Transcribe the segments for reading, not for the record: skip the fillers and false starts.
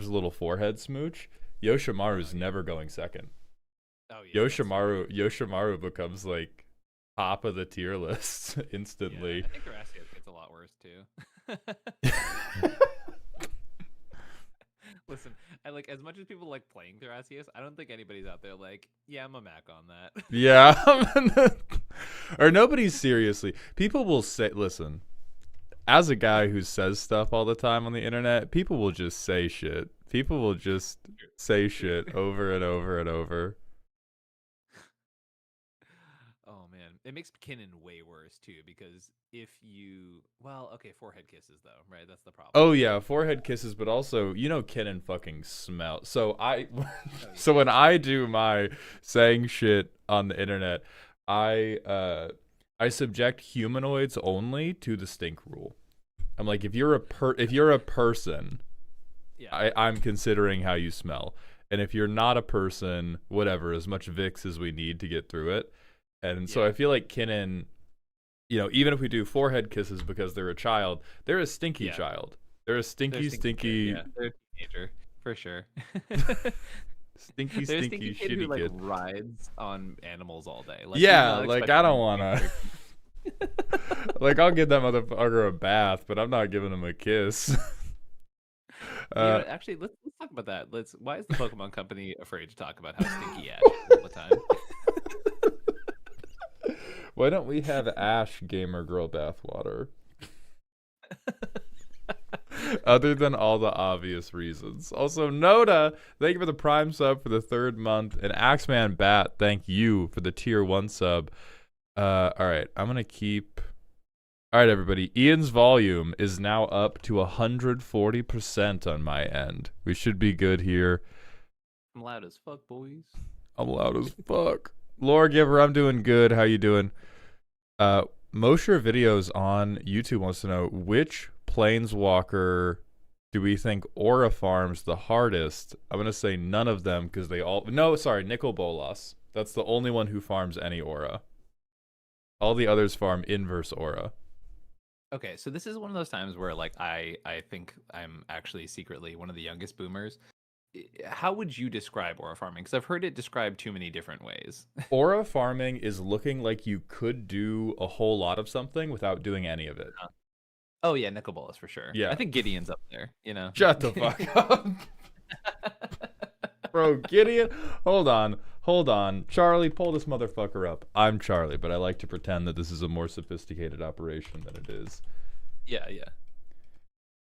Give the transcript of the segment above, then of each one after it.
a little forehead smooch, Yoshimaru's never going second. Oh yeah. Yoshimaru becomes like top of the tier list instantly. Yeah, I think Thrasios gets a lot worse too. Listen, I like as much as people like playing Thrasios, I don't think anybody's out there like, yeah, I'm a Mac on that. Yeah. Or nobody's seriously. People will say, listen, as a guy who says stuff all the time on the internet, people will just say shit. People will just say shit over and over and over. Oh man, it makes Kinnan way worse too because if you, well, okay, forehead kisses though, right? That's the problem. Oh yeah, forehead kisses, but also Kenan fucking smell. So so when I do my saying shit on the internet, I subject humanoids only to the stink rule. I'm like, if you're a person, Yeah. I'm considering how you smell, and if you're not a person, whatever, as much Vicks as we need to get through it. And so I feel like Kinnan, even if we do forehead kisses because they're a child, they're a stinky child. They're a stinky. Yeah, they're a teenager for sure. Stinky, They're a stinky kid shitty who like kid. rides on animals all day. Like, Yeah, like I don't wanna. Like I'll give that motherfucker a bath, but I'm not giving him a kiss. Actually, let's talk about that. Why is the Pokemon Company afraid to talk about how stinky Ash is all the time? Why don't we have Ash Gamer Girl bathwater? Other than all the obvious reasons. Also, Noda, thank you for the Prime sub for the 3rd month. And Axeman Bat, thank you for the tier 1 sub. All right, I'm going to keep... All right, everybody. Ian's volume is now up to 140% on my end. We should be good here. I'm loud as fuck, boys. I'm loud as fuck. Lore Giver, I'm doing good. How you doing? Mosher Videos on YouTube wants to know, which Planeswalker do we think Aura farms the hardest? I'm going to say none of them because they all... No, sorry, Nicol Bolas. That's the only one who farms any Aura. All the others farm inverse Aura. Okay, so this is one of those times where like I think I'm actually secretly one of the youngest boomers. How would you describe aura farming? Because I've heard it described too many different ways. Aura farming is looking like you could do a whole lot of something without doing any of it. Oh yeah, Nicol Bolas for sure. Yeah, I think Gideon's up there. Shut the fuck up, bro. Gideon, hold on. Charlie, pull this motherfucker up. I'm Charlie, but I like to pretend that this is a more sophisticated operation than it is. Yeah.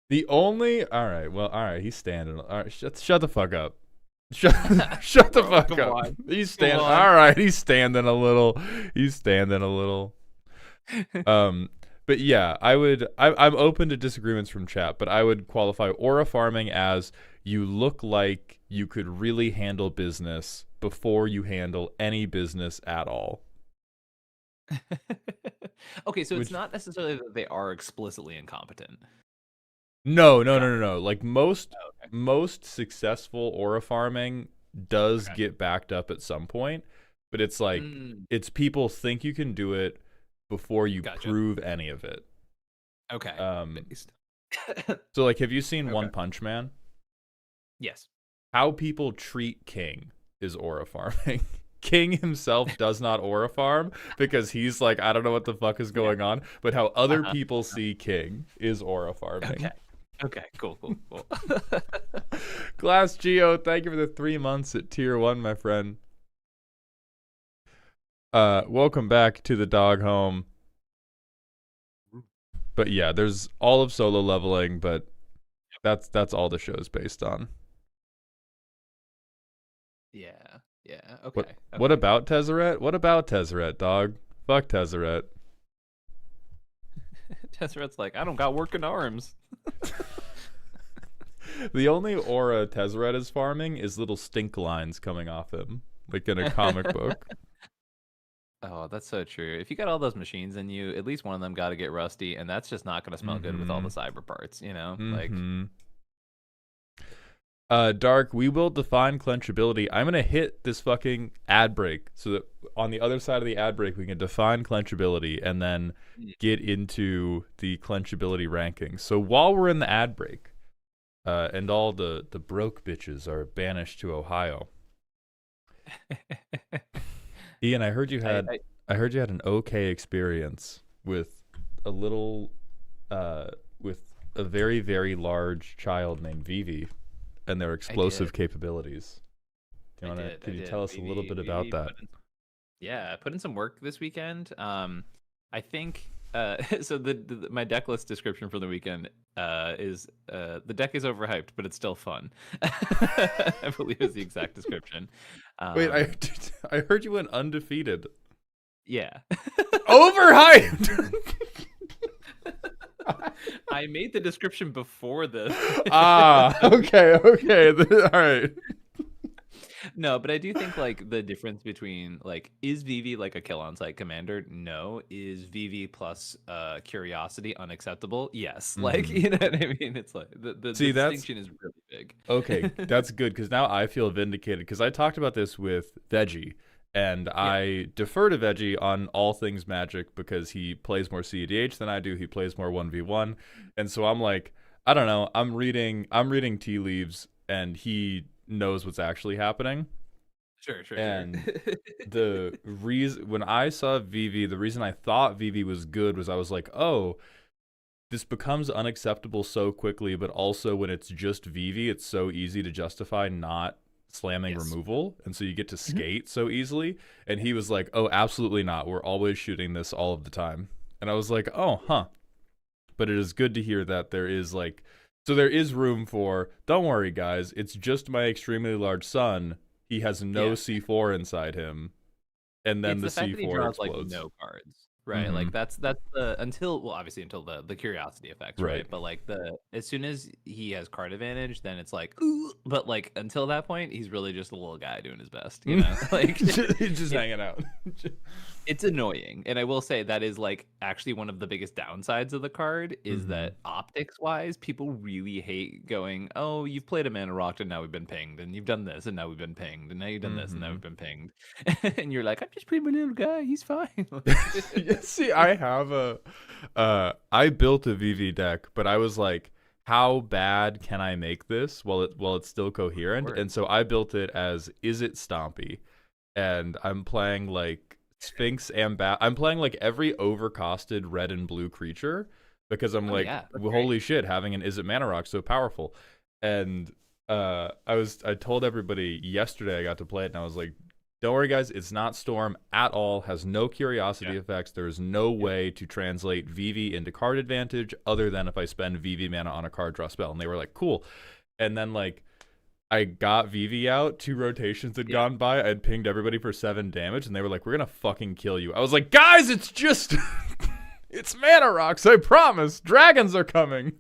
The only... All right, he's standing. All right, shut the fuck up. Shut the fuck up. On. He's standing. All right, he's standing a little. But yeah, I'm open to disagreements from chat, but I would qualify aura farming as you look like you could really handle business before you handle any business at all. Okay, so it's not necessarily that they are explicitly incompetent. No. Like most successful aura farming does get backed up at some point, but it's like it's people think you can do it before you prove any of it. Okay. So like, have you seen One Punch Man? Yes. How people treat King is aura farming. King himself does not aura farm because he's like, I don't know what the fuck is going on, but how other people see King is aura farming. Okay, cool. Glass Geo, thank you for the 3 months at tier 1, my friend. Welcome back to the dog home. But yeah, there's all of solo leveling, but that's all the show's based on. Yeah. Okay. What about Tezzeret? What about Tezzeret, dog? Fuck Tezzeret. Tezzeret's like, I don't got working arms. The only aura Tezzeret is farming is little stink lines coming off him, like in a comic book. Oh, that's so true. If you got all those machines in you, at least one of them got to get rusty, and that's just not going to smell good with all the cyber parts, Like, Dark, we will define clenchability. I'm going to hit this fucking ad break so that on the other side of the ad break, we can define clenchability and then get into the clenchability rankings. So while we're in the ad break, and all the broke bitches are banished to Ohio. Ian, I heard you had an okay experience with a little with a very, very large child named Vivv and their explosive capabilities. Could you tell us a little bit about that? I put in some work this weekend. I think so. My deck list description for the weekend is the deck is overhyped, but it's still fun. I believe is the exact description. Wait, I heard you went undefeated. Yeah. Overhyped. I made the description before this. Okay. All right. No, but I do think like the difference between like is Vivv like a kill on site commander? No. Is Vivv plus curiosity unacceptable? Yes. Like you know what I mean? It's like the distinction is really big. Okay, that's good because now I feel vindicated because I talked about this with Veggie. And I defer to Veggie on all things Magic because he plays more CEDH than I do. He plays more 1v1. And so I'm like, I don't know. I'm reading tea leaves and he knows what's actually happening. Sure. And the reason when I saw Vivv, the reason I thought Vivv was good was I was like, oh, this becomes unacceptable so quickly, but also when it's just Vivv, it's so easy to justify not slamming removal, and so you get to skate so easily. And he was like, oh, absolutely not, we're always shooting this all of the time. And I was like, oh, huh. But it is good to hear that there is like, so there is room for, don't worry guys, it's just my extremely large son, he has no C4 inside him, and then it's the C4 explodes. Like no cards, right? Like that's the obviously until the curiosity effects, right? But like as soon as he has card advantage, then it's like ooh. But like until that point, he's really just a little guy doing his best, you know? Like he's just hanging out. It's annoying, and I will say that is like actually one of the biggest downsides of the card is that optics wise, people really hate going, oh, you've played a mana rocked and now we've been pinged, and you've done this and now we've been pinged, and now you've done this and now we've been pinged, and you're like, I'm just playing my little guy, he's fine. See, I have I built a Vivv deck, but I was like, how bad can I make this while it's still coherent? And so I built it as is it Stompy, and I'm playing like Sphinx and I'm playing like every overcosted red and blue creature because I'm holy shit, having an Is It Mana Rock so powerful. And I told everybody yesterday I got to play it, and I was like, don't worry guys, it's not Storm at all, has no curiosity effects. There's no way to translate Vivv into card advantage other than if I spend Vivv mana on a card, draw spell. And they were like, cool. And then like I got Vivv out, 2 rotations had gone by, I had pinged everybody for 7 damage, and they were like, we're gonna fucking kill you. I was like, guys, it's just it's mana rocks, I promise. Dragons are coming.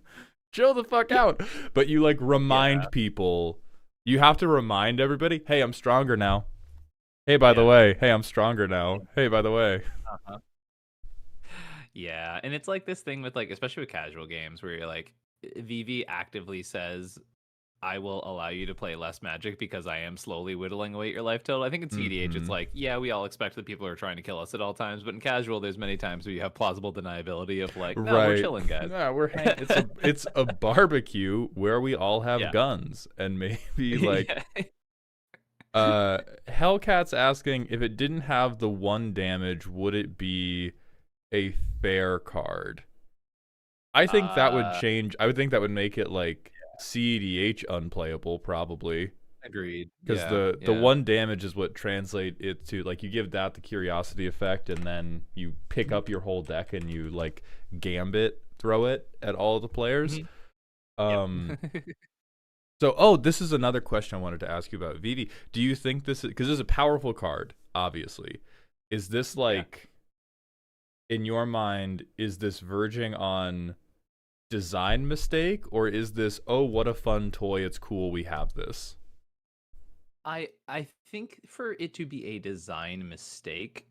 Chill the fuck out. But you like remind people, you have to remind everybody, hey, I'm stronger now. Hey, by the way, hey, I'm stronger now. Hey, by the way. Yeah, and it's like this thing with like, especially with casual games where you're like, Vivv actively says, I will allow you to play less Magic because I am slowly whittling away your life total. I think in CEDH, it's like, yeah, we all expect that people are trying to kill us at all times, but in casual, there's many times where you have plausible deniability of like, no, we're chilling, guys. Yeah, it's a barbecue where we all have guns, and maybe like Hellcat's asking if it didn't have the 1 damage, would it be a fair card? I think that would change. I would think that would make it like CEDH unplayable, probably. Agreed. Because the 1 damage is what translate it to, like, you give that the curiosity effect, and then you pick up your whole deck and you like gambit throw it at all the players. So, this is another question I wanted to ask you about Vivv. Do you think this is, because this is a powerful card, obviously, is this like, in your mind, is this verging on design mistake, or is this, oh, what a fun toy, it's cool, we have this? I think for it to be a design mistake,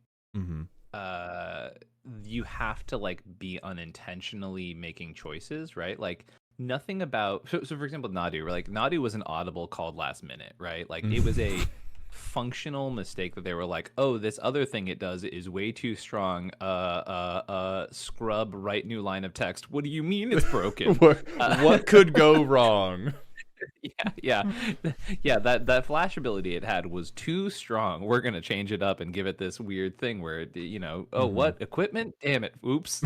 you have to like be unintentionally making choices, right? Like nothing about so for example, Nadu, like Nadu was an audible called last minute, right? Like it was a functional mistake that they were like, oh, this other thing it does is way too strong. Scrub write new line of text. What do you mean it's broken? What could go wrong? Yeah. That flash ability it had was too strong. We're gonna change it up and give it this weird thing where oh, what equipment? Damn it! Oops.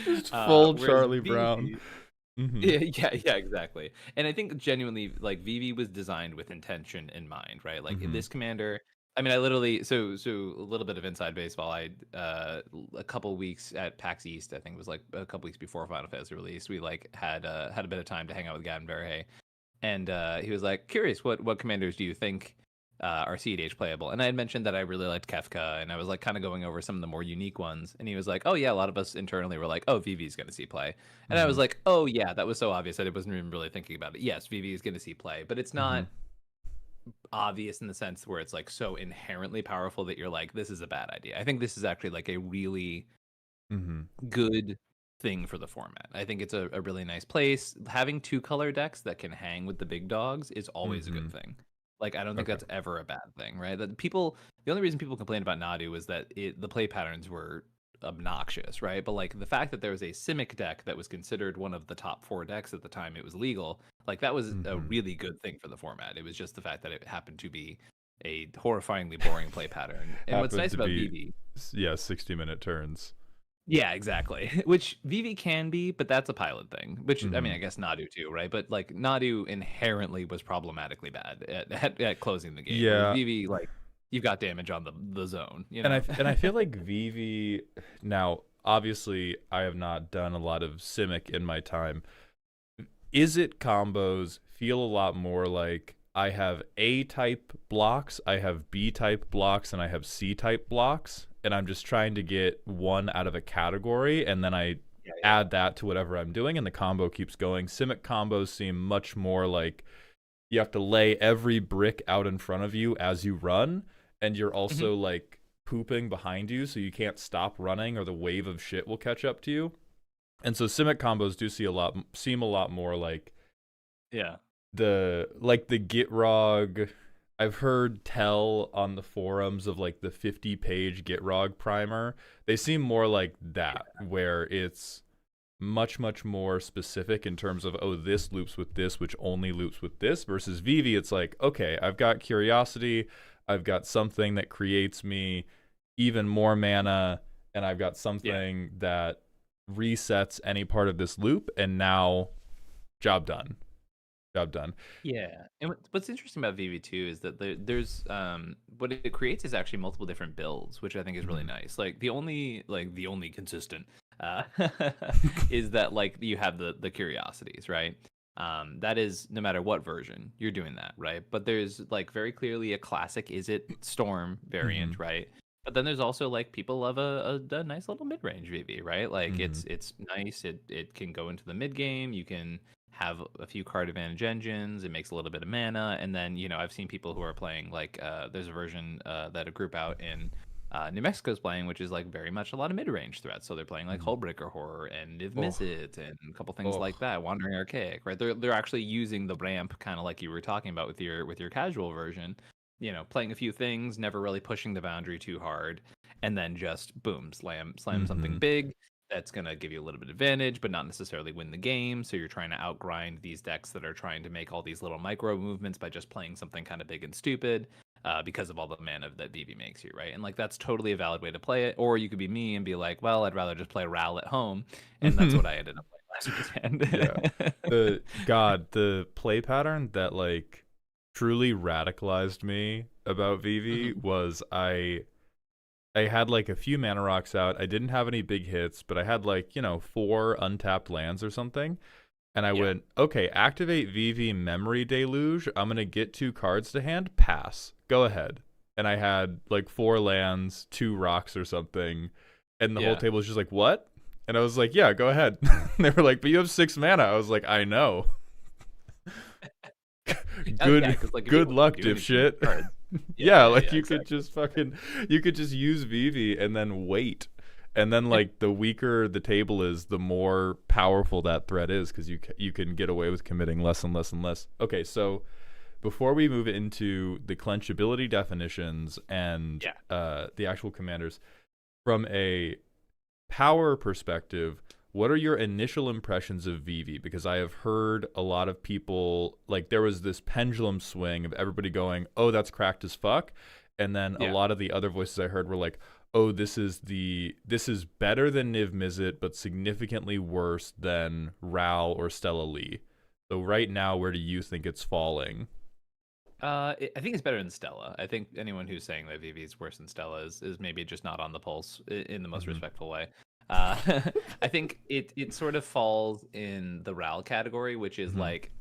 Just full Charlie Brown. Yeah, exactly. And I think genuinely, like, Vivv was designed with intention in mind, right? Like in this commander, I mean, I literally so a little bit of inside baseball. I a couple weeks at PAX East, I think it was like a couple weeks before Final Fantasy release, we like had a bit of time to hang out with Gavin Verhey, and he was like, curious, what commanders do you think are CEDH playable? And I had mentioned that I really liked Kefka, and I was like kind of going over some of the more unique ones, and he was like, oh yeah, a lot of us internally were like, oh, Vivv is going to see play, and I was like, oh yeah, that was so obvious that I wasn't even really thinking about it. Yes, Vivv is going to see play, but it's not obvious in the sense where it's like so inherently powerful that you're like, this is a bad idea. I think this is actually like a really good thing for the format. I think it's a really nice place. Having 2-color decks that can hang with the big dogs is always a good thing. Like, I don't think that's ever a bad thing, right? That the only reason people complained about Nadu was that the play patterns were obnoxious, right? But like the fact that there was a Simic deck that was considered one of the top 4 decks at the time it was legal, like that was a really good thing for the format. It was just the fact that it happened to be a horrifyingly boring play pattern. And what's nice about Vivv, 60-minute turns. Yeah, exactly. Which Vivv can be, but that's a pilot thing. Which I mean, I guess Nadu too, right? But like Nadu inherently was problematically bad at closing the game. Yeah, Vivv, like, you've got damage on the zone, you know? And I feel like Vivv, now obviously I have not done a lot of Simic in my time. Is it combos feel a lot more like I have A type blocks, I have B type blocks, and I have C type blocks, and I'm just trying to get one out of a category, and then I add that to whatever I'm doing, and the combo keeps going. Simic combos seem much more like you have to lay every brick out in front of you as you run, and you're also like pooping behind you, so you can't stop running or the wave of shit will catch up to you. And so Simic combos do seem a lot more like the Gitrog. I've heard tell on the forums of like the 50-page Gitrog primer. They seem more like that, where it's much more specific in terms of, oh, this loops with this, which only loops with this, versus Vivv, it's like, okay, I've got curiosity, I've got something that creates me even more mana, and I've got something that resets any part of this loop, and now job done. Yeah, and what's interesting about Vivv too is that there's what it creates is actually multiple different builds, which I think is really nice. Like the only consistent is that like you have the curiosities, right? That is no matter what version you're doing that, right? But there's like very clearly a classic Izzet Storm variant, right? But then there's also like people love a nice little mid-range Vivv, right? Like it's nice. It can go into the mid game. You can have a few card advantage engines. It makes a little bit of mana, and then I've seen people who are playing like there's a version that a group out in New Mexico's playing, which is like very much a lot of mid-range threats. So they're playing like Hullbreaker Horror and Niv Mizzet and a couple things like that. Wandering Archaic, right? They're actually using the ramp kind of like you were talking about with your casual version. Playing a few things, never really pushing the boundary too hard, and then just boom, slam something big that's gonna give you a little bit of advantage, but not necessarily win the game. So you're trying to outgrind these decks that are trying to make all these little micro movements by just playing something kind of big and stupid. Because of all the mana that Vivv makes you, right? And like that's totally a valid way to play it. Or you could be me and be like, well, I'd rather just play Ral at home, and that's what I ended up playing last weekend. The play pattern that like truly radicalized me about Vivv was I had like a few mana rocks out. I didn't have any big hits, but I had like 4 untapped lands or something. And I went, okay, activate Vivv Memory Deluge. I'm going to get 2 cards to hand. Pass. Go ahead. And I had like 4 lands, 2 rocks or something. And the whole table was just like, what? And I was like, yeah, go ahead. They were like, but you have 6 mana. I was like, I know. Good luck, dipshit. You could just use Vivv and then wait. And then like the weaker the table is, the more powerful that threat is, because you can get away with committing less and less and less. Okay, so before we move into the clenchability definitions and the actual commanders, from a power perspective, what are your initial impressions of Vivv? Because I have heard a lot of people, like there was this pendulum swing of everybody going, oh, that's cracked as fuck. And then a lot of the other voices I heard were like, oh, this is better than Niv Mizzet, but significantly worse than Ral or Stella Lee. So right now, where do you think it's falling? I think it's better than Stella. I think anyone who's saying that Vivv is worse than Stella is maybe just not on the pulse in the most respectful way. I think it sort of falls in the Ral category, which is like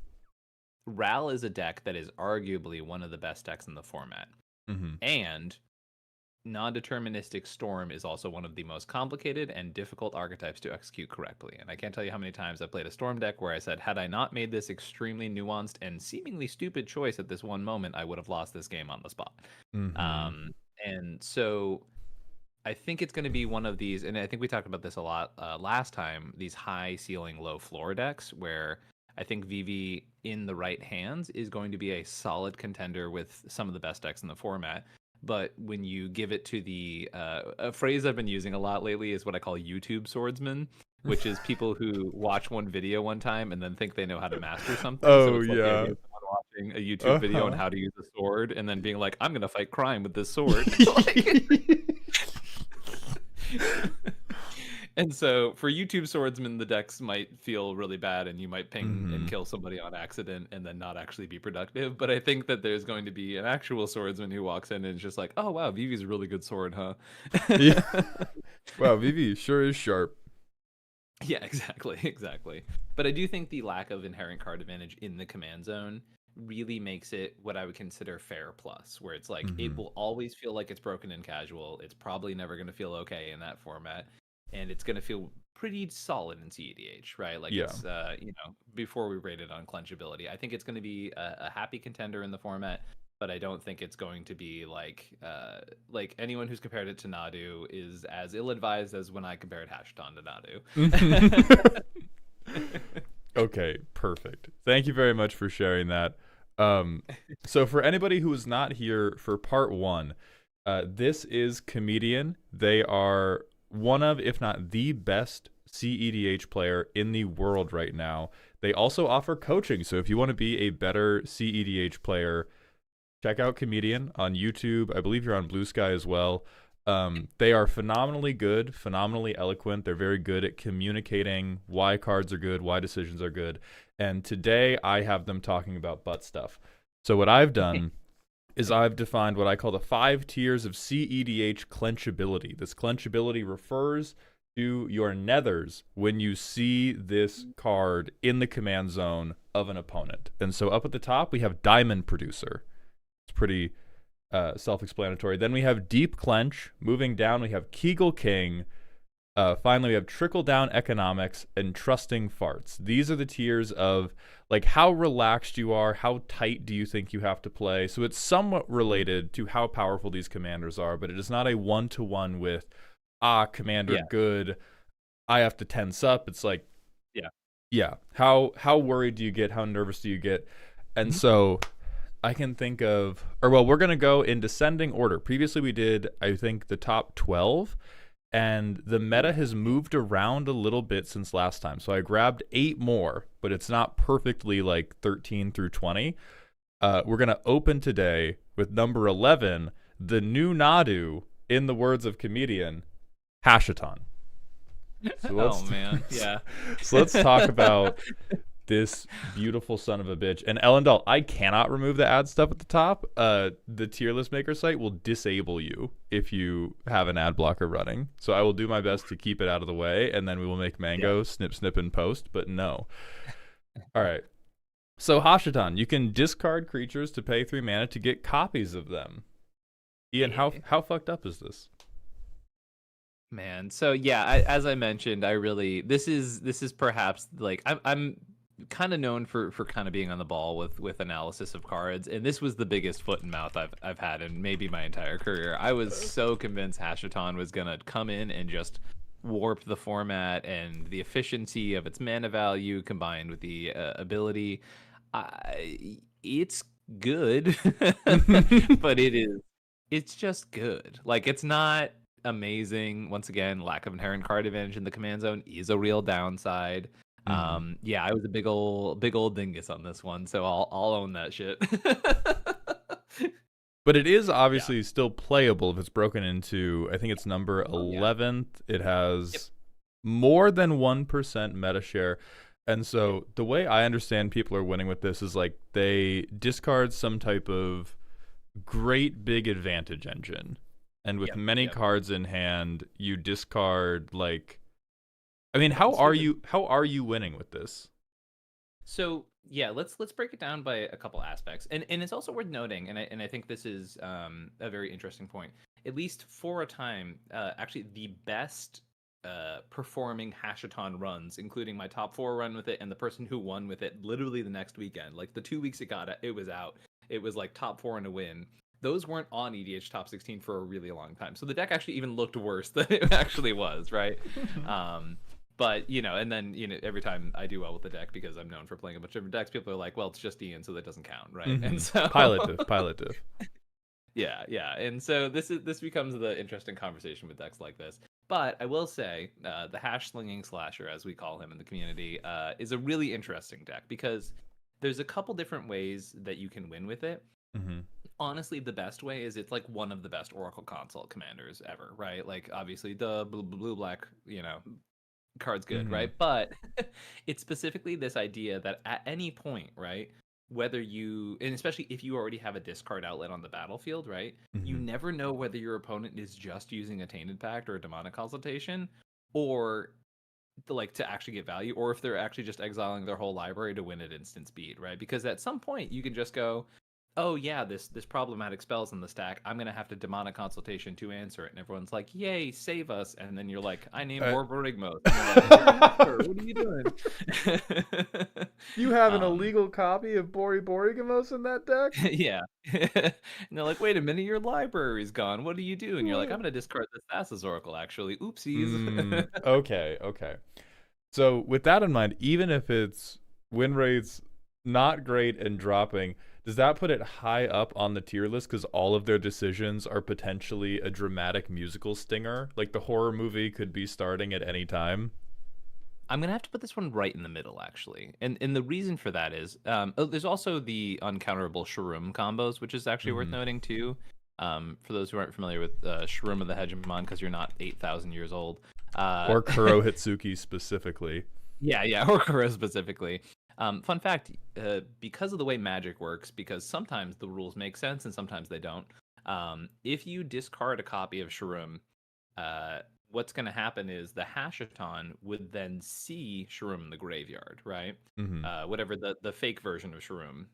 Ral is a deck that is arguably one of the best decks in the format. And non-deterministic Storm is also one of the most complicated and difficult archetypes to execute correctly. And I can't tell you how many times I played a Storm deck where I said, had I not made this extremely nuanced and seemingly stupid choice at this one moment, I would have lost this game on the spot. And so I think it's going to be one of these, and I think we talked about this a lot last time, these high ceiling, low floor decks where I think Vivv in the right hands is going to be a solid contender with some of the best decks in the format. But when you give it to the a phrase I've been using a lot lately is what I call YouTube swordsmen, which is people who watch one video one time and then think they know how to master something. So it's like the idea of someone watching a YouTube video on how to use a sword and then being like, I'm gonna fight crime with this sword. And so for YouTube swordsmen, the decks might feel really bad and you might ping and kill somebody on accident and then not actually be productive. But I think that there's going to be an actual swordsman who walks in and is just like, oh, wow, Vivv's a really good sword, huh? Yeah. Wow, Vivv sure is sharp. Yeah, exactly. But I do think the lack of inherent card advantage in the command zone really makes it what I would consider fair plus, where it's like it will always feel like it's broken in casual. It's probably never going to feel okay in that format. And it's going to feel pretty solid in CEDH, right? Like it's, before we rate it on clenchability, I think it's going to be a happy contender in the format, but I don't think it's going to be like anyone who's compared it to Nadu is as ill-advised as when I compared Hasheton to Nadu. Okay, perfect. Thank you very much for sharing that. So for anybody who is not here for part one, this is Comedian. They are one of, if not the best CEDH player in the world right now. They also offer coaching. So if you want to be a better CEDH player, check out Comedian on YouTube. I believe you're on Blue Sky as well. They are phenomenally good, phenomenally eloquent. They're very good at communicating why cards are good, why decisions are good. And today I have them talking about butt stuff. So what I've done is I've defined what I call the 5 tiers of CEDH clenchability. This clenchability refers to your nethers when you see this card in the command zone of an opponent. And so up at the top, we have Diamond Producer. It's pretty self-explanatory. Then we have Deep Clench. Moving down, we have Kegel King. Finally, we have Trickle Down Economics and Trusting Farts. These are the tiers of like how relaxed you are, how tight do you think you have to play. So it's somewhat related to how powerful these commanders are, but it is not a one-to-one with, commander good, I have to tense up. It's like, how worried do you get? How nervous do you get? And so I can think of, we're going to go in descending order. Previously we did, I think, the top 12. And the meta has moved around a little bit since last time. So I grabbed 8 more, but it's not perfectly like 13 through 20. We're going to open today with number 11, the new Nadu, in the words of Comedian, Hasheton. So so let's talk about this beautiful son of a bitch. And Ellendal, I cannot remove the ad stuff at the top. The tier list maker site will disable you if you have an ad blocker running. So I will do my best to keep it out of the way, and then we will make Mango snip, and post, but no. All right. So Hasheton, you can discard creatures to pay 3 mana to get copies of them. Ian, how fucked up is this? Man, so as I mentioned, this is perhaps like I'm kind of known for kind of being on the ball with analysis of cards, and this was the biggest foot and mouth I've had in maybe my entire career. I was so convinced Hasheton was gonna come in and just warped the format and the efficiency of its mana value combined with the ability. It's good, but it's just good. Like, it's not amazing. Once again, lack of inherent card advantage in the command zone is a real downside. Yeah, I was a big old dingus on this one, so I'll own that shit. But it is obviously still playable if it's broken into, I think it's number 11th. It has more than 1% meta share. And so the way I understand people are winning with this is like they discard some type of great big advantage engine. And with many cards in hand, you discard like, I mean, how are you winning with this? So yeah, let's break it down by a couple aspects, and it's also worth noting, and I think this is a very interesting point. At least for a time, actually the best performing Hasheton runs, including my top 4 run with it and the person who won with it literally the next weekend, like the 2 weeks it was out, it was like top 4 and a win. Those weren't on EDH top 16 for a really long time, so the deck actually even looked worse than it actually was, right? But, and then, every time I do well with the deck, because I'm known for playing a bunch of different decks, people are like, well, it's just Ian, so that doesn't count, right? And so Pilot diff. Yeah. And so this becomes the interesting conversation with decks like this. But I will say, the Hash Slinging Slasher, as we call him in the community, is a really interesting deck, because there's a couple different ways that you can win with it. Honestly, the best way is it's like one of the best Oracle Consult commanders ever, right? Like, obviously, the blue-black, card's good, right? But it's specifically this idea that at any point, right, whether you, and especially if you already have a discard outlet on the battlefield, right, you never know whether your opponent is just using a Tainted Pact or a Demonic Consultation, or like to actually get value, or if they're actually just exiling their whole library to win at instant speed, right? Because at some point you can just go, oh yeah, this problematic spell's in the stack, I'm gonna have to Demonic Consultation to answer it, and everyone's like, yay, save us, and then you're like, I named Borborigmos. Like, what are you doing? You have an illegal copy of Borborigmos in that deck? Yeah. And they're like, wait a minute, your library's gone, what do you do? And you're like, I'm gonna discard this Thassa's Oracle, actually, oopsies. Okay. So with that in mind, even if it's win rates not great and dropping, does that put it high up on the tier list because all of their decisions are potentially a dramatic musical stinger? Like the horror movie could be starting at any time. I'm going to have to put this one right in the middle, actually. And the reason for that is there's also the uncounterable Shroom combos, which is actually worth noting, too. For those who aren't familiar with Shroom of the Hegemon, because you're not 8,000 years old. Or Kuro Hitsuki specifically. Yeah, or Kuro specifically. Fun fact, because of the way Magic works, because sometimes the rules make sense and sometimes they don't, if you discard a copy of Shroom, what's going to happen is the Hasheton would then see Shroom in the graveyard, right? Whatever the fake version of Shroom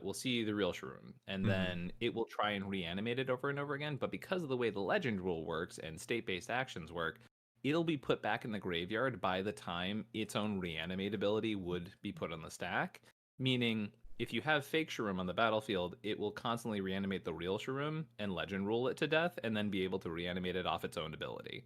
will see the real Shroom, and then it will try and reanimate it over and over again. But because of the way the legend rule works and state-based actions work, it'll be put back in the graveyard by the time its own reanimate ability would be put on the stack. Meaning, if you have fake Shroom on the battlefield, it will constantly reanimate the real Shroom and legend rule it to death, and then be able to reanimate it off its own ability.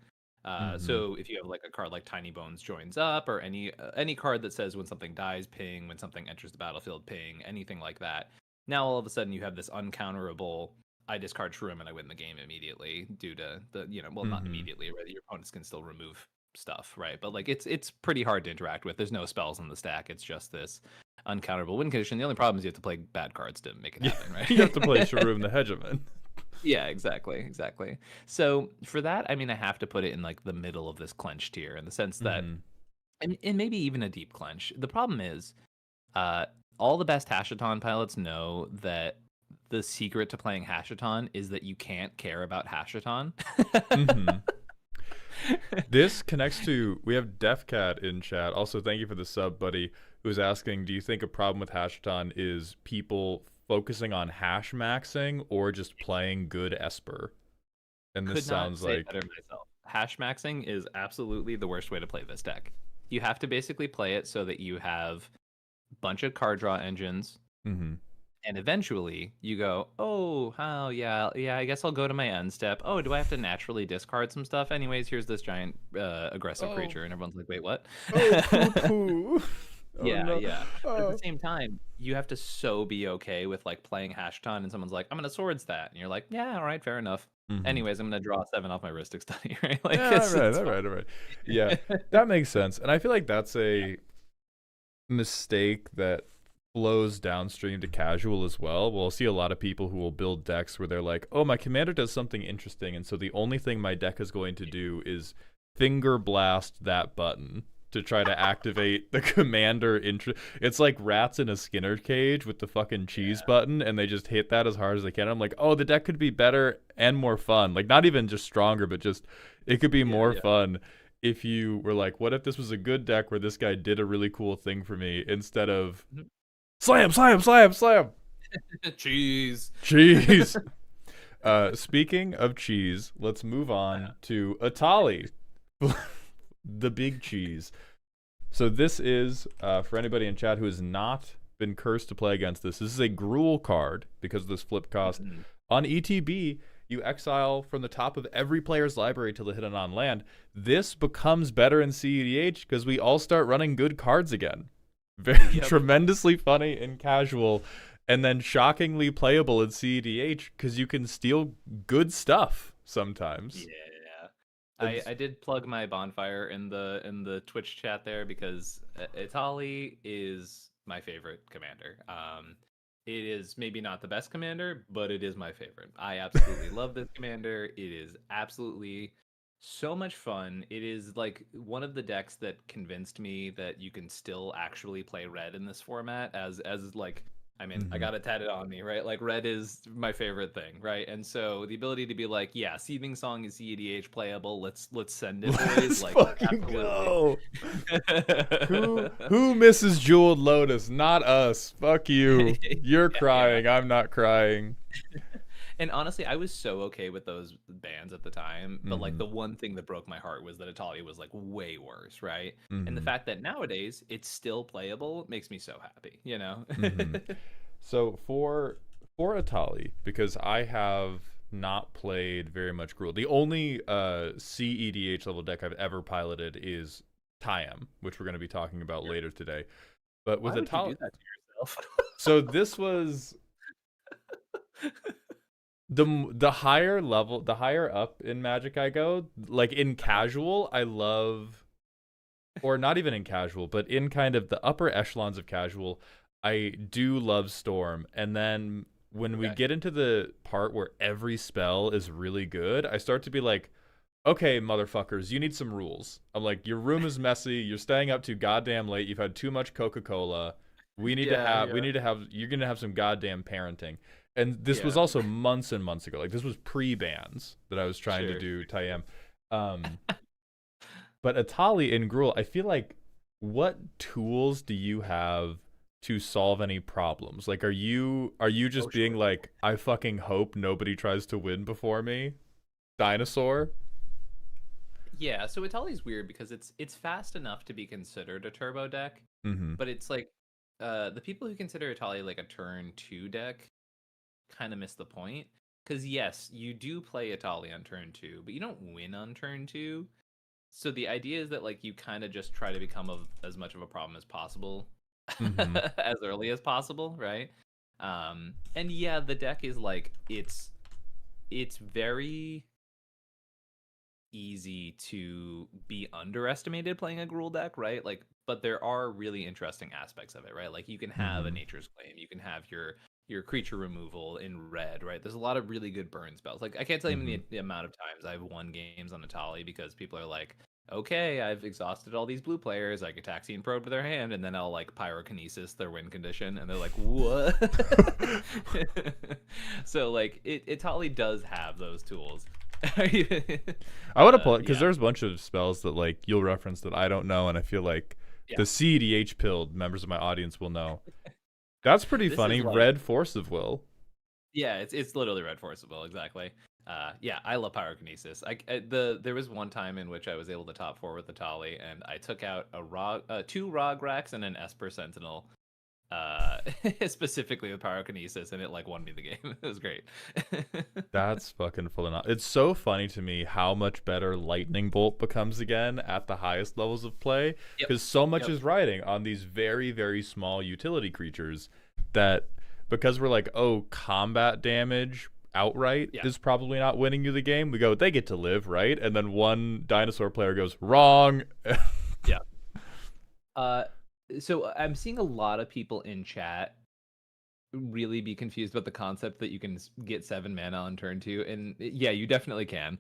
So if you have like a card like Tiny Bones joins up, or any card that says when something dies, ping, when something enters the battlefield, ping, anything like that, now all of a sudden you have this uncounterable, I discard Shroom and I win the game immediately due to the, well, not immediately, right? Your opponents can still remove stuff, right? But like it's pretty hard to interact with. There's no spells in the stack. It's just this uncounterable win condition. The only problem is you have to play bad cards to make it happen, right? You have to play Shroom the Hegemon. Yeah, exactly. So for that, I mean, I have to put it in like the middle of this clench tier, in the sense that, and maybe even a deep clench. The problem is, all the best Hasheton pilots know that the secret to playing Hasheton is that you can't care about Hasheton. This connects to, we have Defcat in chat. Also, thank you for the sub, buddy, who's asking, do you think a problem with Hasheton is people focusing on hash maxing or just playing good Esper? And this sounds like better myself. Hash maxing is absolutely the worst way to play this deck. You have to basically play it so that you have a bunch of card draw engines, And eventually you go, oh yeah, I guess I'll go to my end step. Oh, do I have to naturally discard some stuff? Anyways, here's this giant aggressive Oh, creature, and everyone's like, wait, what? oh, poo poo. Oh Yeah, no. yeah. But at the Oh. same time, you have to so be okay with like playing Hasheton and someone's like, I'm gonna swords that. And you're like, yeah, all right, fair enough. Mhm. Anyways, I'm gonna draw 7 off my Rhystic Study, right? Like Yeah, all right, it's all right, all right. Yeah, that makes sense. And I feel like that's a mistake that flows downstream to casual as well. We'll see a lot of people who will build decks where they're like, oh, my commander does something interesting, and so the only thing my deck is going to do is finger blast that button to try to activate the commander It's like rats in a Skinner cage with the fucking cheese button, and they just hit that as hard as they can. I'm like, oh, the deck could be better and more fun. Like, not even just stronger, but just it could be more fun if you were like, what if this was a good deck where this guy did a really cool thing for me instead of slam, slam, slam, slam. Cheese. Cheese. Speaking of cheese, let's move on to Atali. The big cheese. So this is, for anybody in chat who has not been cursed to play against this is a Gruul card because of this flip cost. On ETB, you exile from the top of every player's library till they hit an on-land. This becomes better in CEDH because we all start running good cards again. Very tremendously funny and casual, and then shockingly playable in CEDH because you can steal good stuff sometimes. Yeah. I did plug my bonfire in the Twitch chat there because Atali is my favorite commander. It is maybe not the best commander, but it is my favorite. I absolutely love this commander. It is absolutely so much fun. It is like one of the decks that convinced me that you can still actually play red in this format as like I mean, I got it tatted on me, right? Like red is my favorite thing, right? And so the ability to be like, yeah, Seething Song is CEDH playable. Let's send it, boys. Like, fucking go. Who misses Jeweled Lotus? Not us. Fuck you. You're crying. I'm not crying. And honestly, I was so okay with those bans at the time, but like the one thing that broke my heart was that Atali was like way worse, right? And the fact that nowadays it's still playable makes me so happy, you know? So for Atali, because I have not played very much Gruul, the only CEDH level deck I've ever piloted is Tayam, which we're going to be talking about later today. But with Atali, you do that to yourself? So this was the higher level, the higher up in Magic I go, like in casual, I love, or not even in casual, but in kind of the upper echelons of casual, I do love Storm. And then when we get into the part where every spell is really good, I start to be like, okay, motherfuckers, you need some rules. I'm like, your room is messy, you're staying up too goddamn late, you've had too much Coca-Cola. We need to have, you're going to have some goddamn parenting. And this was also months and months ago. Like, this was pre-bans that I was trying to do Tayam. But Atali in Gruul, I feel like, what tools do you have to solve any problems? Like, are you just being like, I fucking hope nobody tries to win before me? Dinosaur? Yeah, so Atali's weird because it's fast enough to be considered a turbo deck, but it's like the people who consider Atali like a turn 2 deck kind of miss the point. Because yes, you do play Atali on turn 2, but you don't win on turn 2. So the idea is that like you kind of just try to become as much of a problem as possible as early as possible, right? And yeah, the deck is like it's very easy to be underestimated playing a Gruul deck, right? Like, but there are really interesting aspects of it, right? Like you can have a Nature's Claim, you can have your creature removal in red, right? There's a lot of really good burn spells. Like I can't tell you the amount of times I've won games on Atali because people are like, okay, I've exhausted all these blue players, I could Taxi and Probe to their hand, and then I'll like Pyrokinesis their win condition, and they're like, what? So like Atali does have those tools. I want to pull it because there's a bunch of spells that like you'll reference that I don't know, and I feel like the CEDH pilled members of my audience will know. That's pretty funny. Like, Red Force of Will. Yeah, it's literally Red Force of Will, exactly. Yeah, I love Pyrokinesis. There was one time in which I was able to top 4 with Atali, and I took out 2 Rog Racks and an Esper Sentinel specifically with pyrokinesis, and it like won me the game. It was great. That's fucking phenomenal. It's so funny to me how much better Lightning Bolt becomes again at the highest levels of play, because so much is riding on these very, very small utility creatures that, because we're like, oh, combat damage outright is probably not winning you the game. We go, they get to live, right? And then one dinosaur player goes, wrong. So I'm seeing a lot of people in chat really be confused about the concept that you can get 7 mana on turn 2, and yeah, you definitely can.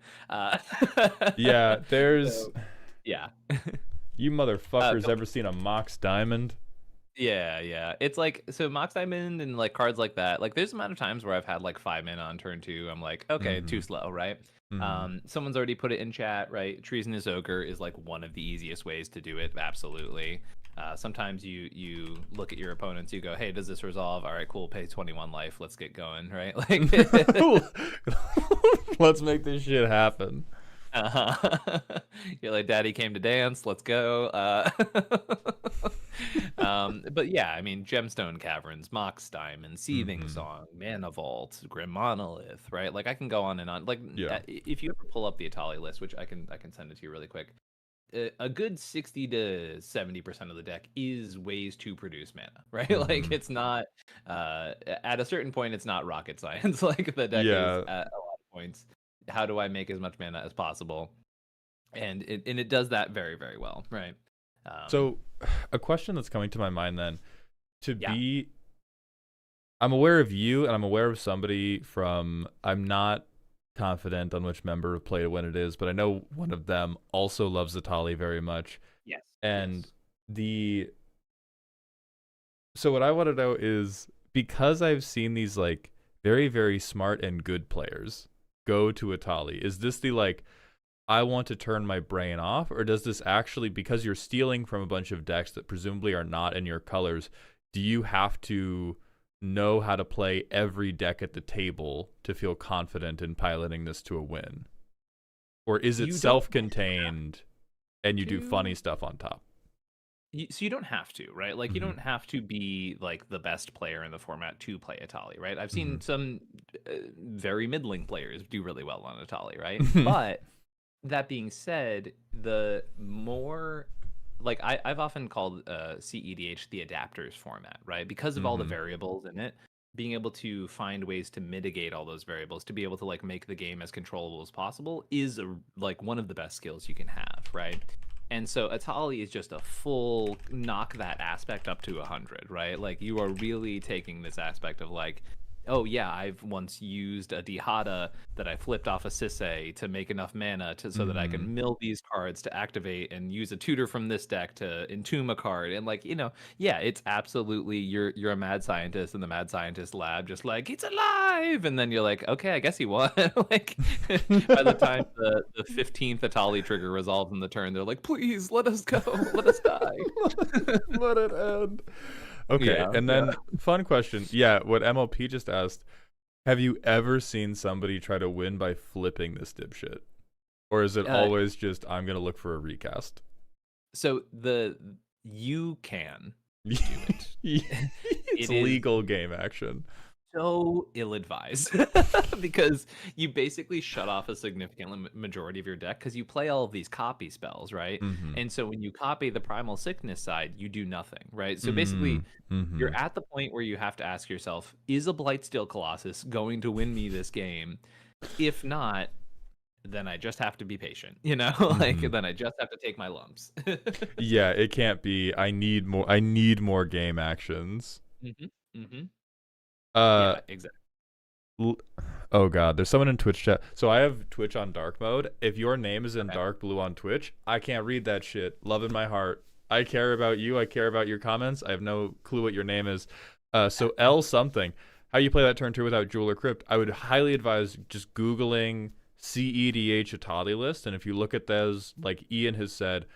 Yeah, there's... So, yeah. You motherfuckers ever seen a Mox Diamond? Yeah. It's like, so Mox Diamond and like cards like that, like there's a amount of times where I've had like 5 mana on turn 2. I'm like, okay, too slow, right? Someone's already put it in chat, right? Treasonous Ogre is like one of the easiest ways to do it, absolutely. Sometimes you look at your opponents, you go, hey, does this resolve? All right, cool, pay 21 life, let's get going, right? Like, let's make this shit happen. You're like, daddy came to dance, let's go. But yeah, I mean, Gemstone Caverns, Mox Diamond, Seething Song, Mana Vault, Grim Monolith, right? Like, I can go on and on. Like, if you ever pull up the Atali list, which I can send it to you really quick, a good 60 to 70% of the deck is ways to produce mana, right? Like, it's not at a certain point, it's not rocket science. Like, the deck is at a lot of points, how do I make as much mana as possible? And it does that very, very well, right? So a question that's coming to my mind then, I'm aware of you, and I'm aware of somebody from, I'm not confident on which member of Play to Win it is, but I know one of them also loves Atali very much. Yes. And so what I want to know is, because I've seen these like very, very smart and good players go to Atali, is this the like, I want to turn my brain off, or does this actually, because you're stealing from a bunch of decks that presumably are not in your colors, do you have to know how to play every deck at the table to feel confident in piloting this to a win? Or is it self-contained and you do funny stuff on top? So you don't have to, right? Like, you don't have to be like the best player in the format to play Atali, right? I've seen some very middling players do really well on Atali, right? But that being said, the more, like, I've often called CEDH the adapters format, right? Because of all the variables in it, being able to find ways to mitigate all those variables, to be able to like make the game as controllable as possible is like one of the best skills you can have, right? And so Atali is just a full knock that aspect up to 100, right? Like, you are really taking this aspect of like, oh yeah, I've once used a Dihada that I flipped off a Sisei to make enough mana so that I can mill these cards to activate and use a tutor from this deck to entomb a card. And like, you know, yeah, it's absolutely, you're a mad scientist in the mad scientist lab, just like, it's alive! And then you're like, okay, I guess he won. Like, by the time the 15th Atali trigger resolves in the turn, they're like, please, let us go, let us die. Let it end. Okay, and then fun question. Yeah, what MLP just asked, have you ever seen somebody try to win by flipping this dipshit? Or is it always just, I'm going to look for a recast? So you can do it. It's legal game action. So ill-advised because you basically shut off a significant majority of your deck because you play all of these copy spells, right? And so when you copy the Primal Sickness side, you do nothing, right? So basically, you're at the point where you have to ask yourself, is a Blightsteel Colossus going to win me this game? If not, then I just have to be patient, you know? Like, then I just have to take my lumps. Yeah, it can't be, I need more game actions. Yeah, exactly. Oh god, there's someone in Twitch chat. So I have Twitch on dark mode. If your name is in dark blue on Twitch, I can't read that shit. Love in my heart. I care about you. I care about your comments. I have no clue what your name is. So L something. How you play that turn 2 without Jewel or Crypt? I would highly advise just Googling CEDH Atali list, and if you look at those, like Ian has said,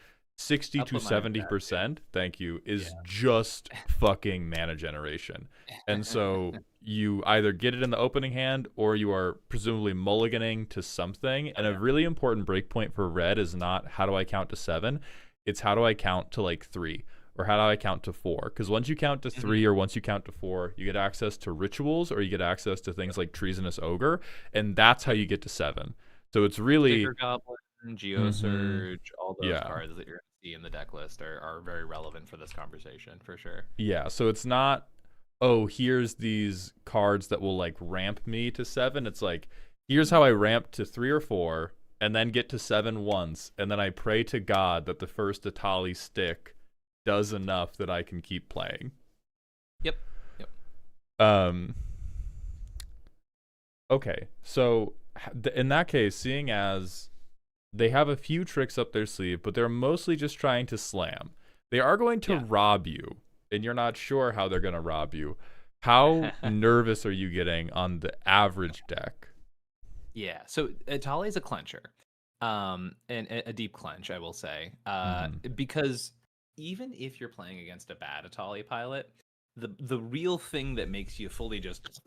60 to 70%, thank you, is just fucking mana generation. And so you either get it in the opening hand or you are presumably mulliganing to something. And a really important breakpoint for red is not how do I count to 7, it's how do I count to like 3 or how do I count to 4? Because once you count to 3 or once you count to 4, you get access to rituals or you get access to things like Treasonous Ogre, and that's how you get to 7. So it's really Sticker Goblin, Geosurge, all those cards that you're going to see in the deck list are very relevant for this conversation, for sure. Yeah, so it's not, oh, here's these cards that will like ramp me to 7. It's like, here's how I ramp to 3 or 4 and then get to 7 once, and then I pray to God that the first Atali stick does enough that I can keep playing. Yep. Okay, so in that case, seeing as they have a few tricks up their sleeve, but they're mostly just trying to slam. They are going to rob you, and you're not sure how they're going to rob you. How nervous are you getting on the average deck? Yeah, so Atali is a clencher, and a deep clench, I will say, because even if you're playing against a bad Atali pilot, the real thing that makes you fully just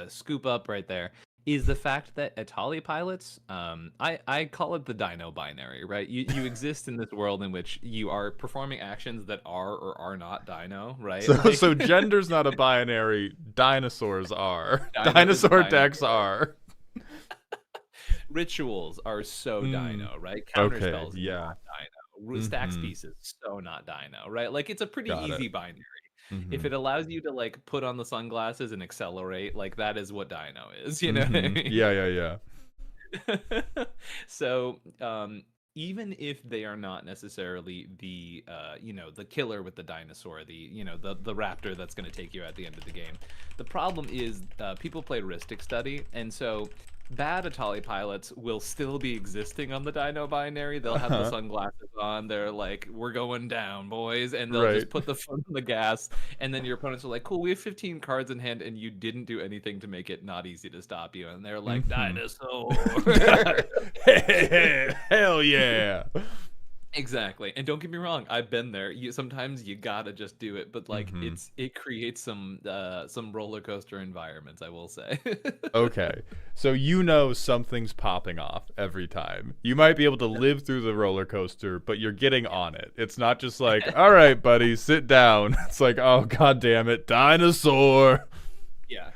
scoop up right there is the fact that Atali pilots, I call it the dino binary, right? You exist in this world in which you are performing actions that are or are not dino, right? So gender's not a binary, dinosaurs are. Dinosaur decks are. Rituals are so dino, right? Counterspells, yeah. not dino. Stax pieces, so not dino, right? Like, it's a pretty easy binary. If it allows you to like put on the sunglasses and accelerate, like that is what dino is, you know what I mean? Yeah. So even if they are not necessarily the the killer with the dinosaur, the raptor that's going to take you at the end of the game, the problem is people play Rhystic Study, and so bad Atali pilots will still be existing on the dino binary. They'll have the sunglasses on. They're like, we're going down, boys. And they'll just put the foot on the gas. And then your opponents are like, cool, we have 15 cards in hand and you didn't do anything to make it not easy to stop you. And they're like, dinosaur. Hell yeah. Exactly. And don't get me wrong, I've been there. Sometimes you gotta just do it, but like it creates some roller coaster environments, I will say. Okay. So something's popping off every time. You might be able to live through the roller coaster, but you're getting on it. It's not just like, all right, buddy, sit down. It's like, oh god damn it, dinosaur. Yeah.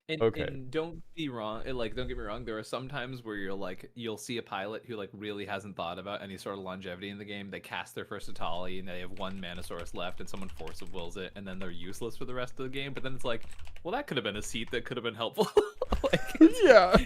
And don't get me wrong, there are some times where you'll see a pilot who like really hasn't thought about any sort of longevity in the game. They cast their first Atali and they have one Manosaurus left and someone force of wills it and then they're useless for the rest of the game. But then it's like, well, that could have been a seat that could have been helpful. Yeah.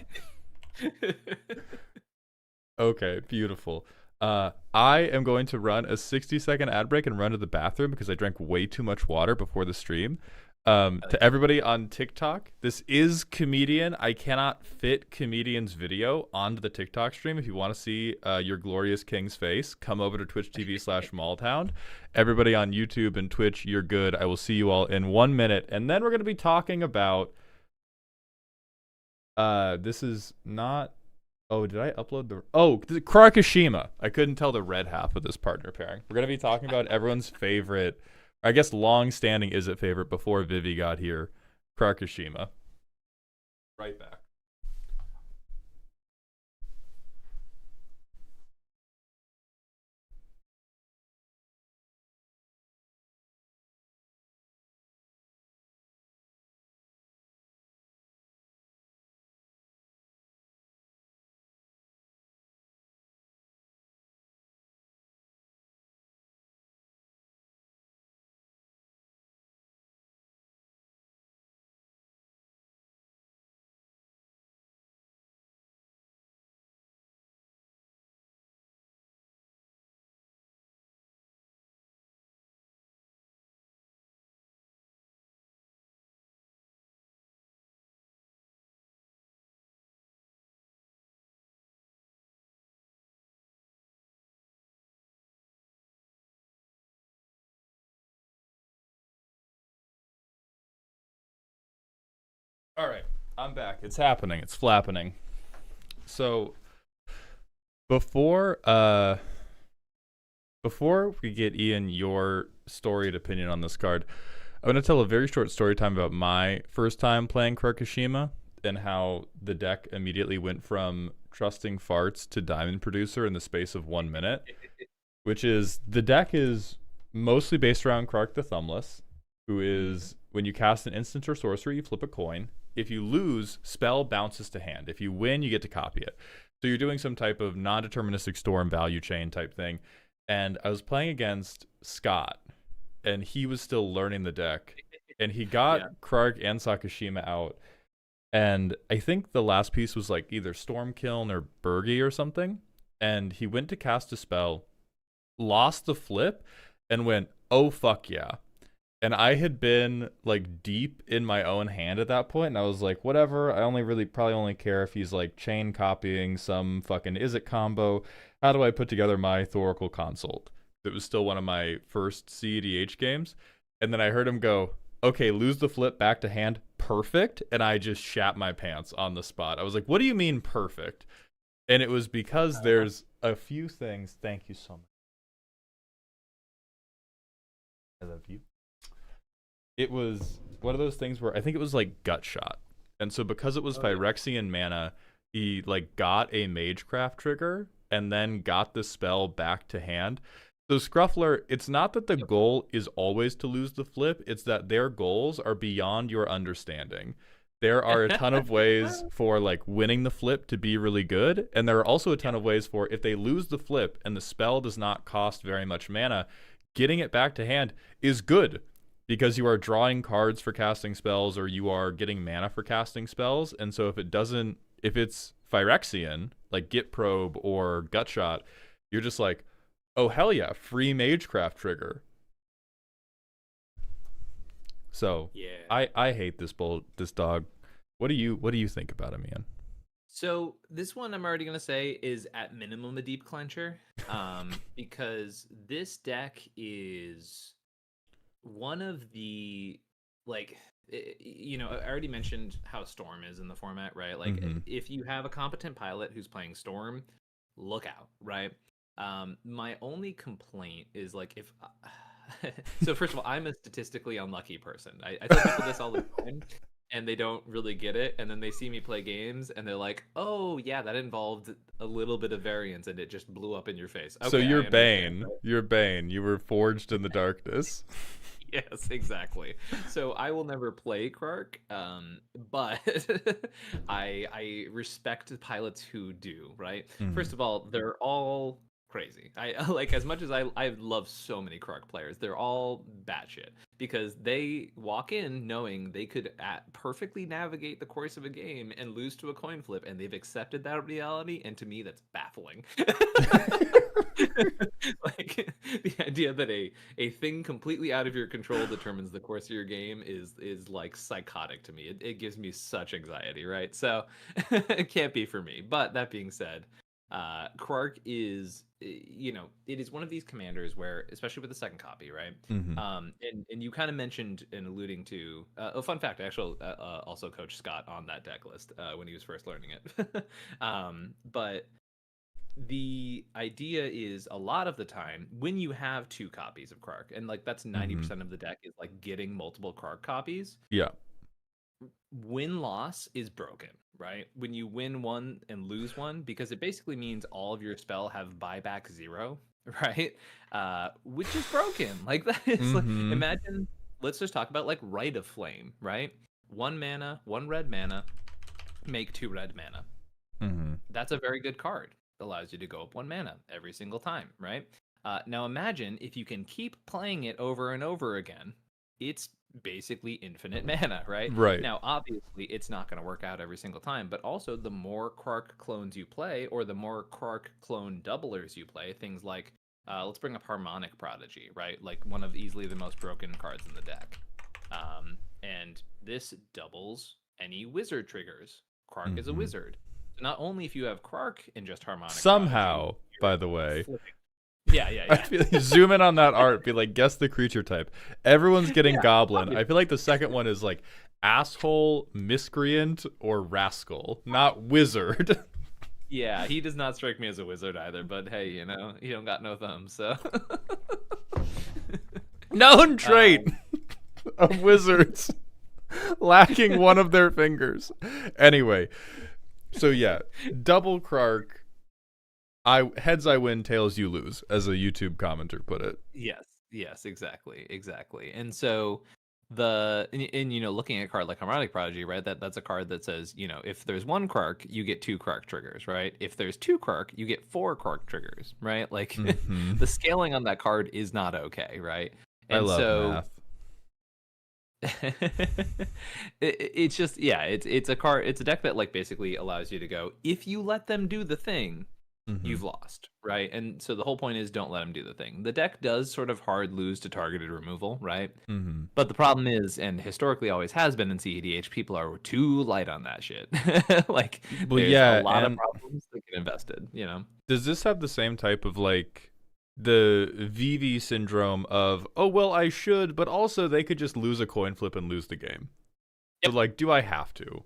Okay, beautiful. I am going to run a 60-second ad break and run to the bathroom because I drank way too much water before the stream. To everybody on TikTok, this is Comedian. I cannot fit Comedian's video onto the TikTok stream. If you want to see your glorious king's face, come over to twitch.tv/Malltown. Everybody on YouTube and Twitch, you're good. I will see you all in 1 minute. And then we're going to be talking about... this is not... Oh, did I upload the... Oh, Sakushima. I couldn't tell the red half of this partner pairing. We're going to be talking about everyone's favorite... I guess long-standing is it favorite before Vivv got here, Sakushima. Right back. All right, I'm back. It's happening. It's flappening. So before we get Ian your storied opinion on this card, I'm going to tell a very short story time about my first time playing Sakushima and how the deck immediately went from trusting farts to Diamond Producer in the space of 1 minute, which is the deck is mostly based around Krak the Thumbless, who is when you cast an instant or sorcery, you flip a coin. If you lose, spell bounces to hand. If you win, you get to copy it. So you're doing some type of non-deterministic storm value chain type thing. And I was playing against Scott, and he was still learning the deck. And he got Krak and Sakushima out. And I think the last piece was like either Stormkiln or Bergie or something. And he went to cast a spell, lost the flip, and went, oh, fuck yeah. And I had been like deep in my own hand at that point, and I was like, whatever. I probably only care if he's like chain copying some fucking is it combo. How do I put together my Thoracle Consult? It was still one of my first CEDH games. And then I heard him go, okay, lose the flip back to hand. Perfect. And I just shat my pants on the spot. I was like, what do you mean perfect? And it was because there's a few things. Thank you so much. I love you. It was one of those things where I think it was like gut shot. And so because it was Phyrexian mana, he like got a Magecraft trigger and then got the spell back to hand. So Scruffler, it's not that the goal is always to lose the flip, it's that their goals are beyond your understanding. There are a ton of ways for like winning the flip to be really good, and there are also a ton of ways for if they lose the flip and the spell does not cost very much mana, getting it back to hand is good. Because you are drawing cards for casting spells or you are getting mana for casting spells. And so if it's Phyrexian, like Git Probe or Gutshot, you're just like, oh, hell yeah, free Magecraft trigger. So I hate this dog. What do you think about him, Ian? So this one I'm already going to say is at minimum a deep clencher because this deck is one of the I already mentioned how Storm is in the format, right? Like if you have a competent pilot who's playing Storm, look out, right? My only complaint is like if so first of all, I'm a statistically unlucky person. I tell people this all the time and they don't really get it, and then they see me play games and they're like, oh yeah, that involved a little bit of variance and it just blew up in your face. Okay, so you're Bane. You're Bane. You were forged in the darkness. Yes, exactly. So I will never play Krak, but I respect pilots who do, right? First of all, they're all crazy. I like, as much as I love so many Krak players, they're all batshit because they walk in knowing they could perfectly navigate the course of a game and lose to a coin flip, and they've accepted that reality, and to me that's baffling. Like the idea that a thing completely out of your control determines the course of your game is like psychotic to me. It gives me such anxiety, right? So it can't be for me. But that being said, Krak is, it is one of these commanders where, especially with the second copy, right? And you kind of mentioned and alluding to a fun fact. I actually also coached Scott on that deck list when he was first learning it. But the idea is a lot of the time when you have two copies of Krak, and like that's 90% of the deck is like getting multiple Krak copies. Yeah. Win-loss is broken, right? When you win one and lose one, because it basically means all of your spell have buyback 0, right? Which is broken. Like that is like, imagine, let's just talk about like Rite of Flame, right? 1 mana, 1 red mana, make 2 red mana. That's a very good card. Allows you to go up 1 mana every single time, right? Now imagine if you can keep playing it over and over again, it's basically infinite mana, right? Right. Now, obviously, it's not going to work out every single time, but also the more Krak clones you play, or the more Krak clone doublers you play, things like, let's bring up Harmonic Prodigy, right? Like one of easily the most broken cards in the deck. And this doubles any wizard triggers. Krak is a wizard. Not only if you have Krak in just Harmonic somehow, Prodigy, by the way. Yeah. I feel like zoom in on that art, be like, guess the creature type. Everyone's getting goblin. I feel like the second one is like asshole, miscreant, or rascal, not wizard. Yeah, he does not strike me as a wizard either, but hey, he don't got no thumbs, so. Known trait of wizards lacking one of their fingers. Anyway. So yeah, double Krak. Heads I win, tails you lose, as a YouTube commenter put it. Yes. Yes, exactly. And so looking at a card like Harmonic Prodigy, right? That's a card that says, if there's one Kark, you get two Kark triggers, right? If there's two Kark, you get four Kark triggers, right? Like the scaling on that card is not okay, right? I And love so math. it's just it's a card, it's a deck that like basically allows you to go, if you let them do the thing, you've lost, right? And so the whole point is, don't let them do the thing. The deck does sort of hard lose to targeted removal, right? But the problem is, and historically always has been in CEDH, people are too light on that shit. Like, there's a lot of problems that get invested, Does this have the same type of like the Vivv syndrome of, oh well, I should, but also they could just lose a coin flip and lose the game? Yep. So like, do I have to?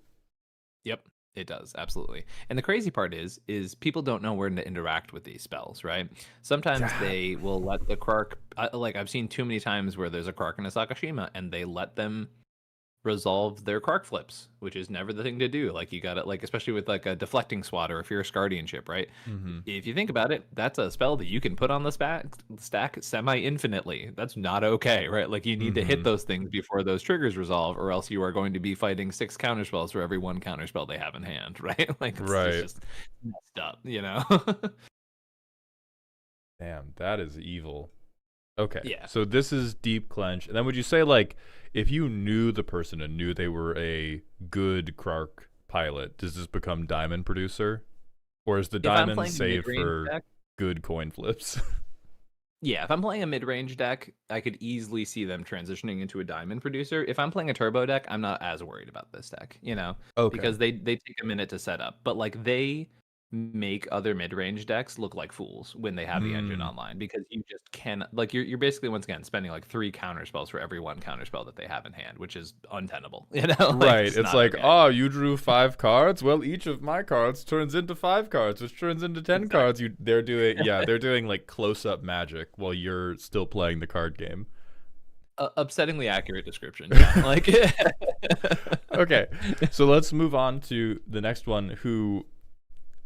Yep. It does, absolutely. And the crazy part is people don't know where to interact with these spells, right? Sometimes they will let the Krak, like I've seen too many times where there's a Krak and a Sakushima, and they let them resolve their Krak flips, which is never the thing to do. Like, you got to, like, especially with like a deflecting swat or a fierce guardianship, right? If you think about it, that's a spell that you can put on the stack semi-infinitely. That's not okay, right? Like, you need to hit those things before those triggers resolve, or else you are going to be fighting 6 counterspells for every 1 counterspell they have in hand, right? Like, it's just messed up, Damn, that is evil. Okay. Yeah. So this is deep clench. And then would you say, like, if you knew the person and knew they were a good Krak pilot, does this become diamond producer? Or is the diamond saved for good coin flips? Yeah, if I'm playing a mid-range deck, I could easily see them transitioning into a diamond producer. If I'm playing a turbo deck, I'm not as worried about this deck, because they take a minute to set up. But like, they make other mid-range decks look like fools when they have the engine online, because you just can, like, you're basically once again spending like 3 counter spells for every 1 counter spell that they have in hand, which is untenable, Like, right. It's like, okay. Oh, you drew 5 cards, well, each of my cards turns into 5 cards, which turns into 10 cards. They're doing like close-up magic while you're still playing the card game. Upsettingly accurate description. Yeah. Like, okay, so let's move on to the next one, who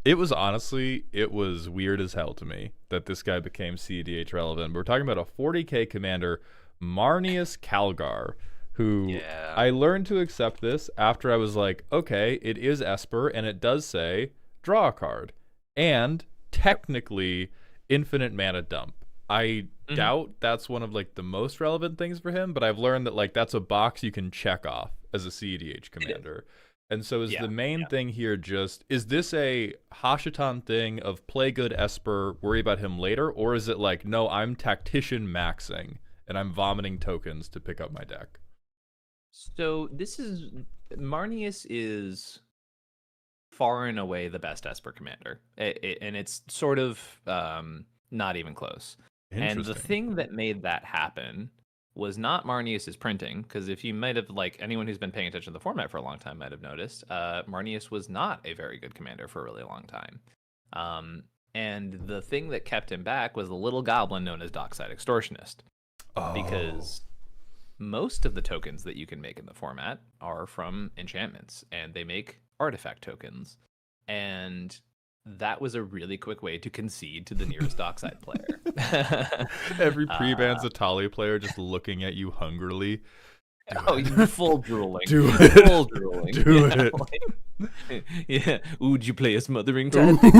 it was weird as hell to me that this guy became CEDH relevant. But we're talking about a 40k commander, Marneas Calgar, who I learned to accept this after I was like, okay, it is Esper, and it does say draw a card, and technically infinite mana dump. I doubt that's one of like the most relevant things for him, but I've learned that like that's a box you can check off as a CEDH commander. And so is the main thing here just, is this a Hasheton thing of play good Esper, worry about him later? Or is it like, no, I'm tactician maxing and I'm vomiting tokens to pick up my deck? So Marneas is far and away the best Esper commander. And it's sort of not even close. And the thing that made that happen was not Marneas' printing, because if you might have, like, anyone who's been paying attention to the format for a long time might have noticed, Marneas was not a very good commander for a really long time. And the thing that kept him back was the little goblin known as Dockside Extortionist. Because most of the tokens that you can make in the format are from enchantments, and they make artifact tokens. And that was a really quick way to concede to the nearest Dockside player. Every pre-ban's Atali player just looking at you hungrily. You full drooling. Do it. Full drooling. Do it. Like, would you play a smothering tactic?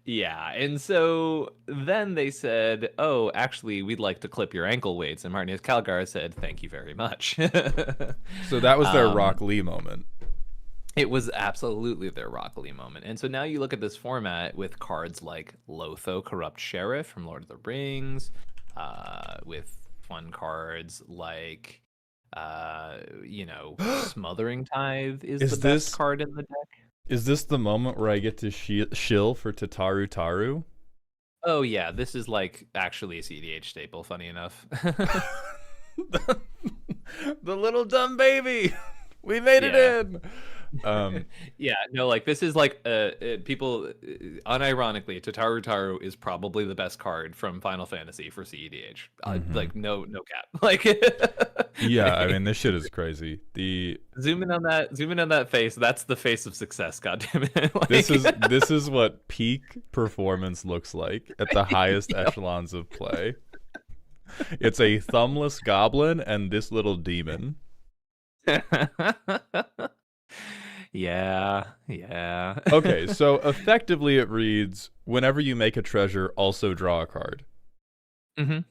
Yeah, and so then they said, oh, actually, we'd like to clip your ankle weights. And Marneas Calgar said, thank you very much. So that was their Rock Lee moment. It was absolutely their Rock Lee moment. And so now you look at this format with cards like Lotho, Corrupt Sheriff from Lord of the Rings, with fun cards like, Smothering Tithe is the best card in the deck. Is this the moment where I get to shill for Tataru Taru? Oh, yeah. This is like actually a CDH staple, funny enough. The little dumb baby. We made it in. Yeah, no, like this is like people unironically, Tataru Taru is probably the best card from Final Fantasy for CEDH. Like no cap. Like Yeah, I mean this shit is crazy. zoom in on that face. That's the face of success, goddammit. Like, this is what peak performance looks like at the highest echelons of play. It's a thumbless goblin and this little demon. Yeah. Okay, so effectively it reads, whenever you make a treasure, also draw a card. Yep.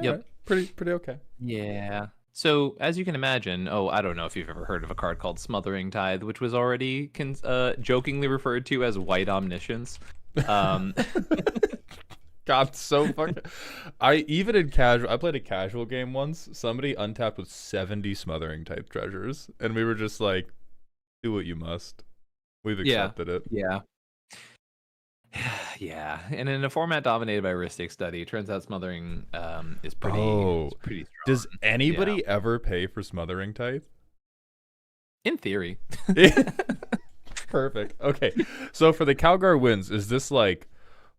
Right. Pretty okay. Yeah. So as you can imagine, I don't know if you've ever heard of a card called Smothering Tithe, which was already jokingly referred to as White Omniscience. God, so fucking. I played a casual game once. Somebody untapped with 70 smothering type treasures, and we were just like, "Do what you must." We've accepted it. Yeah. Yeah, and in a format dominated by heuristic study, it turns out smothering is pretty strong. Does anybody ever pay for smothering type? In theory. Perfect. Okay, so for the Calgar wins, is this like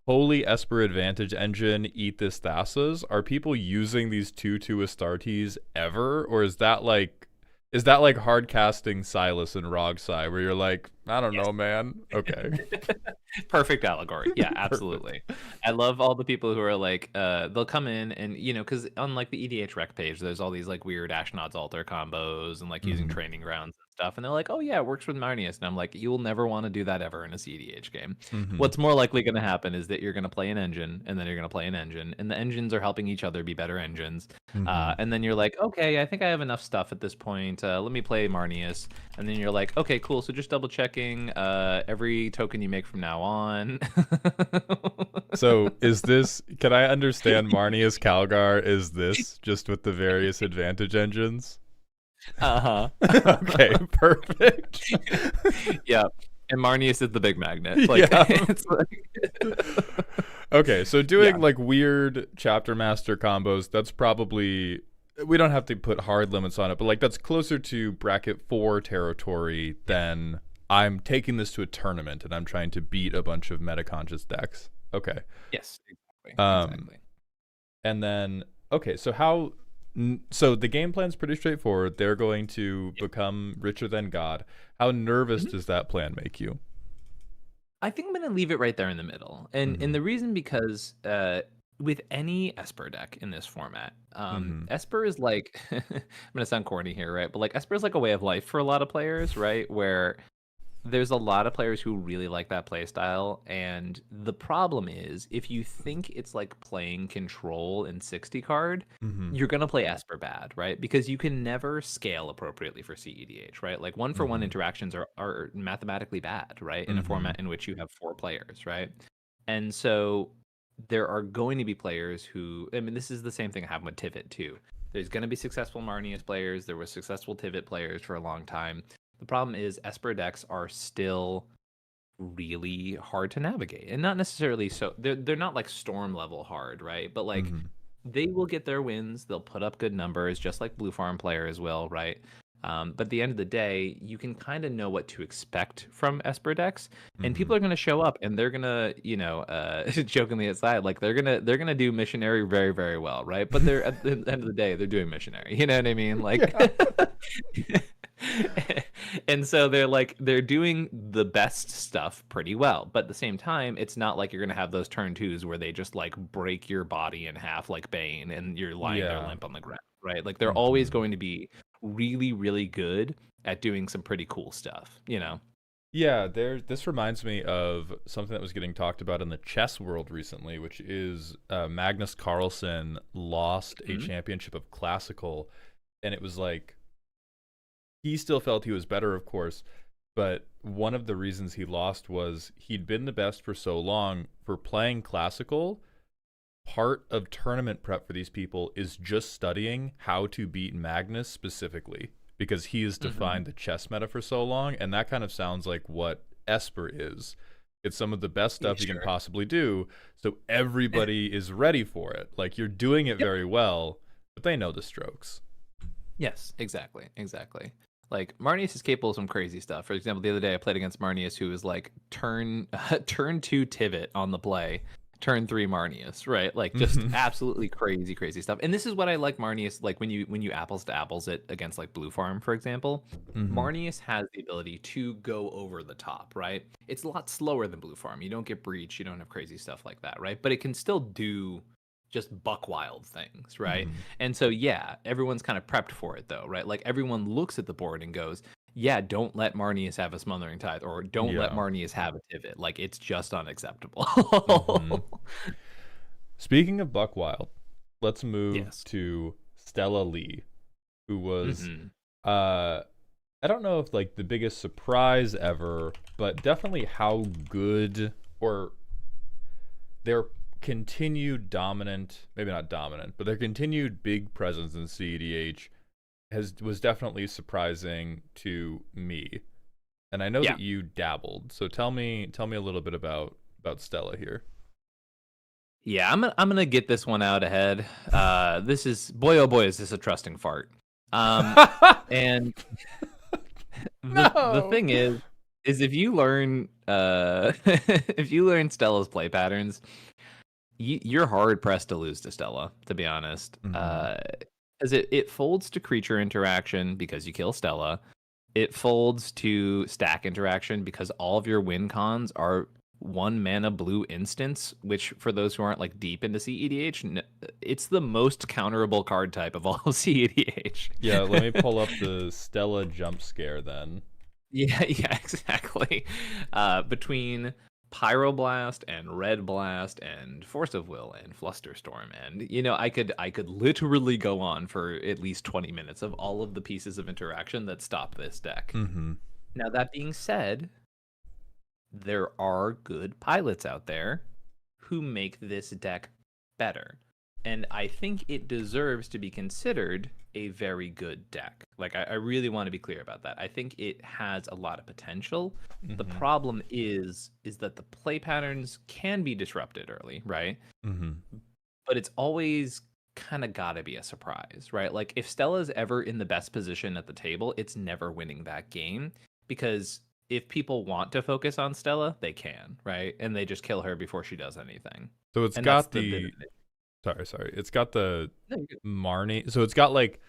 holy Esper advantage engine, eat this Thassa's? Are people using these 2/2 Astartes ever, or is that like hard casting Celis and Rogsai, where you're like, I don't know, man. Okay. Perfect allegory. Yeah, absolutely. I love all the people who are like, they'll come in and, because on like the EDH rec page, there's all these like weird Ashnod's altar combos and like using training grounds and stuff. And they're like, oh yeah, it works with Marneas. And I'm like, you will never want to do that ever in a CEDH game. What's more likely going to happen is that you're going to play an engine and then you're going to play an engine, and the engines are helping each other be better engines. And then you're like, okay, I think I have enough stuff at this point. Let me play Marneas. And then you're like, okay, cool. So just double checking every token you make from now on. So can I understand Marneas Calgar is this just with the various advantage engines? Okay, perfect. Yeah. And Marneas is the big magnet. Like, Okay, so doing like weird chapter master combos, that's probably, we don't have to put hard limits on it, but like that's closer to bracket 4 territory than I'm taking this to a tournament and I'm trying to beat a bunch of meta-conscious decks. Okay. Yes, exactly. And then, okay, so so the game plan's pretty straightforward. They're going to become richer than God. How nervous does that plan make you? I think I'm going to leave it right there in the middle. And the reason because with any Esper deck in this format, Esper is like, I'm going to sound corny here, right? But like Esper is like a way of life for a lot of players, right? Where there's a lot of players who really like that playstyle, and the problem is if you think it's like playing control in 60 card, you're gonna play Esper bad, right? Because you can never scale appropriately for CEDH, right? Like 1-for-1 interactions are mathematically bad, right? In a format in which you have 4 players, right? And so there are going to be players who, I mean, this is the same thing I have with Tivit too. There's going to be successful Marneas players. There were successful Tivit players for a long time. The problem is Esper decks are still really hard to navigate, and not necessarily so they're not like storm level hard, right? But like they will get their wins, they'll put up good numbers just like blue farm players will, right? But at the end of the day, you can kind of know what to expect from Esper decks, and people are going to show up and they're going to, jokingly aside, like they're going to do missionary very, very well, right? But they're at the end of the day, they're doing missionary. You know what I mean? Like, and so they're doing the best stuff pretty well, but at the same time, it's not like you're going to have those turn 2s where they just like break your body in half like Bane and you're lying there limp on the ground, right? Like they're always going to be really, really good at doing some pretty cool stuff, Yeah, this reminds me of something that was getting talked about in the chess world recently, which is Magnus Carlsen lost a championship of Classical, and it was like, he still felt he was better, of course, but one of the reasons he lost was he'd been the best for so long. For playing Classical, part of tournament prep for these people is just studying how to beat Magnus specifically, because he has defined the chess meta for so long, and that kind of sounds like what Esper is. It's some of the best stuff you can possibly do, so everybody is ready for it. Like, you're doing it very well, but they know the strokes. Yes, exactly. Like Marneas is capable of some crazy stuff. For example, the other day I played against Marneas, who was like turn 2 Tivit on the play, turn 3 Marneas, right? Like just absolutely crazy stuff. And this is what I like Marneas, like when you apples to apples it against like Blue Farm, for example. Marneas has the ability to go over the top, right? It's a lot slower than Blue Farm. You don't get breach, you don't have crazy stuff like that, right? But it can still do just buck wild things, right? And so yeah, everyone's kind of prepped for it though, right? Like everyone looks at the board and goes, yeah, don't let Marneas have a Smothering Tithe, or don't let Marneas have a Tivit. Like it's just unacceptable. Speaking of buck wild, let's move to Stella Lee, who was I don't know if like the biggest surprise ever, but definitely how good, or their continued dominant, maybe not dominant, but their continued big presence in CEDH was definitely surprising to me. And I know that you dabbled, so tell me a little bit about Stella here. Yeah, I'm gonna get this one out ahead. This is, boy oh boy, is this a trusting fart. And the thing is if you learn if you learn Stella's play patterns, you're hard pressed to lose to Stella, to be honest. Because it folds to creature interaction because you kill Stella. It folds to stack interaction because all of your win cons are 1 mana blue instants, which for those who aren't like deep into CEDH, it's the most counterable card type of all of CEDH. Yeah, let me pull up the Stella jump scare then. Yeah, exactly. Between Pyroblast and Red Blast and Force of Will and Flusterstorm, and I could literally go on for at least 20 minutes of all of the pieces of interaction that stop this deck. Now that being said, there are good pilots out there who make this deck better, and I think it deserves to be considered a very good deck. Like I really want to be clear about that. I think it has a lot of potential. The problem is that the play patterns can be disrupted early, right? But it's always kind of got to be a surprise, right? Like if Stella's ever in the best position at the table, it's never winning that game, because if people want to focus on Stella, they can, right? And they just kill her before she does anything. So it's got the sorry. It's got the Marnie. So it's got like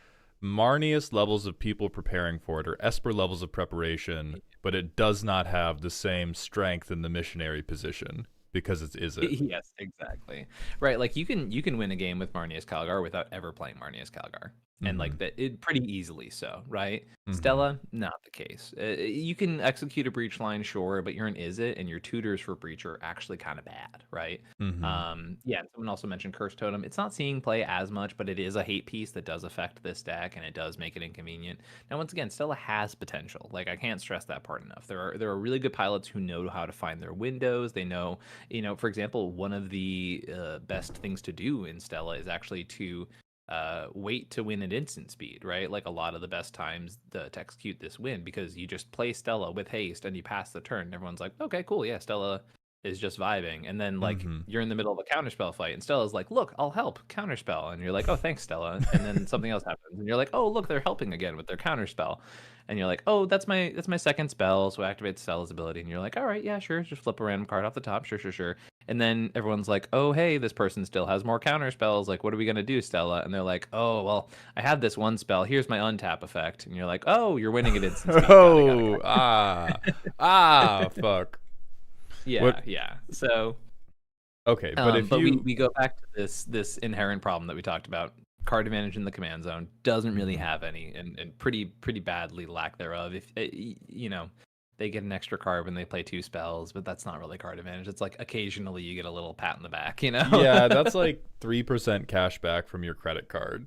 Marneas levels of people preparing for it, or Esper levels of preparation, but it does not have the same strength in the missionary position because it isn't. Yes, exactly. Right. Like you can win a game with Marneas Calgar without ever playing Marneas Calgar. And like that, it pretty easily so, right? Stella, not the case. You can execute a breach line, sure, but you're an Izzet, and your tutors for breach are actually kind of bad, right? Yeah, and someone also mentioned Curse Totem. It's not seeing play as much, but it is a hate piece that does affect this deck, and it does make it inconvenient. Now, once again, Stella has potential. Like I can't stress that part enough. There are really good pilots who know how to find their windows. They know, for example, one of the best things to do in Stella is actually to wait to win at instant speed, right? Like a lot of the best times to execute this win, because you just play Stella with haste and you pass the turn and everyone's like, okay, cool, yeah, Stella is just vibing. And then like you're in the middle of a counterspell fight and Stella's like, look, I'll help, counterspell, and you're like, oh, thanks, Stella. And then something else happens and you're like, oh, look, they're helping again with their counterspell, and you're like, oh, that's my second spell, so activate Stella's ability, and you're like, all right, yeah, sure, just flip a random card off the top, sure. And then everyone's like, oh, hey, this person still has more counter spells. Like, what are we going to do, Stella? And they're like, oh, well, I have this one spell. Here's my untap effect. And you're like, oh, you're winning it instant. Fuck. Yeah. So, okay, but we go back to this inherent problem that we talked about. Card advantage in the command zone doesn't really have any, and pretty badly lack thereof. If they get an extra card when they play 2 spells, but that's not really card advantage. It's like occasionally you get a little pat in the back, Yeah, that's like 3% cash back from your credit card.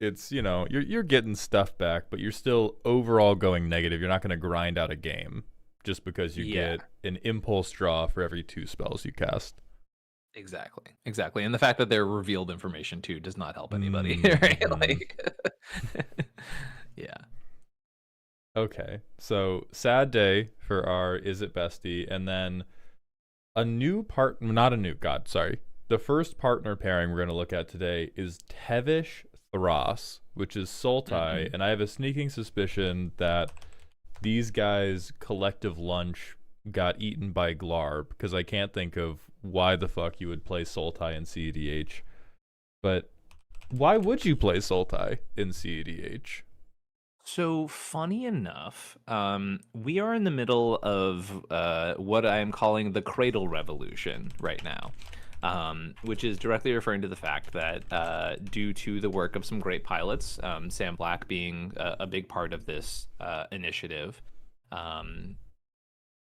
It's, you're getting stuff back, but you're still overall going negative. You're not going to grind out a game just because you get an impulse draw for every 2 spells you cast. Exactly. And the fact that they're revealed information too does not help anybody, right? Like, yeah. Okay, so sad day for our Is It Bestie, and then the first partner pairing we're going to look at today is Tevish Thras, which is Sultai, and I have a sneaking suspicion that these guys' collective lunch got eaten by Glarb, because I can't think of why the fuck you would play Sultai in CEDH. But why would you play Sultai in CEDH? So funny enough, we are in the middle of what I am calling the Cradle Revolution right now, which is directly referring to the fact that due to the work of some great pilots, Sam Black being a big part of this initiative,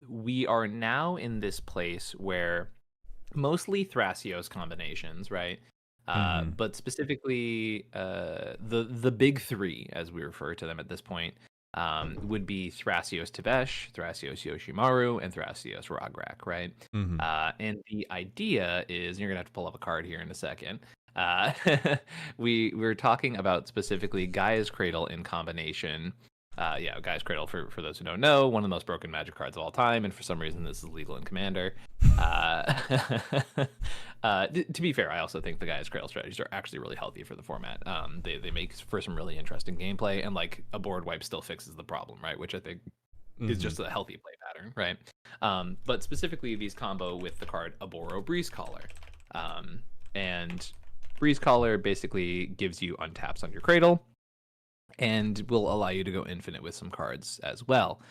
we are now in this place where mostly Thrasios combinations, right? But specifically, the big three, as we refer to them at this point, would be Thrasios Tevesh, Thrasios Yoshimaru, and Thrasios Rograk, right? And the idea is, and you're gonna have to pull up a card here in a second. We're talking about specifically Gaia's Cradle in combination. Gaia's Cradle, for those who don't know, one of the most broken Magic cards of all time, and for some reason this is legal in Commander. To be fair, I also think the Gaia's Cradle strategies are actually really healthy for the format. They make for some really interesting gameplay, and like a board wipe still fixes the problem, right? Which I think is just a healthy play pattern, right? But specifically these combo with the card Aboro Breeze Caller. And Breeze Caller basically gives you untaps on your Cradle, and will allow you to go infinite with some cards as well.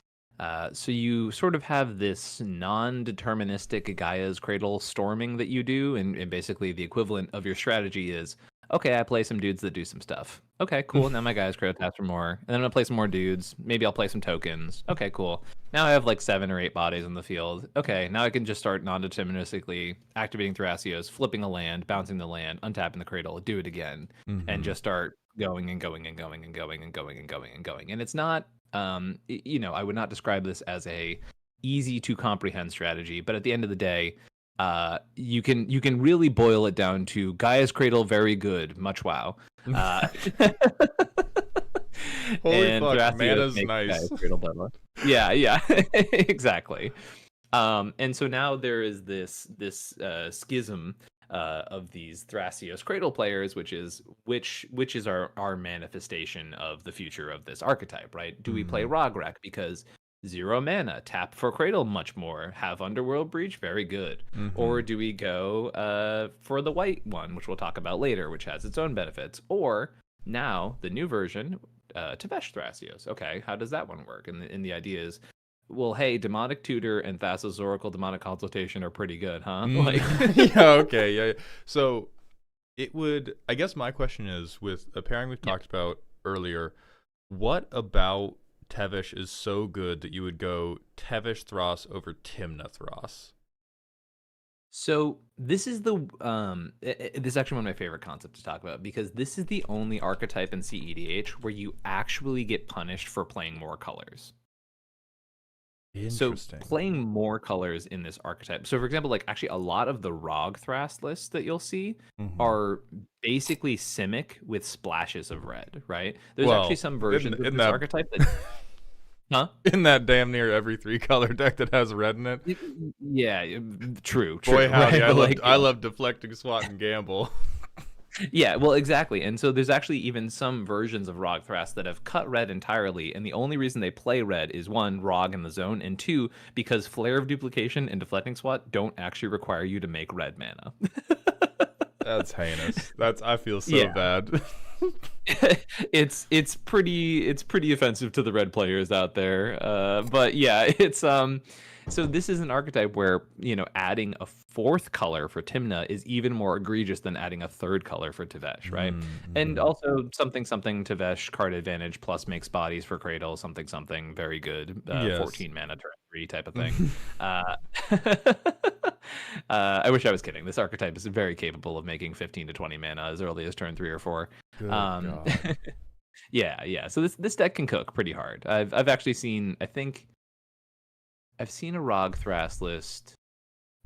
So you sort of have this non-deterministic Gaia's Cradle storming that you do, and basically the equivalent of your strategy is, okay, I play some dudes that do some stuff. Okay, cool. Now my Gaia's Cradle taps for more, and then I'm gonna play some more dudes. Maybe I'll play some tokens. Okay, cool. Now I have like 7 or 8 bodies on the field. Okay, now I can just start non-deterministically activating Thrasios, flipping a land, bouncing the land, untapping the Cradle, do it again, and just start going and going and going and going and going and going and going. And it's not, I would not describe this as a easy to comprehend strategy, but at the end of the day, you can really boil it down to Gaia's Cradle, very good, much wow. Holy fuck, mana's nice. Yeah, exactly. And so now there is this schism of these Thrasios Cradle players, which is our manifestation of the future of this archetype, right? Do we play Rograk because 0 mana, tap for Cradle much more, have Underworld Breach, very good? Or do we go for the white one, which we'll talk about later, which has its own benefits? Or now the new version, Tevesh Thrasios. Okay, how does that one work? And the idea is, well, hey, Demonic Tutor and Thassa's Oracle Demonic Consultation are pretty good, huh? Yeah. So it would, I guess my question is, with a pairing we've talked about earlier, what about Tevesh is so good that you would go Tevesh Thras over Tymna Thras? So this is this is actually one of my favorite concepts to talk about, because this is the only archetype in CEDH where you actually get punished for playing more colors. So playing more colors in this archetype. So for example, like actually a lot of the Rog Thras lists that you'll see are basically Simic with splashes of red, right? There's actually some versions of this archetype that... Huh? In that damn near every 3-color deck that has red in it. Yeah, true. Boy, howdy, right? I love deflecting, swat, and gamble. Yeah, well, exactly. And so there's actually even some versions of Rog Thras that have cut red entirely, and the only reason they play red is 1, Rog in the zone, and 2, because Flare of Duplication and Deflecting Swat don't actually require you to make red mana. That's heinous. I feel so bad. It's pretty offensive to the red players out there. But yeah, it's so this is an archetype where, adding a 4th color for Tymna is even more egregious than adding a 3rd color for Tevesh, right? And also something Tevesh card advantage plus makes bodies for Cradle, something very good. 14 mana turn 3 type of thing. I wish I was kidding. This archetype is very capable of making 15 to 20 mana as early as turn 3 or 4. Yeah. So this deck can cook pretty hard. I've actually seen, I've seen a Rog Thras list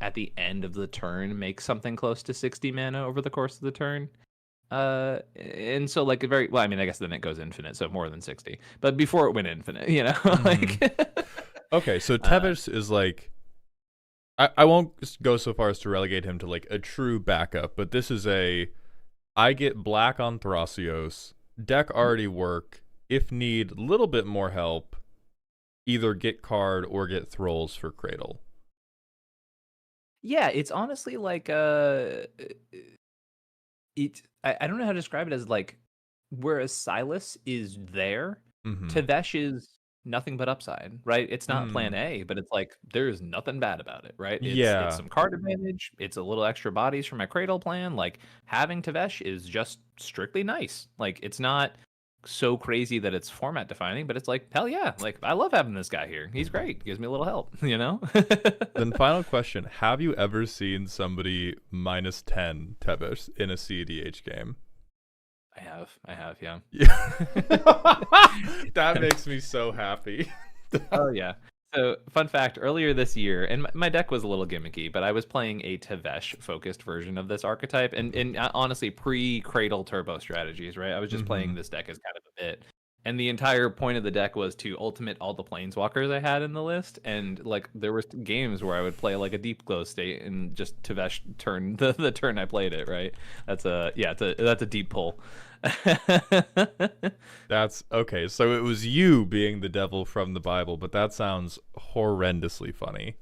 at the end of the turn make something close to 60 mana over the course of the turn. And so like I guess then it goes infinite, so more than 60. But before it went infinite, Okay, so Tevesh is like, I won't go so far as to relegate him to like a true backup, but this is I get black on Thrasios. Deck already work. If need, little bit more help. Either get card or get thralls for Cradle. Yeah, it's honestly like I don't know how to describe it as like whereas Silas is there, Tevesh is nothing but upside, right? It's not plan A, but it's like there's nothing bad about it, right? It's Yeah. some card advantage, it's a little extra bodies for my Cradle plan. Like having Tevesh is just strictly nice. Like it's not so crazy that it's format defining, but it's like hell yeah, like I love having this guy here. He's great. Gives me a little help, you know? Then final question, have you ever seen somebody -10 Tevesh in a CEDH game? I have, yeah. That makes me so happy. Oh yeah. So fun fact, earlier this year, and my deck was a little gimmicky, but I was playing a Tevesh focused version of this archetype, and honestly pre-Cradle Turbo strategies, right? I was just playing this deck as kind of a bit. And the entire point of the deck was to ultimate all the planeswalkers I had in the list, and like there were games where I would play like a deep glow state and just Tevesh turn the turn I played it, right? That's a deep pull. That's okay. So it was you being the devil from the Bible, but that sounds horrendously funny.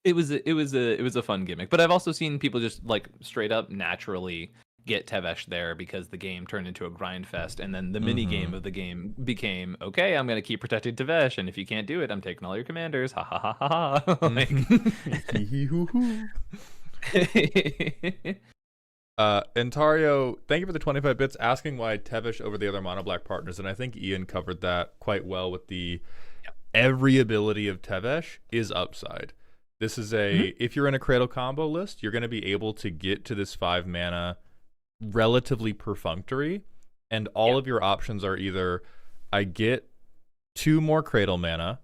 It was a fun gimmick, but I've also seen people just like straight up naturally get Tevesh there because the game turned into a grind fest, and then the mini game of the game became okay. I'm gonna keep protecting Tevesh, and if you can't do it, I'm taking all your commanders. Ha ha ha ha ha. Like... Entario, thank you for the 25 bits, asking why Tevesh over the other mono black partners, and I think Ian covered that quite well with the every ability of Tevesh is upside. This is a if you're in a Cradle combo list, you're going to be able to get to this 5 mana relatively perfunctory, and all of your options are either I get 2 more Cradle mana,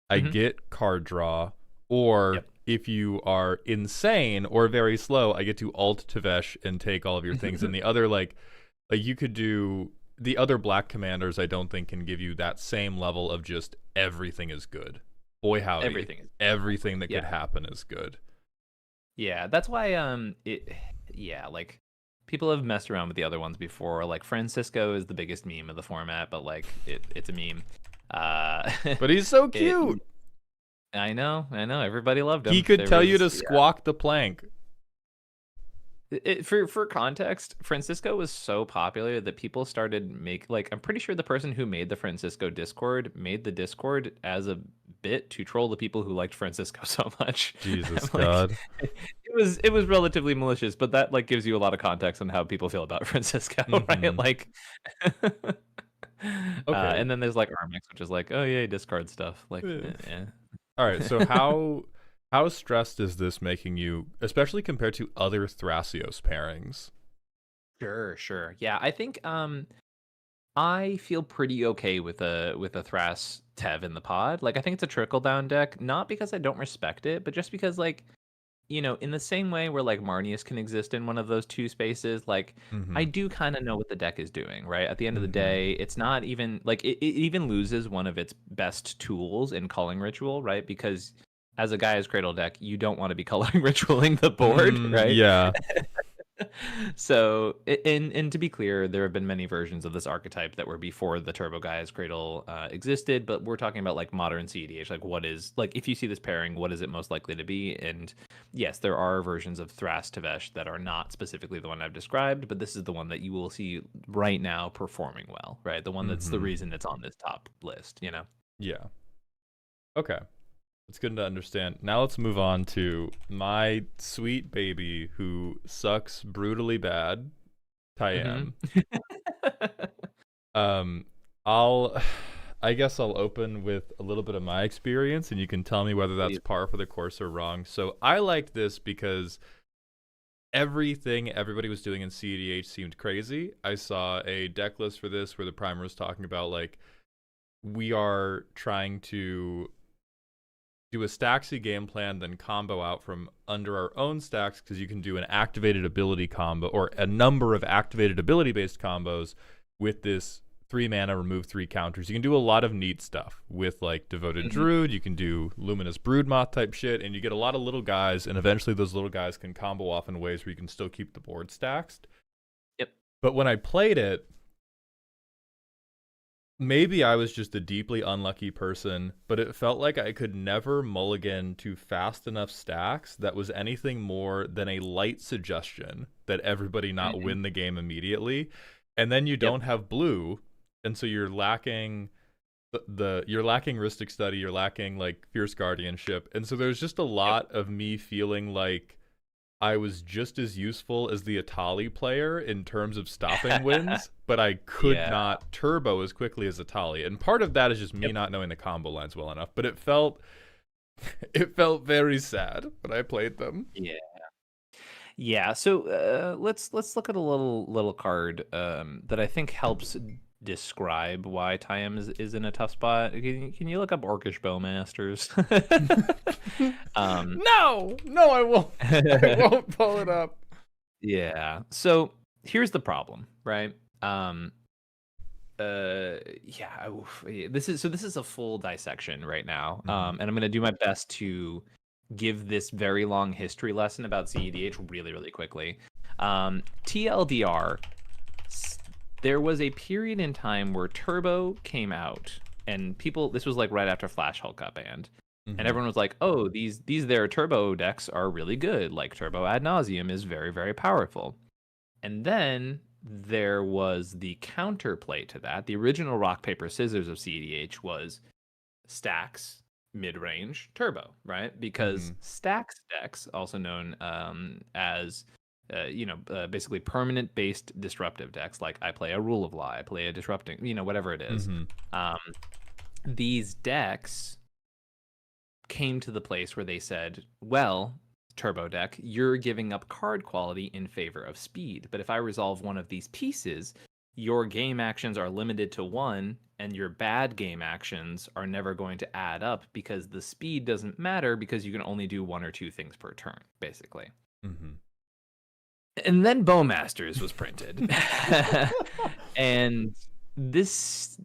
I get card draw, or if you are insane or very slow, I get to alt Tevesh and take all of your things. And the other like you could do the other black commanders. I don't think can give you that same level of just everything is good. Boy howdy, everything that could happen is good. Yeah, that's why like people have messed around with the other ones before. Like Francisco is the biggest meme of the format, but like it's a meme. But he's so cute. I know. Everybody loved him. He could tell you to squawk the plank. For context, Francisco was so popular that people started I'm pretty sure the person who made the Francisco Discord made the Discord as a bit to troll the people who liked Francisco so much. Jesus God. It was relatively malicious, but that like gives you a lot of context on how people feel about Francisco, right? Like and then there's like Armix, which is like, oh yeah, discard stuff. Like All right, so how stressed is this making you, especially compared to other Thrasios pairings? Sure. Yeah, I think I feel pretty okay with a Thras Tev in the pod. Like I think it's a trickle down deck, not because I don't respect it, but just because like, you know, in the same way where like Marneas can exist in one of those two spaces, like I do kind of know what the deck is doing, right? At the end of the day, it's not even like it even loses one of its best tools in Culling Ritual, right? Because as a Gaia's Cradle deck, you don't want to be Culling Ritualing the board, right? Yeah. So, and to be clear, there have been many versions of this archetype that were before the Turbo Gaia's Cradle existed, but we're talking about like modern CEDH. Like, what is like if you see this pairing, what is it most likely to be? And yes, there are versions of Thras Tevesh that are not specifically the one I've described, but this is the one that you will see right now performing well, right? The one that's the reason it's on this top list, you know? Yeah. Okay. It's good to understand. Now let's move on to my sweet baby who sucks brutally bad, Tyam. I guess I'll open with a little bit of my experience, and you can tell me whether that's par for the course or wrong. So I liked this because everything everybody was doing in CEDH seemed crazy. I saw a deck list for this where the primer was talking about like we are trying to do a staxy game plan, then combo out from under our own stacks, because you can do an activated ability combo or a number of activated ability based combos with this 3 mana remove 3 counters. You can do a lot of neat stuff with like Devoted Druid. You can do Luminous Broodmoth type shit, and you get a lot of little guys, and eventually those little guys can combo off in ways where you can still keep the board stacked. But when I played it, maybe I was just a deeply unlucky person, but it felt like I could never mulligan to fast enough stacks that was anything more than a light suggestion that everybody not win the game immediately. And then you don't have blue, and so you're lacking you're lacking Rhystic Study, you're lacking like Fierce Guardianship. And so there's just a lot of me feeling like I was just as useful as the Atali player in terms of stopping wins, but I could not turbo as quickly as Atali. And part of that is just me not knowing the combo lines well enough, but it felt very sad when I played them. Yeah. So let's look at a little card that I think helps describe why Tyam is in a tough spot. Can you look up Orcish Bowmasters? No, I won't. I won't pull it up. Yeah. So here's the problem, right? This is a full dissection right now. And I'm gonna do my best to give this very long history lesson about CEDH really, really quickly. TLDR, there was a period in time where Turbo came out, and this was like right after Flash Hulk got banned. And everyone was like, oh, these their Turbo decks are really good. Like Turbo Ad Nauseam is very, very powerful. And then there was the counterplay to that. The original rock, paper, scissors of CEDH was Stax, mid-range, Turbo, right? Because Stax decks, also known as basically permanent-based disruptive decks, like I play a Rule of Law, I play a disrupting, whatever it is. These decks came to the place where they said, well, Turbo deck, you're giving up card quality in favor of speed. But if I resolve one of these pieces, your game actions are limited to one, and your bad game actions are never going to add up because the speed doesn't matter because you can only do one or two things per turn, basically. And then Bowmasters was printed. And this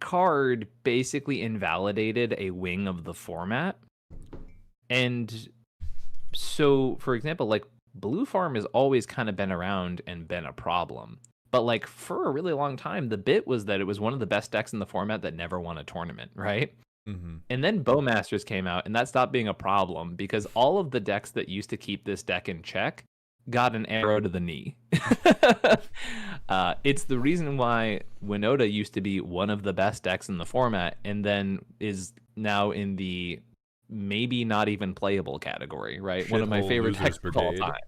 card basically invalidated a wing of the format. And so, for example, like Blue Farm has always kind of been around and been a problem. But like for a really long time, the bit was that it was one of the best decks in the format that never won a tournament, right? And then Bowmasters came out, and that stopped being a problem because all of the decks that used to keep this deck in check got an arrow to the knee. It's the reason why Winota used to be one of the best decks in the format and then is now in the maybe not even playable category, right? One of my favorite decks of all time.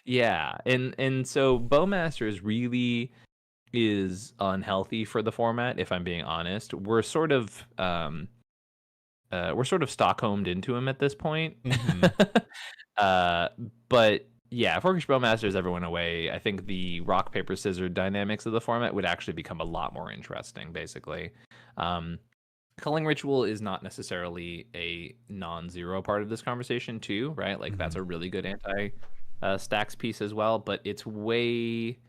Yeah, and so Bowmasters really is unhealthy for the format, if I'm being honest. We're sort of Stockholmed into him at this point. But yeah, if Orcish Bowmasters ever went away, I think the rock, paper, scissors dynamics of the format would actually become a lot more interesting, basically. Culling Ritual is not necessarily a non-zero part of this conversation, too, right? Like, that's a really good anti-stacks piece as well, but it's way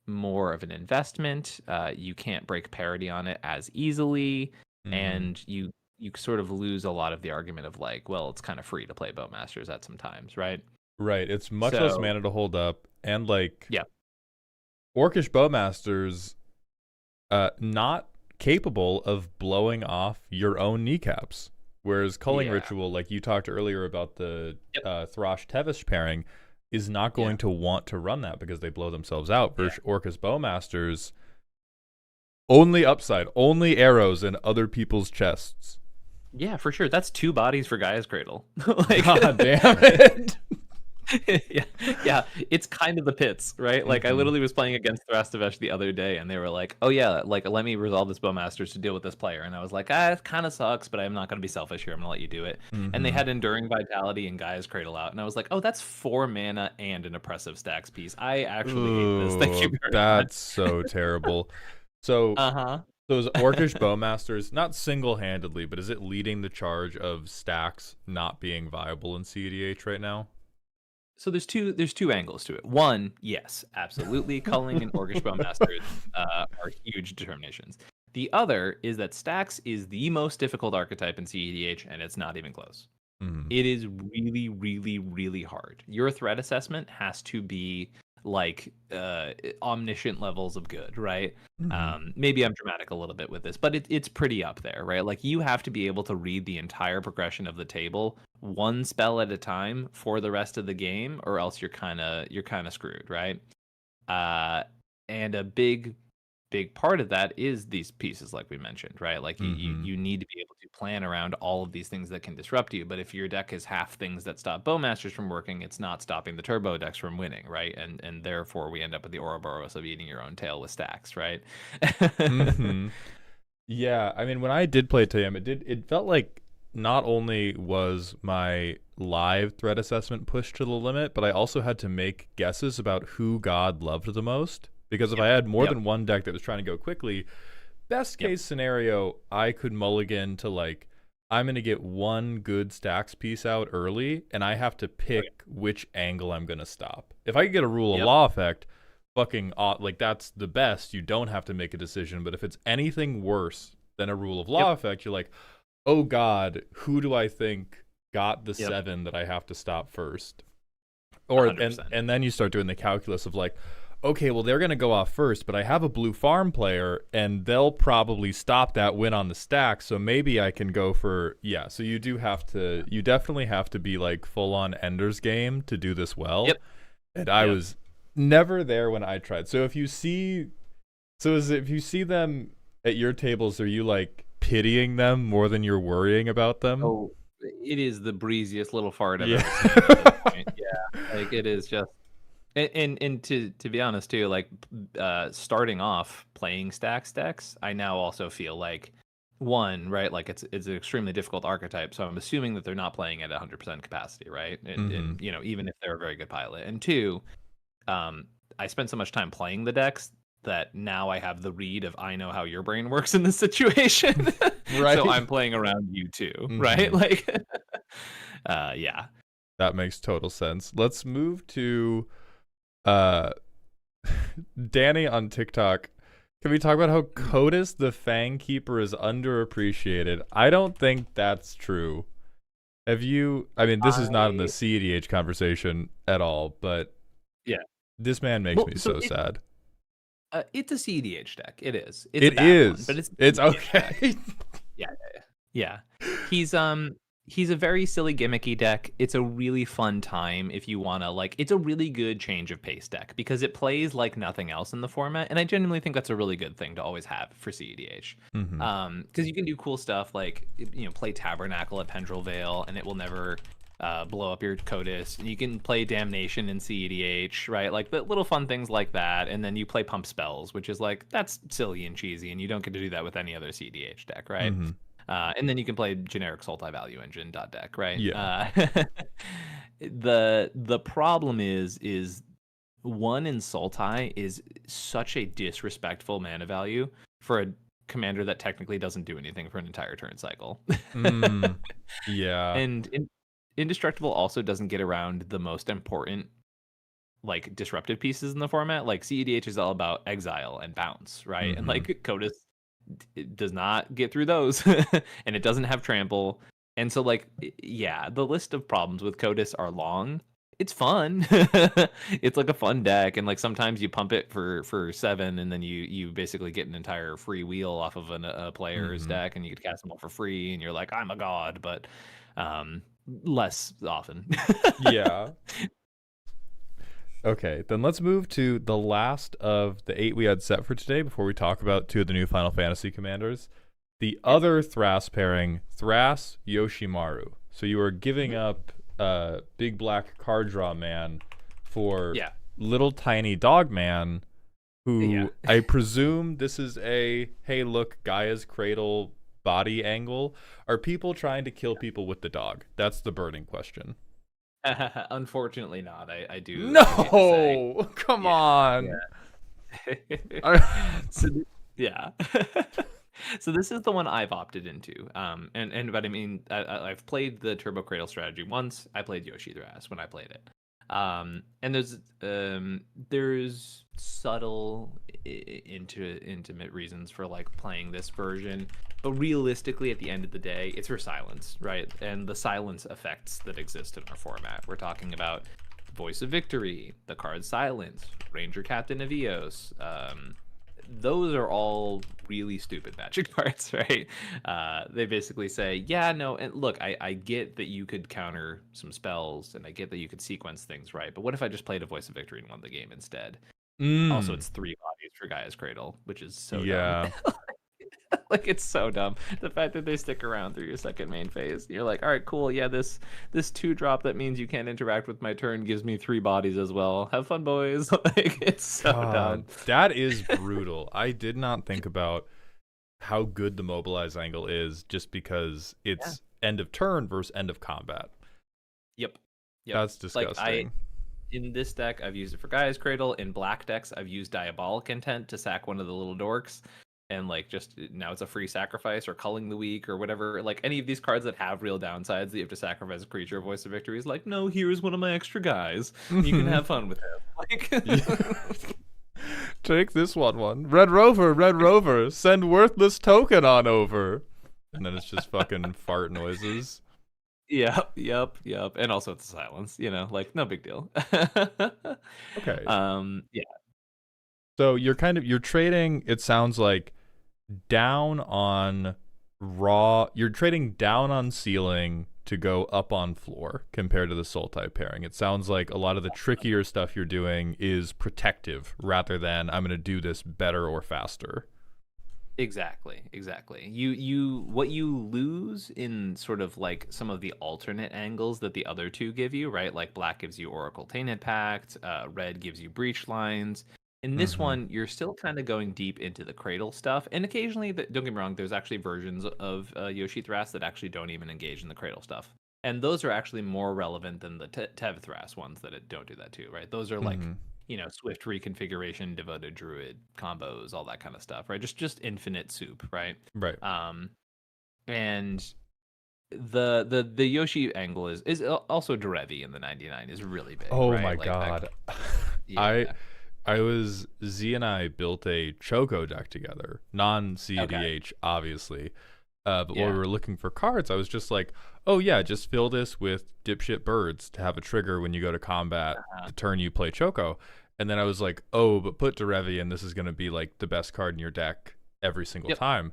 more of an investment. You can't break parity on it as easily, and you sort of lose a lot of the argument of, like, well, it's kind of free to play Bowmasters at some times, right? Right. It's much less mana to hold up, and, like, Orcish Bowmasters, not capable of blowing off your own kneecaps. Whereas Culling Ritual, like you talked earlier about the Throsh Tevish pairing, is not going to want to run that because they blow themselves out. Versus Orcish Bowmasters, only upside, only arrows in other people's chests. Yeah, for sure. That's 2 bodies for Gaia's Cradle. Like, God damn it. yeah, it's kind of the pits, right? Like I literally was playing against Thrastavesh the other day, and they were like, "Oh yeah, like let me resolve this Bowmasters to deal with this player," and I was like, it kind of sucks, but I'm not going to be selfish here. I'm going to let you do it. And they had Enduring Vitality and Gaia's Cradle out, and I was like, "Oh, that's 4 mana and an oppressive stacks piece. I actually hate this. Thank you very much." That's so terrible. So, those Orcish Bowmasters, not single-handedly, but is it leading the charge of stacks not being viable in CEDH right now? So there's two angles to it. One, yes, absolutely, Culling and Orcish Bowmasters are huge determinations. The other is that Stax is the most difficult archetype in CEDH, and it's not even close. It is really, really, really hard. Your threat assessment has to be like omniscient levels of good, right? Mhm. Maybe I'm dramatic a little bit with this, but it's pretty up there, right? Like you have to be able to read the entire progression of the table one spell at a time for the rest of the game, or else you're kind of screwed, right? Uh, and a big part of that is these pieces like we mentioned, right? Like Mhm. you need to be able to plan around all of these things that can disrupt you. But if your deck is half things that stop Bowmasters from working, it's not stopping the turbo decks from winning, right? And therefore we end up with the Ouroboros of eating your own tail with stacks, right? Mhm. Yeah, I mean, when I did play TM, it felt like not only was my live threat assessment pushed to the limit, but I also had to make guesses about who God loved the most. Because if Yep. I had more Yep. than one deck that was trying to go quickly, best Yep. case scenario, I could mulligan to like, I'm gonna get one good stacks piece out early, and I have to Oh, yeah. pick which angle I'm gonna stop. If I could get a rule of Yep. law effect, fucking like that's the best. You don't have to make a decision. But if it's anything worse than a rule of law Yep. effect, you're like, oh God, who do I think got the Yep. 7 that I have to stop first? Or 100%. and then you start doing the calculus of like, okay, well they're gonna go off first, but I have a blue farm player and they'll probably stop that win on the stack, so maybe I can go for So you definitely have to be like full on Ender's Game to do this well. Yep. And I Yep. was never there when I tried. So if you see them at your tables, are you like pitying them more than you're worrying about them? Oh, it is the breeziest little fart I've Yeah. ever seen at this point. Yeah. Like it is just and to be honest too, like starting off playing stacks decks, I now also feel like one, right, like it's an extremely difficult archetype, so I'm assuming that they're not playing at 100% capacity, right? And Mhm. you know, even if they're a very good pilot. And two, I spent so much time playing the decks that now I have the read of I know how your brain works in this situation. So Right. I'm playing around you too, right? Mhm. Like yeah. That makes total sense. Let's move to uh Danny on TikTok. Can we talk about how Cotus the Fang Keeper is underappreciated? I don't think that's true. Have you I mean, this is not in the I CEDH conversation at all, but Yeah. this man makes Well, me so so sad. it's a CEDH deck. It is. It's a It bad one, but is. it's a It's CEDH deck. okay. Yeah, yeah. He's a very silly gimmicky deck. It's a really fun time if you want to like it's a really good change of pace deck because it plays like nothing else in the format and I genuinely think that's a really good thing to always have for CEDH. Mhm. Cuz you can do cool stuff like play Tabernacle at Pendrell Vale and it will never blow up your Cotus. You can play Damnation in CEDH, right? Like the little fun things like that. And then you play Pump Spells, which is like, that's silly and cheesy. And you don't get to do that with any other CEDH deck, right? Mhm. And then you can play generic Sultai Value Engine deck, right? Yeah. The problem is one in Sultai is such a disrespectful mana value for a commander that technically doesn't do anything for an entire turn cycle. Mm. Yeah. And Indestructible also doesn't get around the most important like disruptive pieces in the format. Like CEDH is all about exile and bounce, right? And Mhm. like Cotus it does not get through those and it doesn't have trample. And so like yeah, the list of problems with Cotus are long. It's fun. It's like a fun deck and like sometimes you pump it for 7 and then you basically get an entire free wheel off of a player's Mhm. deck and you get to cast them all for free and you're like I'm a god, but um less often. Yeah. Okay, then let's move to the last of the 8 we had set for today before we talk about 2 of the new Final Fantasy commanders. The Yeah. other Thras pairing, Thras Yoshimaru. So you are giving Mhm. up big black card draw man for Yeah. little tiny dog man, Yeah. who I presume this is a hey look Gaia's cradle body angle. Are people trying to kill people with the dog? That's the burning question. Unfortunately not. I do I hate to say. No, come Yeah. on. Yeah. I- So yeah. So this is the one I've opted into. And but I mean I've played the Turbo Cradle strategy once. I played Yoshi Thras when I played it. And there's subtle intimate reasons for like playing this version, but realistically at the end of the day it's for silence, right? And the silence effects that exist in our format, we're talking about Voice of Victory, the card Silence, Ranger Captain of Eos. Those are all really stupid magic cards, right? They basically say, yeah, no, and look, I get that you could counter some spells, and I get that you could sequence things, right? But what if I just played a Voice of Victory and won the game instead? Also, it's 3 bodies for Gaia's Cradle, which is so dumb. Yeah. Like, it's so dumb. The fact that they stick around through your second main phase. You're like, all right, cool. Yeah, this 2-drop that means you can't interact with my turn gives me 3 bodies as well. Have fun, boys. Like, it's so dumb. That is brutal. I did not think about how good the mobilize angle is just because it's end of turn versus end of combat. Yep. That's disgusting. Like, in this deck, I've used it for Gaia's Cradle. In black decks, I've used Diabolic Intent to sack one of the little dorks. And like, just now it's a free sacrifice, or Culling the Weak, or whatever. Like, any of these cards that have real downsides that you have to sacrifice a creature, Voice of Victory is like, no, here's one of my extra guys. You can have fun with him. Like, take this one. Red Rover, send worthless token on over. And then it's just fucking fart noises. Yep. And also it's a silence, like, no big deal. Okay. Yeah. So you're trading, it sounds like, down on raw. You're trading down on ceiling to go up on floor compared to the Sultai pairing. It sounds like a lot of the trickier stuff you're doing is protective rather than I'm going to do this better or faster. Exactly. You what you lose in sort of like some of the alternate angles that the other two give you, right? Like black gives you Oracle Tainted Pact, red gives you Breach Lines. In this one, you're still kind of going deep into the Cradle stuff, and occasionally, don't get me wrong, there's actually versions of Yoshi Thras that actually don't even engage in the Cradle stuff, and those are actually more relevant than the Tev Thras ones that don't do that too, right? Those are like, swift reconfiguration, devoted druid combos, all that kind of stuff, right? Just infinite soup, right? Right. And the Yoshi angle is also Derevi in the 99 is really big. Oh right? my like god. Z and I built a Choco deck together, non-CEDH, obviously. But while we were looking for cards, I was just like, oh yeah, just fill this with dipshit birds to have a trigger when you go to combat the turn you play Choco. And then I was like, oh, but put Derevi and this is going to be like the best card in your deck every single time.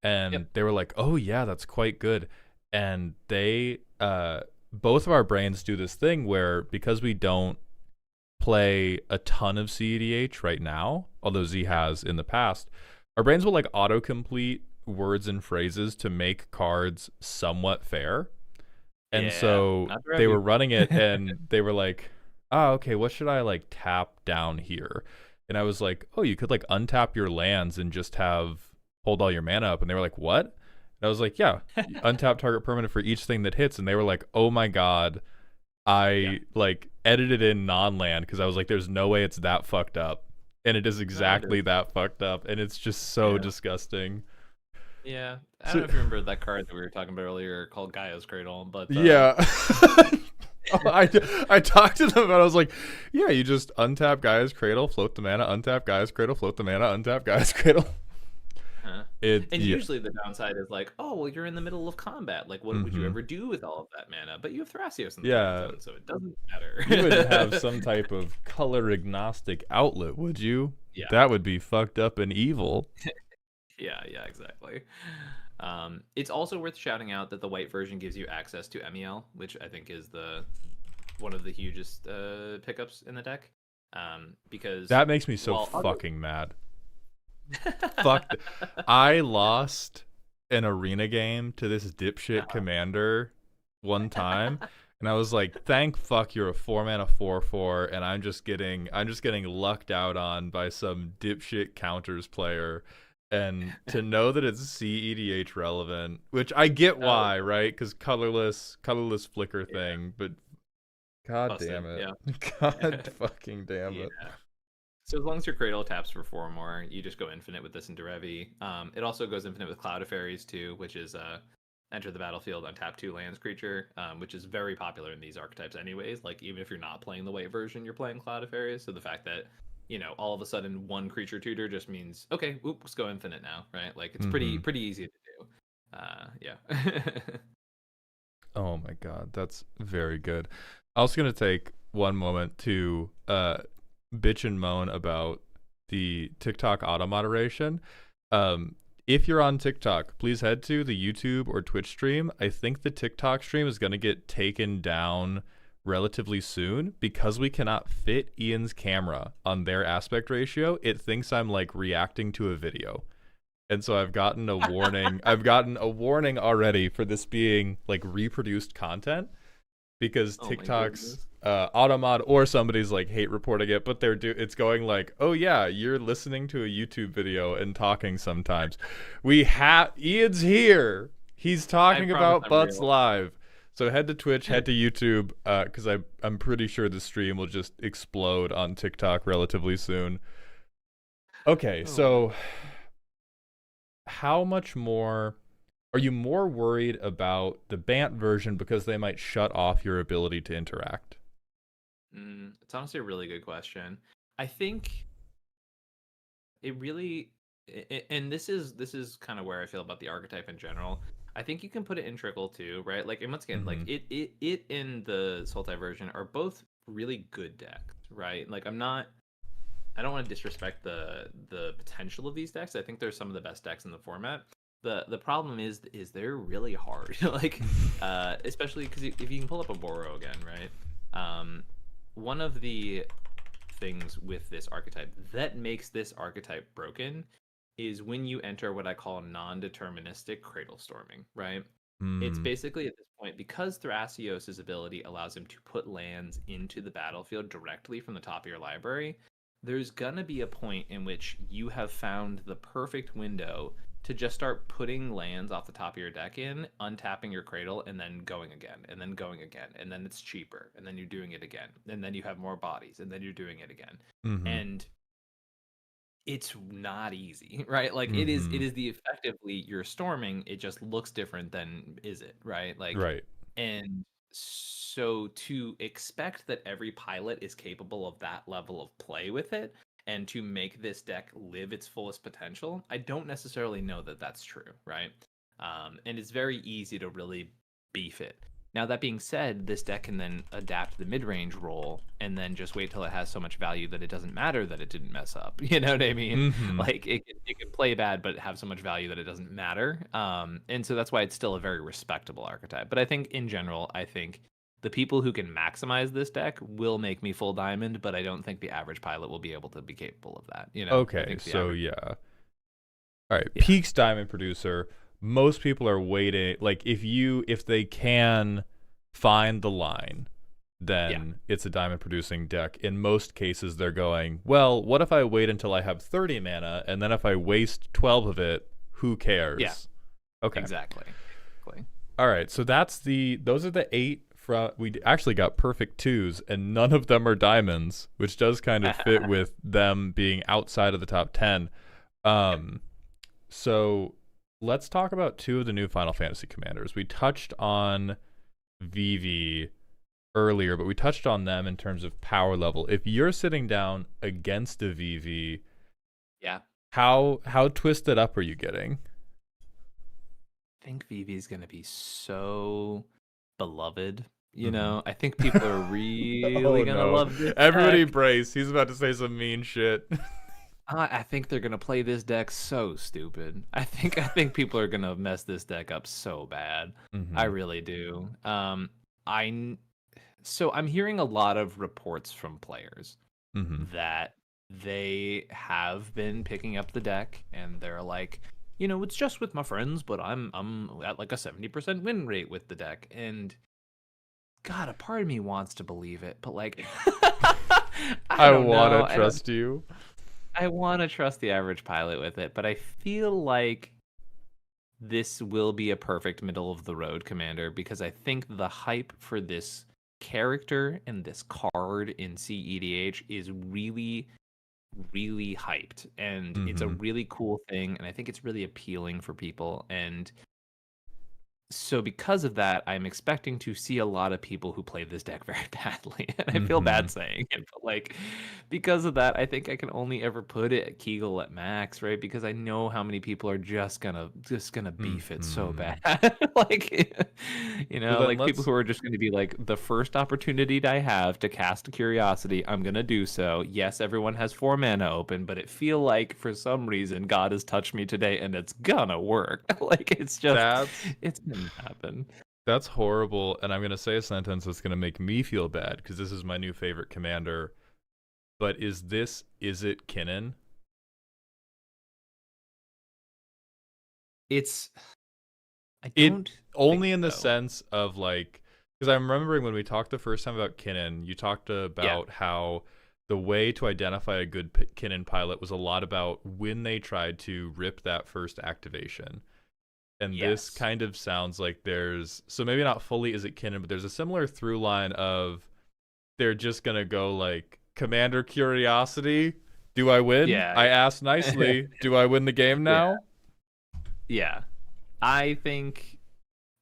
And they were like, oh yeah, that's quite good. And they, both of our brains do this thing where, because we don't play a ton of CEDH right now, although Z has in the past, our brains will like autocomplete words and phrases to make cards somewhat fair. And so they were running it and they were like, oh, okay, what should I like tap down here? And I was like, oh, you could like untap your lands and just hold all your mana up. And they were like, what? And I was like, yeah, untap target permanent for each thing that hits. And they were like, oh my god, I like edited in non-land because I was like, there's no way it's that fucked up. And it is exactly that fucked up. And it's just so disgusting. Yeah. I don't know if you remember that card that we were talking about earlier called Gaia's Cradle, but yeah. I talked to them and I was like, yeah, you just untap Gaia's Cradle, float the mana, untap Gaia's Cradle, float the mana, untap Gaia's Cradle. Usually the downside is like, oh, well, you're in the middle of combat. Like, what would you ever do with all of that mana? But you have Thrasios in the zone, so it doesn't matter. You wouldn't have some type of color agnostic outlet, would you? Yeah. That would be fucked up and evil. Yeah, exactly. It's also worth shouting out that the white version gives you access to MEL, which I think is one of the hugest pickups in the deck. Because that makes me so fucking mad. Fuck. I lost an arena game to this dipshit commander one time, and I was like, thank fuck you're a 4-mana 4/4, and I'm just getting lucked out on by some dipshit counters player. And to know that it's CEDH relevant, which I get why, right? Because colorless flicker thing, but god damn it. God fucking damn it. So as long as your Cradle taps for 4 more, you just go infinite with this in Derevi. It also goes infinite with Cloud of Fairies too, which is enter the battlefield, untap 2 lands creature, which is very popular in these archetypes anyways. Like, even if you're not playing the white version, you're playing Cloud of Fairies. So the fact that, all of a sudden one creature tutor just means, okay, let's go infinite now, right? Like, it's pretty easy to do. Oh my god, that's very good. I was going to take one moment to bitch and moan about the TikTok auto moderation. If you're on TikTok, please head to the YouTube or Twitch stream. I think the TikTok stream is going to get taken down relatively soon because we cannot fit Ian's camera on their aspect ratio. It thinks I'm like reacting to a video. And so I've gotten a warning. I've gotten a warning already for this being like reproduced content because TikTok's automod or somebody's like hate reporting it, but it's going like, oh yeah, you're listening to a YouTube video and talking sometimes. Ian's here. He's talking about Butts Live. So head to Twitch, head to YouTube, because I'm pretty sure the stream will just explode on TikTok relatively soon. Okay, so how much more are you more worried about the Bant version because they might shut off your ability to interact? It's honestly a really good question. I think it really, and this is kind of where I feel about the archetype in general. I think you can put it in trickle too, right? Like, and once again, like it in the Sultai version are both really good decks, right? Like, I don't want to disrespect the potential of these decks. I think they're some of the best decks in the format. The problem is they're really hard. Like, especially because if you can pull up a Boro again, right? One of the things with this archetype that makes this archetype broken is when you enter what I call non-deterministic cradle storming, right? It's basically at this point, because Thrasios' ability allows him to put lands into the battlefield directly from the top of your library, there's gonna be a point in which you have found the perfect window to just start putting lands off the top of your deck in, untapping your cradle, and then going again, and then going again, and then it's cheaper, and then you're doing it again, and then you have more bodies, and then you're doing it again. And it's not easy, right? Like, it is the effectively you're storming, it just looks different than is it, right? Like, right. And so to expect that every pilot is capable of that level of play with it and to make this deck live its fullest potential, I don't necessarily know that that's true, right? And it's very easy to really beef it. Now, that being said, this deck can then adapt the mid-range role and then just wait till it has so much value that it doesn't matter that it didn't mess up. You know what I mean? Like, it can play bad, but have so much value that it doesn't matter. And so that's why it's still a very respectable archetype. But I think in general, I think the people who can maximize this deck will make me full diamond, but I don't think the average pilot will be able to be capable of that. You know? Okay, so yeah. All right, Peaks Diamond Producer. Most people are waiting. Like, if they can find the line, then it's a diamond producing deck. In most cases, they're going, well, what if I wait until I have 30 mana, and then if I waste 12 of it, who cares? Yeah. Okay. Exactly. All right, so those are the 8 from. We actually got perfect 2s, and none of them are diamonds, which does kind of fit with them being outside of the top 10. So let's talk about 2 of the new Final Fantasy commanders. We touched on Vivv earlier, but we touched on them in terms of power level. If you're sitting down against a Vivv, how twisted up are you getting? I think Vivv is going to be so beloved. You know, I think people are really going to love this. Everybody brace. He's about to say some mean shit. I think they're gonna play this deck so stupid. I think people are gonna mess this deck up so bad. I really do. So I'm hearing a lot of reports from players that they have been picking up the deck and they're like, you know, it's just with my friends, but I'm at like a 70% win rate with the deck. And God, a part of me wants to believe it, but like, I want to trust you. I want to trust the average pilot with it, but I feel like this will be a perfect middle of the road commander because I think the hype for this character and this card in CEDH is really, really hyped. And it's a really cool thing. And I think it's really appealing for people. And So because of that, I'm expecting to see a lot of people who play this deck very badly. And I feel Mm-hmm. bad saying it, but like because of that, I think I can only ever put it at Kegel at max, right? Because I know how many people are just gonna beef it so Mm-hmm. bad. Like So then like people let's who are just gonna be like, the first opportunity that I have to cast a curiosity, I'm gonna do so. Yes, everyone has 4 mana open, but it feel like for some reason God has touched me today and it's gonna work. Like that's it's gonna happen. that's horrible, and I'm gonna say a sentence that's gonna make me feel bad because this is my new favorite commander. But is it Kinnan? It's I It don't think only in the so. sense of like, because I'm remembering when we talked the first time about Kinnan, you talked Yeah. about how the way to identify a good Kinnan pilot was a lot about when they tried to rip that first activation. And this Yes. kind of sounds like there's, so maybe not fully is it Kinnan, but there's a similar through line of they're just gonna go like Commander Curiosity. Do I win? Yeah. I asked nicely. Do I win the game Yeah. now? Yeah. I think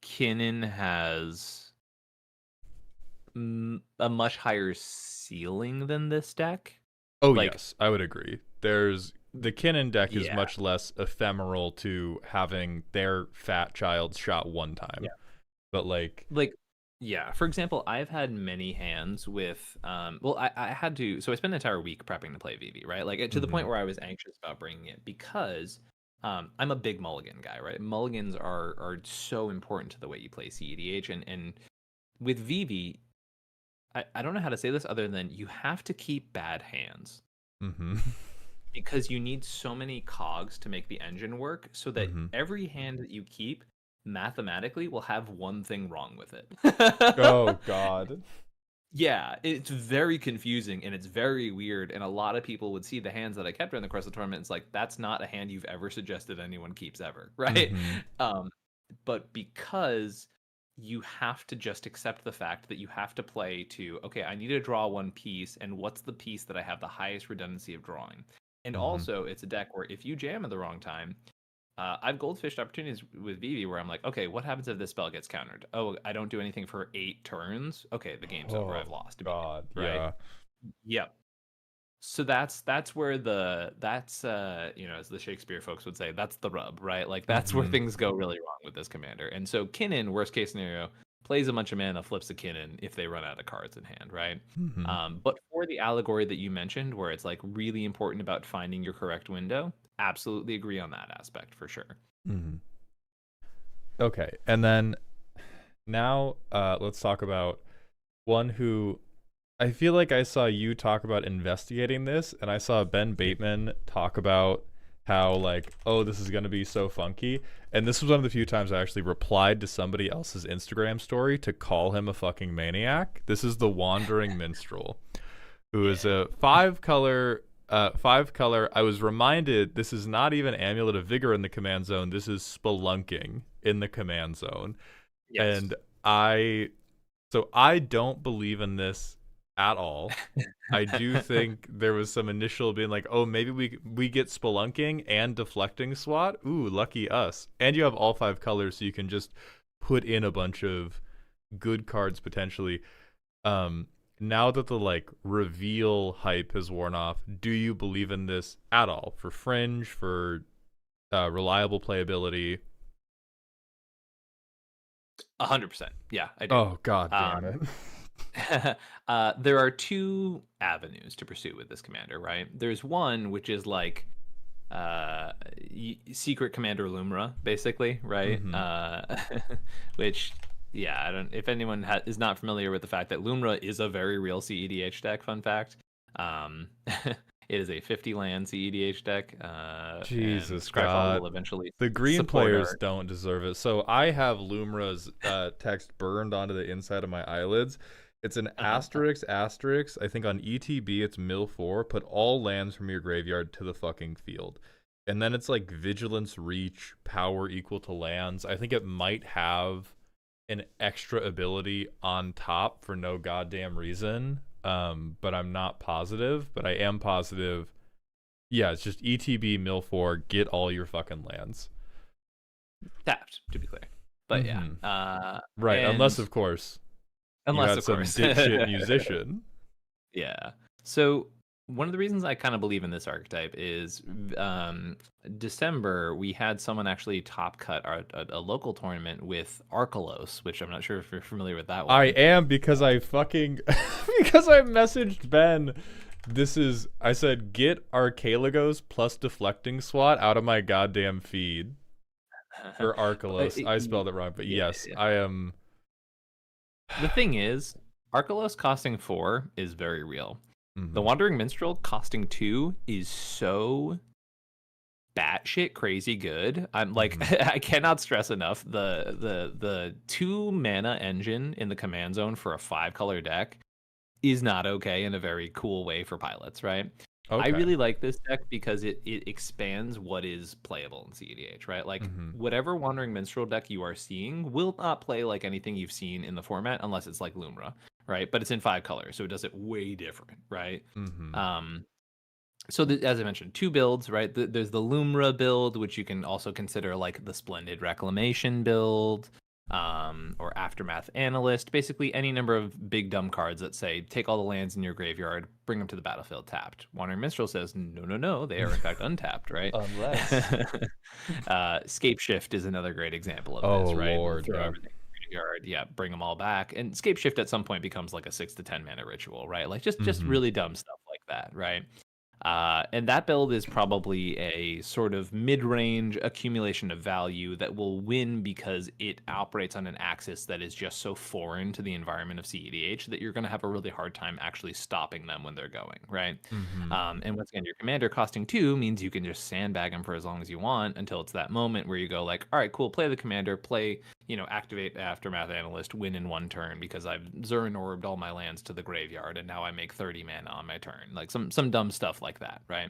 Kinnan has a much higher ceiling than this deck. Oh Like, yes, I would agree. There's the Kinnan deck is yeah. much less ephemeral to having their fat child shot one time. But like, Like, yeah, for example, I've had many hands with well, I had to, so I spent an entire week prepping to play Vivv, right? Like to the mm-hmm, point where I was anxious about bringing it because I'm a big mulligan guy, right? Mulligans are so important to the way you play CEDH, and with Vivv, I don't know how to say this other than you have to keep bad hands mm-hmm, because you need so many cogs to make the engine work so that mm-hmm. every hand that you keep mathematically will have one thing wrong with it. Oh God. Yeah, it's very confusing and it's very weird. And a lot of people would see the hands that I kept during the course of the tournament. It's like, that's not a hand you've ever suggested anyone keeps ever, right? Mm-hmm, Um, but because you have to just accept the fact that you have to play to, okay, I need to draw one piece, and what's the piece that I have the highest redundancy of drawing? And mm-hmm. also, it's a deck where if you jam at the wrong time, I've goldfished opportunities with Vivv where I'm like, okay, what happens if this spell gets countered? Oh, I don't do anything for 8 turns. Okay, the game's over. Oh I've lost God. immediately, right? Yeah. Yep. So that's where that's as the Shakespeare folks would say, that's the rub, right? Like that's where Mm-hmm, things go really wrong with this commander. And so Kinnan, worst case scenario, plays a bunch of mana, flips a Kinnan if they run out of cards in hand, right? mm-hmm, But for the allegory that you mentioned, where it's like really important about finding your correct window, absolutely agree on that aspect for sure. mm-hmm. Okay, and then now let's talk about one who I feel like I saw you talk about investigating this, and I saw Ben Bateman talk about how like, oh, this is gonna be so funky. And this was one of the few times I actually replied to somebody else's Instagram story to call him a fucking maniac. This is the Wandering Minstrel, who is a five color. I was reminded this is not even Amulet of Vigor in the command zone. This is Spelunking in the command zone. Yes. And I don't believe in this at all. I do think there was some initial being like, oh, maybe we get Spelunking and Deflecting SWAT. Ooh, lucky us. And you have all 5 colors, so you can just put in a bunch of good cards potentially. Now that the like reveal hype has worn off, do you believe in this at all for fringe, for reliable playability? 100%. Yeah, I do. Oh God damn Um, it. there are two avenues to pursue with this commander, right? There's one which is like secret commander Lumra, basically, right? Mm-hmm. Which, yeah, I don't. If anyone is not familiar with the fact that Lumra is a very real CEDH deck, fun fact. It is a 50 land CEDH deck, and Jesus Scryfall will God. eventually The green support players our. don't deserve it. So I have Lumra's text burned onto the inside of my eyelids. It's an asterisk asterisk. I think on ETB it's mill 4. Put all lands from your graveyard to the fucking field. And then it's like vigilance, reach, power equal to lands. I think it might have an extra ability on top for no goddamn reason. But I'm not positive. But I am positive. Yeah, it's just ETB mill 4. Get all your fucking lands. Tapped, to be clear. But yeah, right. Unless, and of course, you unless had of some course, dipshit musician. yeah. So one of the reasons I kind of believe in this archetype is December we had someone actually top cut a local tournament with Arkelos, which I'm not sure if you're familiar with that one. I am, because I fucking because I messaged Ben. I said get Arcalagos plus deflecting SWAT out of my goddamn feed for Arkelos. I spelled it wrong, but yes, yeah. I am. The thing is, Arkelos costing 4 is very real. Mm-hmm. The Wandering Minstrel costing 2 is so batshit crazy good. I'm like, I cannot stress enough the 2 mana engine in the command zone for a 5-color deck is not okay in a very cool way for pilots, right? Okay. I really like this deck because it expands what is playable in CEDH, right? Like whatever Wandering Minstrel deck you are seeing will not play like anything you've seen in the format unless it's like Lumra, right? But it's in 5 colors, so it does it way different, right? So as I mentioned, 2 builds, right? There's the Lumra build, which you can also consider like the Splendid Reclamation build, or Aftermath Analyst. Basically, any number of big dumb cards that say take all the lands in your graveyard, bring them to the battlefield tapped. Wandering Minstrel says no, they are in fact untapped, right? Unless Scape Shift is another great example of this, right? Lord, Throw yeah. everything in your graveyard, yeah, bring them all back, and Scape Shift at some point becomes like a 6 to 10 mana ritual, right? Like just really dumb stuff like that, right? And that build is probably a sort of mid-range accumulation of value that will win because it operates on an axis that is just so foreign to the environment of CEDH that you're going to have a really hard time actually stopping them when they're going, right? And once again, your commander costing 2 means you can just sandbag them for as long as you want until it's that moment where you go like, all right, cool, play the commander, activate Aftermath Analyst, win in 1 turn because I've Zurin Orbed all my lands to the graveyard and now I make 30 mana on my turn. Like some dumb stuff like that, right?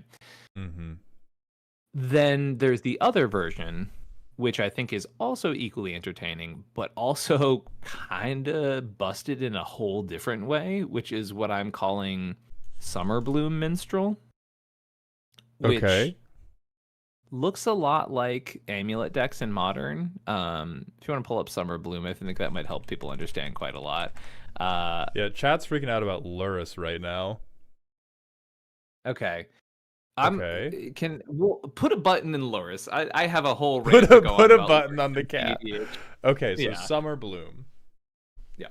Then there's the other version, which I think is also equally entertaining, but also kind of busted in a whole different way, which is what I'm calling Summer Bloom Minstrel. Which looks a lot like Amulet decks in Modern. If you want to pull up Summer Bloom, I think that might help people understand quite a lot. Yeah, chat's freaking out about Luris right now. Okay. We'll put a button in Luris. I have a whole put a button on the cat. Okay, so Summer Bloom. Yeah.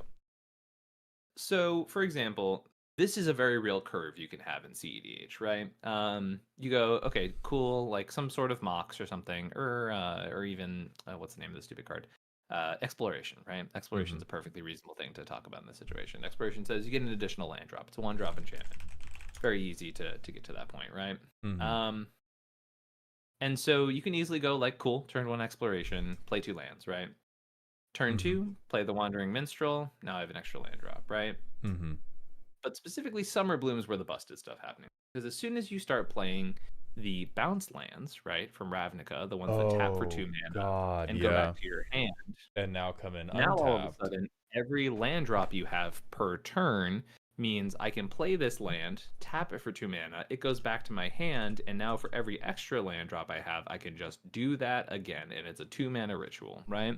So, for example, this is a very real curve you can have in CEDH, right? You go, okay, cool, like some sort of Mox or something, or even what's the name of the stupid card? Exploration, right? Exploration is a perfectly reasonable thing to talk about in this situation. Exploration says you get an additional land drop. It's a 1-drop enchantment. Very easy to get to that point, right? And so you can easily go like, cool, turn 1 exploration, play 2 lands, right? Turn 2, play the Wandering Minstrel. Now I have an extra land drop, right? But specifically, Summer Bloom is where the busted stuff happening. Because as soon as you start playing the bounce lands, right, from Ravnica, the ones that tap for 2 mana and go back to your hand, and now come in now untapped. all of a sudden, every land drop you have per turn means I can play this land, tap it for 2 mana, it goes back to my hand, and now for every extra land drop I have, I can just do that again, and it's a 2 mana ritual, right?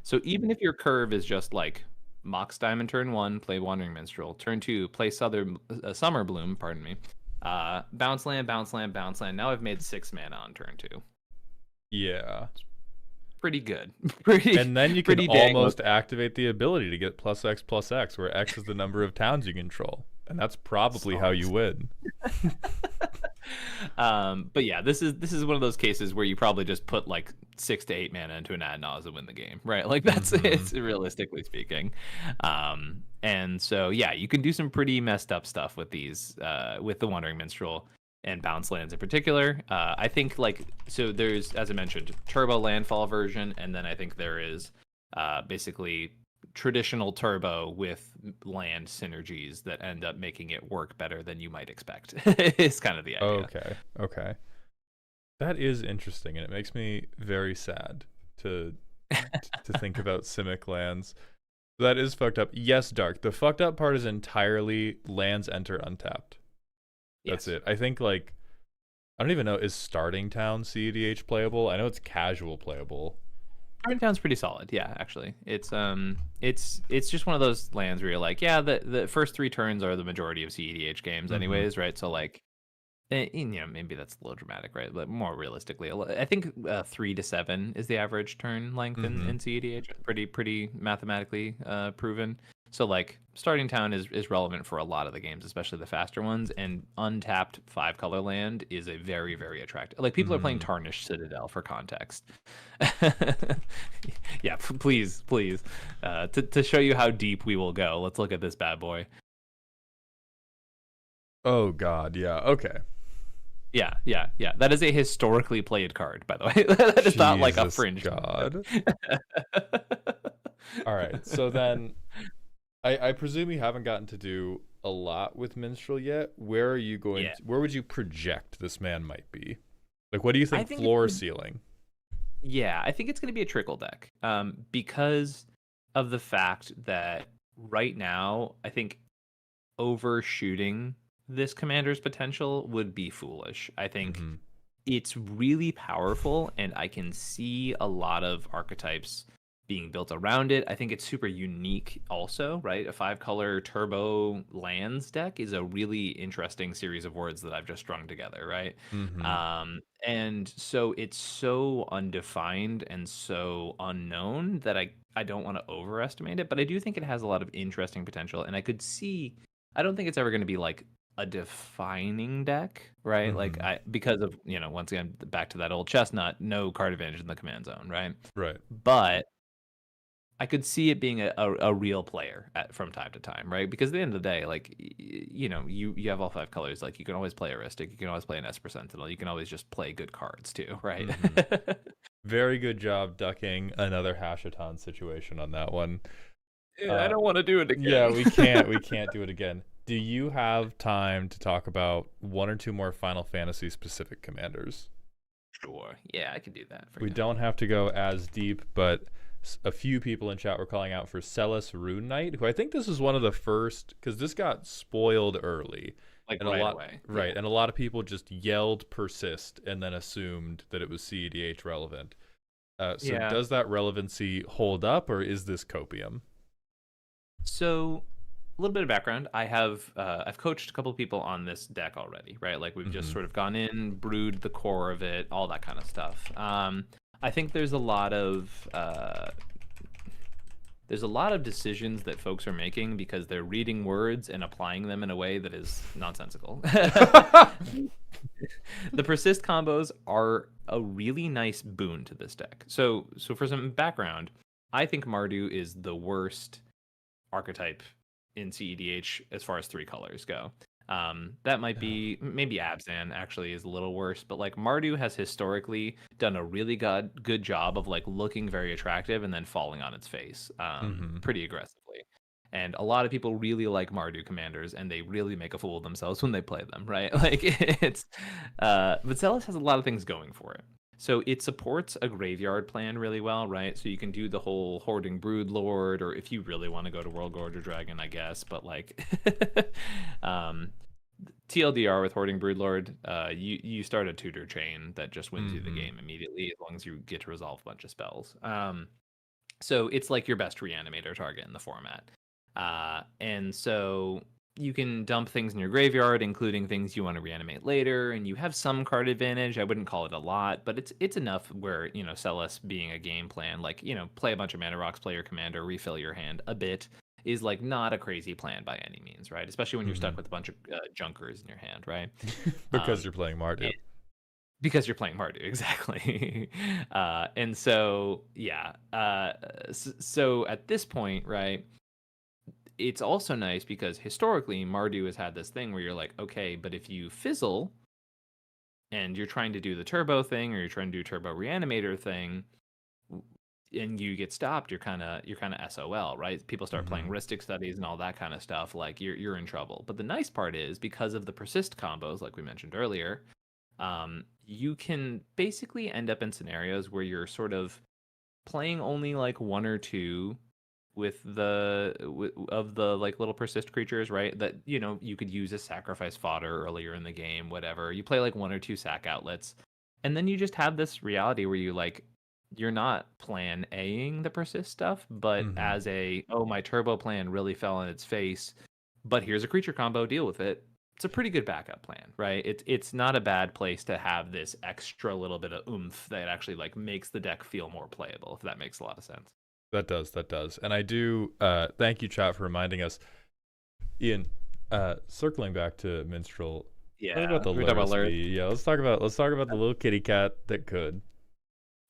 So even if your curve is just like Mox Diamond turn 1, play Wandering Minstrel, turn 2, play Summer Bloom, pardon me, bounce land, bounce land, bounce land, now I've made 6 mana on turn 2. Yeah. Pretty good. And then you can almost activate the ability to get +X, where X is the number of towns you control. And that's probably how you win. But yeah, this is one of those cases where you probably just put like 6 to 8 mana into an ad nauseam win the game, right? Like that's it's realistically speaking. And so yeah, you can do some pretty messed up stuff with these, with the Wandering Minstrel and bounce lands in particular. I think like, so there's, as I mentioned, turbo landfall version, and then I think there is basically traditional turbo with land synergies that end up making it work better than you might expect. It's kind of the idea. Okay. That is interesting, and it makes me very sad to think about Simic lands. That is fucked up. Yes, Dark. The fucked up part is entirely lands enter untapped. That's it. I think, like, I don't even know, is Starting Town CEDH playable? I know it's casual playable. Town's pretty solid. Yeah, actually, it's just one of those lands where you're like, yeah, the first 3 turns are the majority of CEDH games, anyways, right? So like, maybe that's a little dramatic, right? But more realistically, I think 3 to 7 is the average turn length in CEDH. Pretty mathematically proven. So like, starting town is relevant for a lot of the games, especially the faster ones. And untapped 5-color land is a very attractive. Like, people are playing Tarnished Citadel for context. Yeah, please. To show you how deep we will go, let's look at this bad boy. Oh God, yeah. Okay. Yeah. That is a historically played card, by the way. That is not like a fringe. God. All right. So then, I presume you haven't gotten to do a lot with Minstrel yet. Where are you going? Where would you project this man might be? Like, what do you think floor ceiling? Yeah, I think it's going to be a trickle deck. Because of the fact that right now, I think overshooting this commander's potential would be foolish. I think it's really powerful, and I can see a lot of archetypes being built around it. I think it's super unique also, right? A 5-color turbo lands deck is a really interesting series of words that I've just strung together, right? And so it's so undefined and so unknown that I don't want to overestimate it, but I do think it has a lot of interesting potential, and I don't think it's ever going to be like a defining deck, right? Like, because of, once again, back to that old chestnut, no card advantage in the command zone, right? Right. But I could see it being a real player from time to time, right? Because at the end of the day, like, you have all 5 colors. Like, you can always play Aristic, you can always play an Esper Sentinel, you can always just play good cards too, right? Very good job ducking another Hasheton situation on that one. I don't want to do it again. Yeah, we can't do it again. Do you have time to talk about 1 or 2 more Final Fantasy specific commanders? Sure. Yeah, I can do that. We don't have to go as deep, but a few people in chat were calling out for Celis Rune Knight, who I think this is one of the first, because this got spoiled early. Like, and right away. Right, and a lot of people just yelled persist and then assumed that it was CEDH relevant. Does that relevancy hold up, or is this copium? So, a little bit of background. I've coached a couple of people on this deck already, right? Like, we've just sort of gone in, brewed the core of it, all that kind of stuff. I think there's a lot of decisions that folks are making because they're reading words and applying them in a way that is nonsensical. The persist combos are a really nice boon to this deck. So for some background, I think Mardu is the worst archetype in CEDH as far as 3 colors go. That might be, maybe Abzan actually is a little worse, but like, Mardu has historically done a really good job of like looking very attractive and then falling on its face pretty aggressively. And a lot of people really like Mardu commanders, and they really make a fool of themselves when they play them, right? Like, but Celis has a lot of things going for it. So it supports a graveyard plan really well, right? So you can do the whole Hoarding Broodlord, or if you really want to go to World Gorger Dragon, I guess. But like, TLDR with Hoarding Broodlord, you start a tutor chain that just wins you the game immediately, as long as you get to resolve a bunch of spells. So it's like your best reanimator target in the format. And so you can dump things in your graveyard, including things you want to reanimate later, and you have some card advantage. I wouldn't call it a lot, but it's enough where, Celis being a game plan, like, play a bunch of mana rocks, play your commander, refill your hand a bit, is like not a crazy plan by any means, right? Especially when you're stuck with a bunch of junkers in your hand, right? Because you're playing Mardu. Because you're playing Mardu, exactly. And so, yeah. So at this point, right, it's also nice because historically Mardu has had this thing where you're like, okay, but if you fizzle and you're trying to do the turbo thing, or you're trying to do turbo reanimator thing, and you get stopped, you're kind of SOL, right? People start playing Ristic Studies and all that kind of stuff. Like, you're in trouble. But the nice part is, because of the persist combos, like we mentioned earlier, you can basically end up in scenarios where you're sort of playing only like 1 or 2 with of the like little persist creatures, right? That, you could use as sacrifice fodder earlier in the game, whatever. You play like 1 or 2 sack outlets, and then you just have this reality where you like you're not plan A-ing the persist stuff, but Mm-hmm. as my turbo plan really fell on its face, but here's a creature combo, deal with it. It's a pretty good backup plan, right? It's not a bad place to have this extra little bit of oomph that actually like makes the deck feel more playable, if that makes a lot of sense. That does. And I do thank you, chat, for reminding us. Ian, circling back to Minstrel. Yeah, What about the we're talking about Luris Luris. bee? Yeah, let's talk about the little kitty cat that could.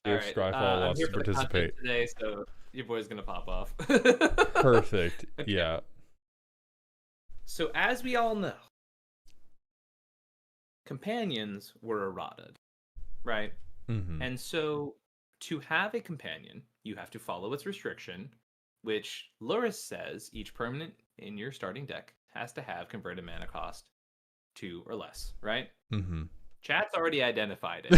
All If right, Scryfall I'm wants here to for the content participate. today, so your boy's gonna pop off. Perfect. Okay. Yeah. So as we all know, companions were errated, right? Mm-hmm. And so to have a companion, you have to follow its restriction, which Luris says each permanent in your starting deck has to have converted mana cost 2 or less, right? Mm-hmm. Chat's already identified it.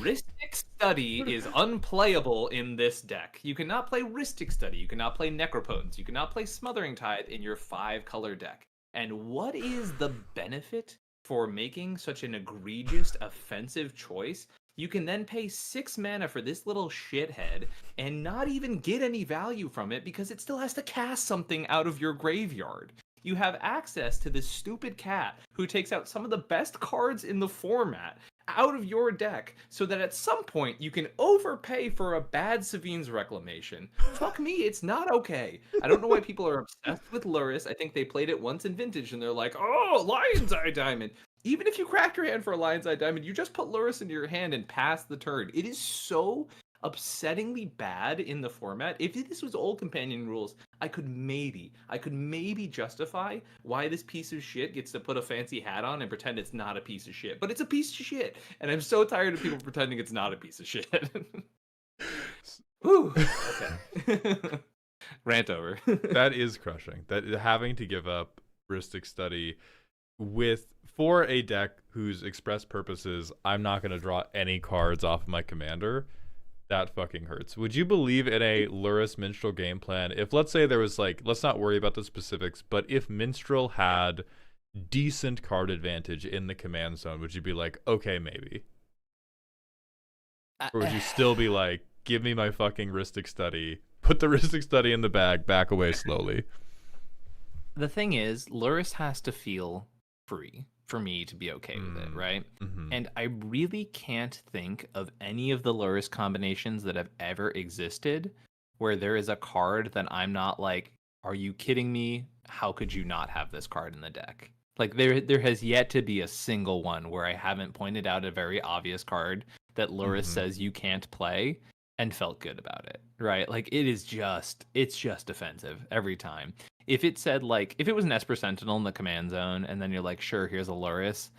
Rhystic Study is unplayable in this deck. You cannot play Rhystic Study. You cannot play Necropotence. You cannot play Smothering Tithe in your 5-color deck. And what is the benefit for making such an egregious offensive choice? You can then pay 6 mana for this little shithead and not even get any value from it because it still has to cast something out of your graveyard. You have access to this stupid cat who takes out some of the best cards in the format out of your deck so that at some point you can overpay for a bad Savine's Reclamation. Fuck me, it's not okay. I don't know why people are obsessed with Luris. I think they played it once in Vintage and they're like, oh, Lion's Eye Diamond. Even if you cracked your hand for a Lion's Eye Diamond, you just put Luris into your hand and pass the turn. It is so upsettingly bad in the format. If this was old companion rules, I could maybe justify why this piece of shit gets to put a fancy hat on and pretend it's not a piece of shit. But it's a piece of shit, and I'm so tired of people pretending it's not a piece of shit. Whew. Okay. Rant over. That is crushing. That having to give up Rhystic Study for a deck whose express purpose is I'm not going to draw any cards off of my commander. That fucking hurts. Would you believe in a Luris Minstrel game plan if, let's say, there was like, let's not worry about the specifics, but if Minstrel had decent card advantage in the command zone, would you be like, okay, maybe? Or would you still be like, give me my fucking Rhystic Study, put the Rhystic Study in the bag, back away slowly? The thing is, Luris has to feel free for me to be okay with it, right? Mm-hmm. And I really can't think of any of the Luris combinations that have ever existed where there is a card that I'm not like, are you kidding me? How could you not have this card in the deck? Like there has yet to be a single one where I haven't pointed out a very obvious card that Luris says you can't play and felt good about it, right? Like it's just offensive every time. If it said like, if it was an Esper Sentinel in the command zone and then you're like, sure, here's a Luris,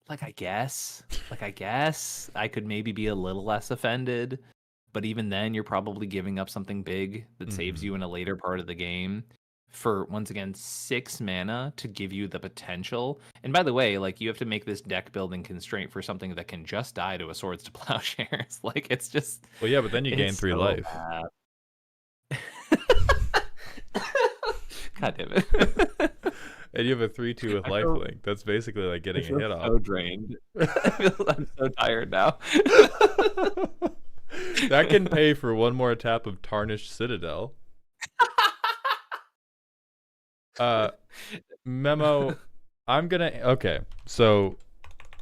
I guess I could maybe be a little less offended, but even then you're probably giving up something big that saves you in a later part of the game for, once again, 6 mana to give you the potential. And by the way, like, you have to make this deck building constraint for something that can just die to a Swords to Plowshares. Like, it's just, well, yeah, but then you gain 3 so life. God damn it. And you have a 3/2 with lifelink. That's basically like getting a hit off. So drained. I'm so tired now. That can pay for one more tap of Tarnished Citadel. Memo, okay, so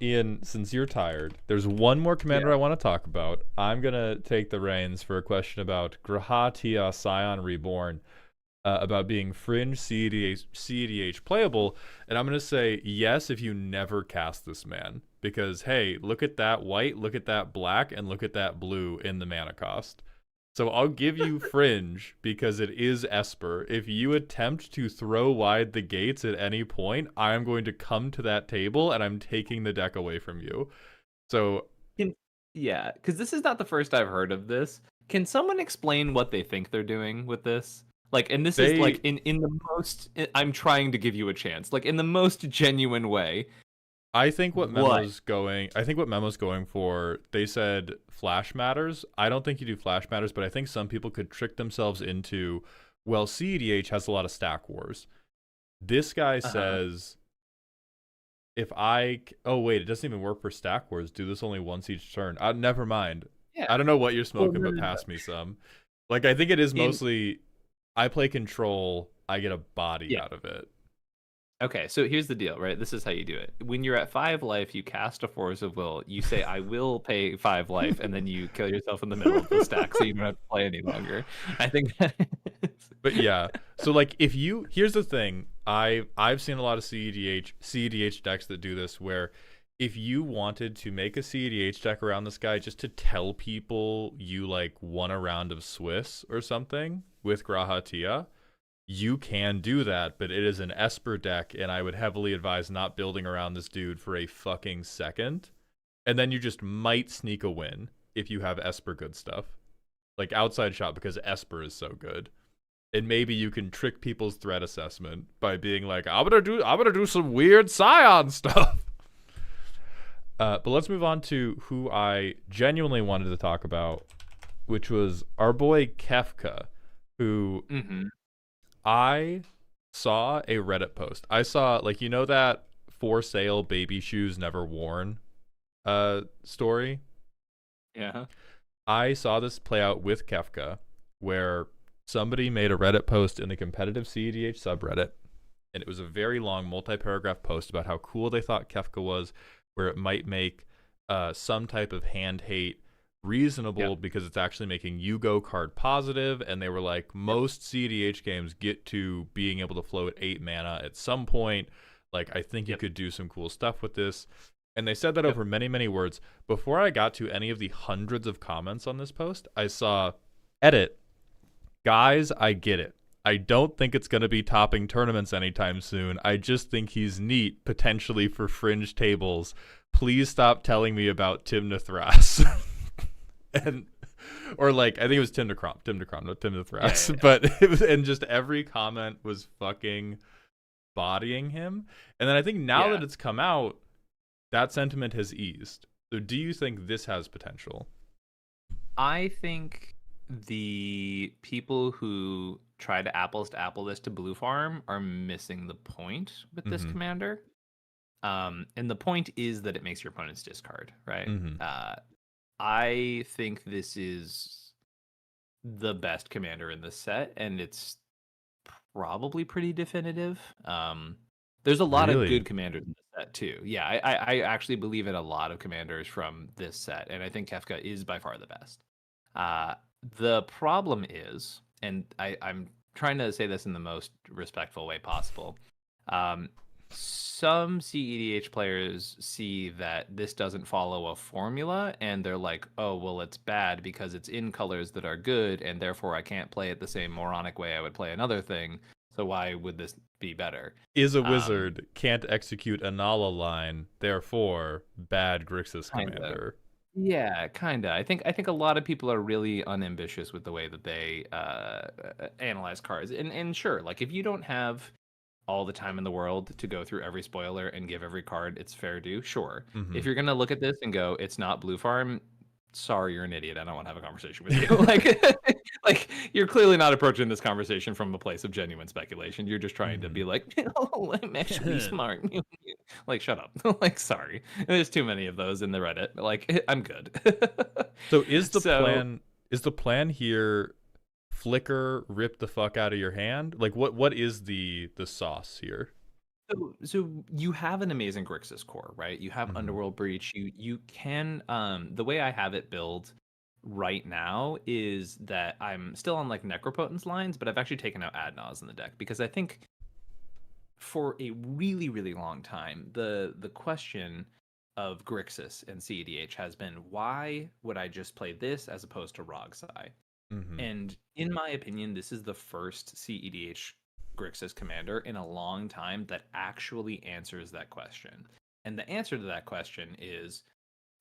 Ian, since you're tired, there's one more commander I want to talk about. I'm gonna take the reins for a question about Grahatia Scion Reborn, about being fringe CEDH playable, and I'm gonna say yes if you never cast this man, because hey, look at that white, look at that black, and look at that blue in the mana cost. So I'll give you fringe because it is Esper. If you attempt to throw wide the gates at any point, I'm going to come to that table and I'm taking the deck away from you. So yeah, because this is not the first I've heard of this. Can someone explain what they think they're doing with this? Like, and this is like in the most, I'm trying to give you a chance, like in the most genuine way. I think what Memo's going for, they said flash matters. I don't think you do flash matters, but I think some people could trick themselves into, well, CEDH has a lot of stack wars. This guy says, oh wait, it doesn't even work for stack wars. Do this only once each turn. Never mind. Yeah. I don't know what you're Well, smoking, no, but no, no. pass me some. Like, I think it is In mostly I play control, I get a body Yeah. out of it. Okay, so here's the deal, right? This is how you do it. When you're at 5 life, you cast a Force of Will. You say, I will pay 5 life, and then you kill yourself in the middle of the stack so you don't have to play any longer. I think that But yeah, so like if you here's the thing, I've seen a lot of CEDH decks that do this where if you wanted to make a CEDH deck around this guy just to tell people you like won a round of Swiss or something with Grahatia, you can do that, but it is an Esper deck, and I would heavily advise not building around this dude for a fucking second. And then you just might sneak a win if you have Esper good stuff. Like outside shot because Esper is so good. And maybe you can trick people's threat assessment by being like, I'm gonna do some weird Scion stuff. But let's move on to who I genuinely wanted to talk about, which was our boy Kefka, who I saw a Reddit post. I saw, like, you know that for sale baby shoes never worn story? Yeah. I saw this play out with Kefka, where somebody made a Reddit post in the competitive CEDH subreddit, and it was a very long multi-paragraph post about how cool they thought Kefka was, where it might make some type of hand hate reasonable because it's actually making you go card positive. And they were like, most CEDH games get to being able to float 8 mana at some point. Like, I think you could do some cool stuff with this. And they said that over many, many words. Before I got to any of the hundreds of comments on this post, I saw, edit, guys, I get it. I don't think it's going to be topping tournaments anytime soon. I just think he's neat, potentially for fringe tables. Please stop telling me about Tim Thras. And or like I think it was Tim DeCrom, not Tim Thras. Yeah. But it was, and just every comment was fucking bodying him. And then I think now that it's come out, that sentiment has eased. So do you think this has potential? I think the people who try to apple this to Blue Farm are missing the point with this commander. And the point is that it makes your opponents discard, right? I think this is the best commander in the set, and it's probably pretty definitive. There's a lot of good commanders in the set too. Yeah, I actually believe in a lot of commanders from this set, and I think Kefka is by far the best. The problem is, and I'm trying to say this in the most respectful way possible. Some CEDH players see that this doesn't follow a formula, and they're like, oh, well, it's bad because it's in colors that are good, and therefore I can't play it the same moronic way I would play another thing. So why would this be better? Is a wizard, can't execute a Nala line, therefore bad Grixis commander. Yeah, kinda. I think a lot of people are really unambitious with the way that they analyze cards. And sure, like if you don't have all the time in the world to go through every spoiler and give every card its fair due, sure. If you're gonna look at this and go, it's not Blue Farm, sorry, you're an idiot. I don't want to have a conversation with you. like you're clearly not approaching this conversation from a place of genuine speculation. You're just trying to be like, oh, I'm actually smart. Like, shut up. Like, sorry. There's too many of those in the Reddit. Like, I'm good. So is the plan here flicker, rip the fuck out of your hand? Like what is the sauce here? So you have an amazing Grixis core, right? You have Underworld Breach. You can the way I have it built right now is that I'm still on like Necropotence lines, but I've actually taken out Adnaz in the deck because I think for a really, really long time, the question of Grixis and CEDH has been, why would I just play this as opposed to Rogsai? And in my opinion, this is the first CEDH Grixis commander in a long time that actually answers that question. And the answer to that question is,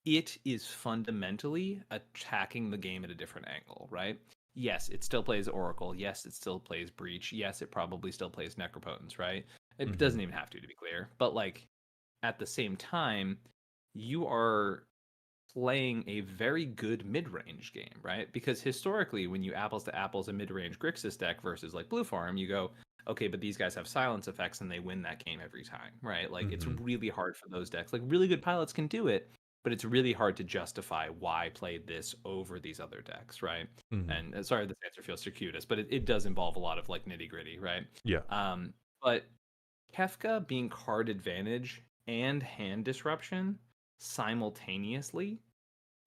it is fundamentally attacking the game at a different angle, right? Yes, it still plays Oracle. Yes, it still plays Breach. Yes, it probably still plays Necropotence, right? It doesn't even have to be clear. But like at the same time, you are playing a very good mid-range game, right? Because historically, when you apples to apples a mid-range Grixis deck versus like Blue Farm, you go, okay, but these guys have silence effects and they win that game every time, right? Like it's really hard for those decks. Like really good pilots can do it, but it's really hard to justify why play this over these other decks, right? And sorry, this answer feels circuitous, but it does involve a lot of like nitty gritty, right? Yeah. But Kefka being card advantage and hand disruption simultaneously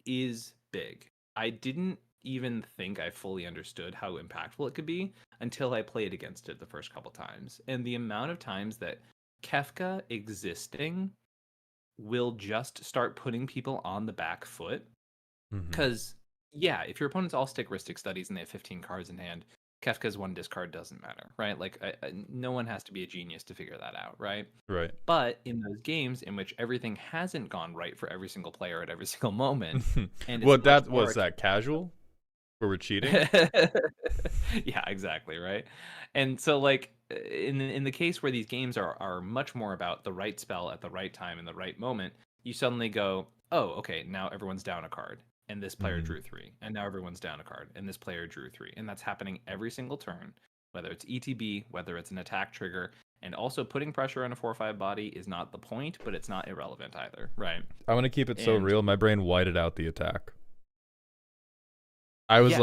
is big. I didn't even think I fully understood how impactful it could be until I played against it the first couple times. And the amount of times that Kefka existing will just start putting people on the back foot. Because, yeah, if your opponent's all stick Ristic Studies and they have 15 cards in hand, Kefka's one discard doesn't matter, right? Like, no one has to be a genius to figure that out, right? Right. But in those games in which everything hasn't gone right for every single player at every single moment, and Well, that was that casual, where we're cheating. Yeah, exactly, right. And so, like, in the case where these games are much more about the right spell at the right time in the right moment, you suddenly go, oh, okay, now everyone's down a card, and this player drew 3, and now everyone's down a card, and this player drew 3, and that's happening every single turn, whether it's ETB, whether it's an attack trigger. And also putting pressure on a 4/5 body is not the point, but it's not irrelevant either, right? I want to keep it so real. My brain whited out the attack. I was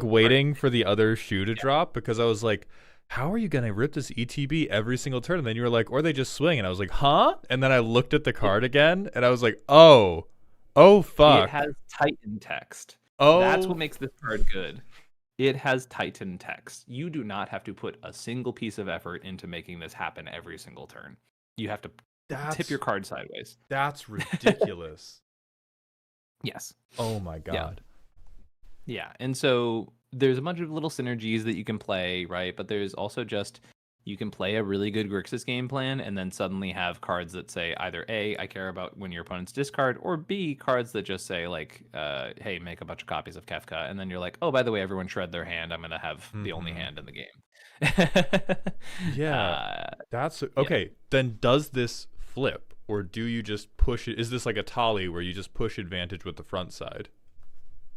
waiting for the other shoe to drop, because I was like, how are you gonna rip this ETB every single turn? And then you were like, or they just swing, and I was like, huh? And then I looked at the card again, and I was like, oh fuck. It has Titan text. Oh, that's what makes this card good. It has Titan text. You do not have to put a single piece of effort into making this happen every single turn. You have to tip your card sideways. That's ridiculous. Yes. Oh my god. Yeah. And so there's a bunch of little synergies that you can play, right? But there's also just, you can play a really good Grixis game plan and then suddenly have cards that say either A, I care about when your opponent's discard, or B, cards that just say like, hey, make a bunch of copies of Kefka. And then you're like, oh, by the way, everyone shred their hand. I'm going to have the only hand in the game. That's okay. Yeah. Then does this flip, or do you just push it? Is this like Atali where you just push advantage with the front side?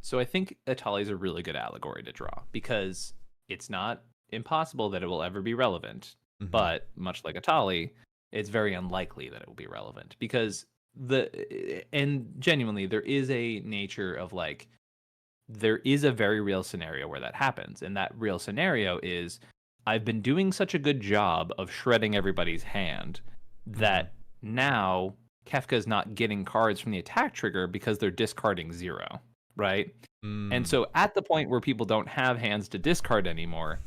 So I think Atali is a really good allegory to draw, because it's not impossible that it will ever be relevant, but much like Atali, it's very unlikely that it will be relevant, because genuinely there is a nature of like, there is a very real scenario where that happens, and that real scenario is, I've been doing such a good job of shredding everybody's hand that now Kefka's not getting cards from the attack trigger because they're discarding 0, right? And so at the point where people don't have hands to discard anymore,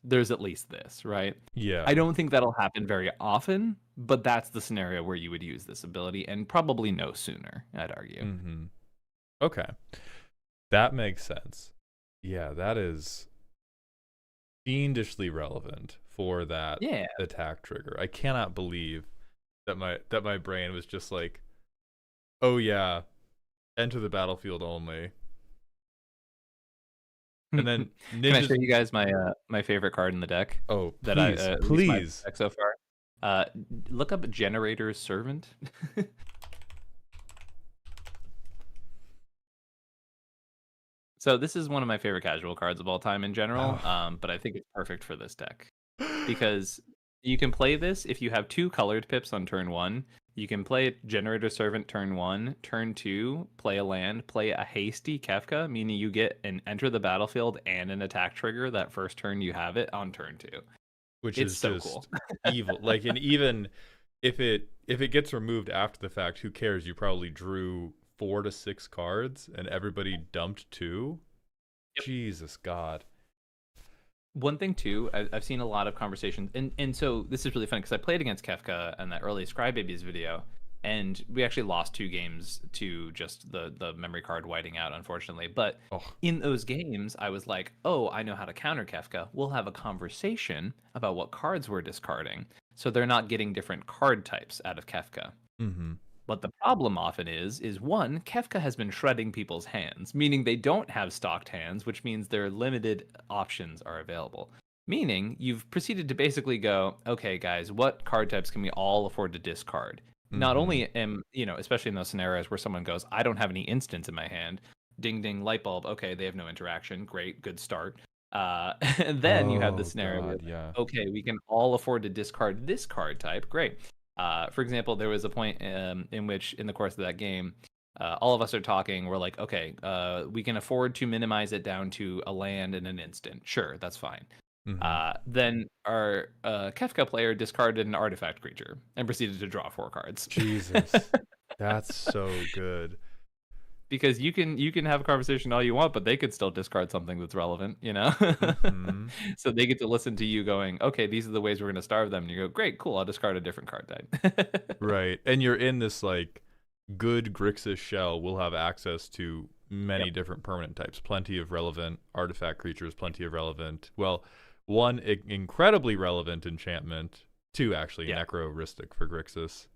there's at least this, right? Yeah. I don't think that'll happen very often, but that's the scenario where you would use this ability, and probably no sooner, I'd argue. Okay. That makes sense. Yeah, that is fiendishly relevant for that attack trigger. I cannot believe that my brain was just like, oh yeah, enter the battlefield only. And then Can I show you guys my favorite card in the deck? Oh, that please. Deck so far. Look up Generator's Servant. So this is one of my favorite casual cards of all time in general, but I think it's perfect for this deck, because you can play this if you have 2 colored pips on turn 1. You can play Generator Servant turn 1, turn 2, play a land, play a hasty Kefka, meaning you get an enter the battlefield and an attack trigger that first turn you have it on turn 2. Which is so just cool. Evil. Like, and even if it gets removed after the fact, who cares? You probably drew 4 to 6 cards and everybody dumped 2. Jesus God. One thing too, I've seen a lot of conversations, and so this is really fun because I played against Kefka in that early Scrybabies video, and we actually lost 2 games to just the memory card whiting out, unfortunately. But in those games, I was like, oh, I know how to counter Kefka. We'll have a conversation about what cards we're discarding, so they're not getting different card types out of Kefka. But the problem often is one, Kefka has been shredding people's hands, meaning they don't have stocked hands, which means their limited options are available. Meaning you've proceeded to basically go, okay, guys, what card types can we all afford to discard? Not only am, especially in those scenarios where someone goes, I don't have any instants in my hand. Ding, ding, light bulb. Okay, they have no interaction. Great, good start. And then you have the scenario where, okay, we can all afford to discard this card type. Great. For example, there was a point in which, in the course of that game, all of us are talking. We're like, okay, we can afford to minimize it down to a land in an instant. Sure, that's fine. Then our Kefka player discarded an artifact creature and proceeded to draw 4 cards. Jesus, that's so good. Because you can have a conversation all you want, but they could still discard something that's relevant, you know? So they get to listen to you going, okay, these are the ways we're going to starve them. And you go, great, cool, I'll discard a different card type. Right. And you're in this like good Grixis shell will have access to many different permanent types, plenty of relevant artifact creatures, plenty of relevant, well, one incredibly relevant enchantment, 2 actually necroristic for Grixis.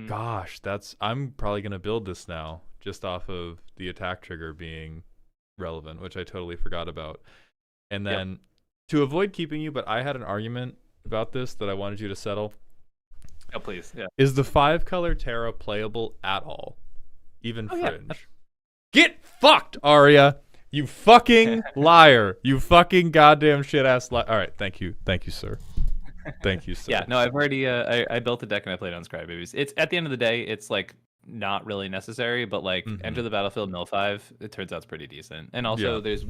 Gosh, I'm probably gonna build this now just off of the attack trigger being relevant, which I totally forgot about. And then to avoid keeping you, but I had an argument about this that I wanted you to settle. Oh, please. Yeah. Is the 5-color Terra playable at all? Even Fringe? Yeah. Get fucked, Arya! You fucking liar! You fucking goddamn shit ass liar! All right, thank you, sir. Thank you, sir. Yeah, no, I've already I built a deck and I played on Scrybabies. It's at the end of the day, it's like not really necessary, but like Enter the Battlefield Mill 5, it turns out it's pretty decent. And also there's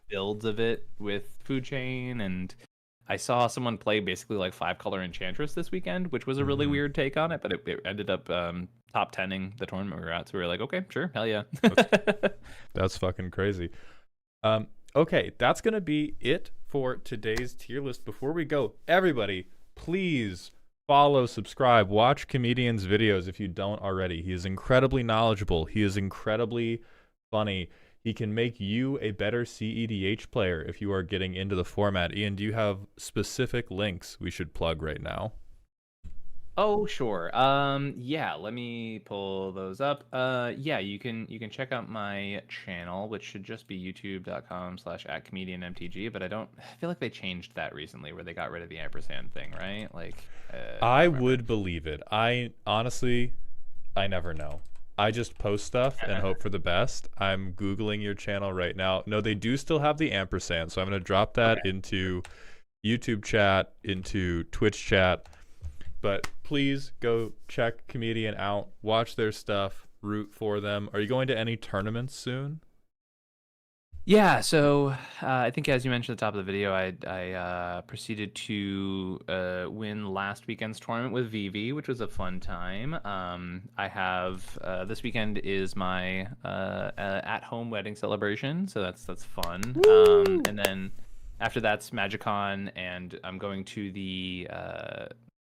builds of it with Food Chain, and I saw someone play basically like 5-color Enchantress this weekend, which was a really weird take on it, but it ended up top 10ing the tournament we were at, so we were like, okay, sure, hell yeah. That's fucking crazy. Okay, that's going to be it for today's tier list. Before we go, everybody, please follow, subscribe, watch Comedian's videos if you don't already. He is incredibly knowledgeable. He is incredibly funny. He can make you a better CEDH player if you are getting into the format. Ian, do you have specific links we should plug right now? Oh, sure. Yeah, let me pull those up. Yeah, you can check out my channel, which should just be youtube.com/@comedianmtg, but I feel like they changed that recently where they got rid of the ampersand thing, right? Like I would believe it. I honestly never know. I just post stuff and hope for the best. I'm Googling your channel right now. No, they do still have the ampersand, so I'm going to drop that into YouTube chat, into Twitch chat. But please go check Comedian out, watch their stuff, root for them. Are you going to any tournaments soon? Yeah, so I think as you mentioned at the top of the video, I proceeded to win last weekend's tournament with Vivv, which was a fun time. I have this weekend is my at-home wedding celebration, so that's fun. And then after that's MagicCon, and I'm going to the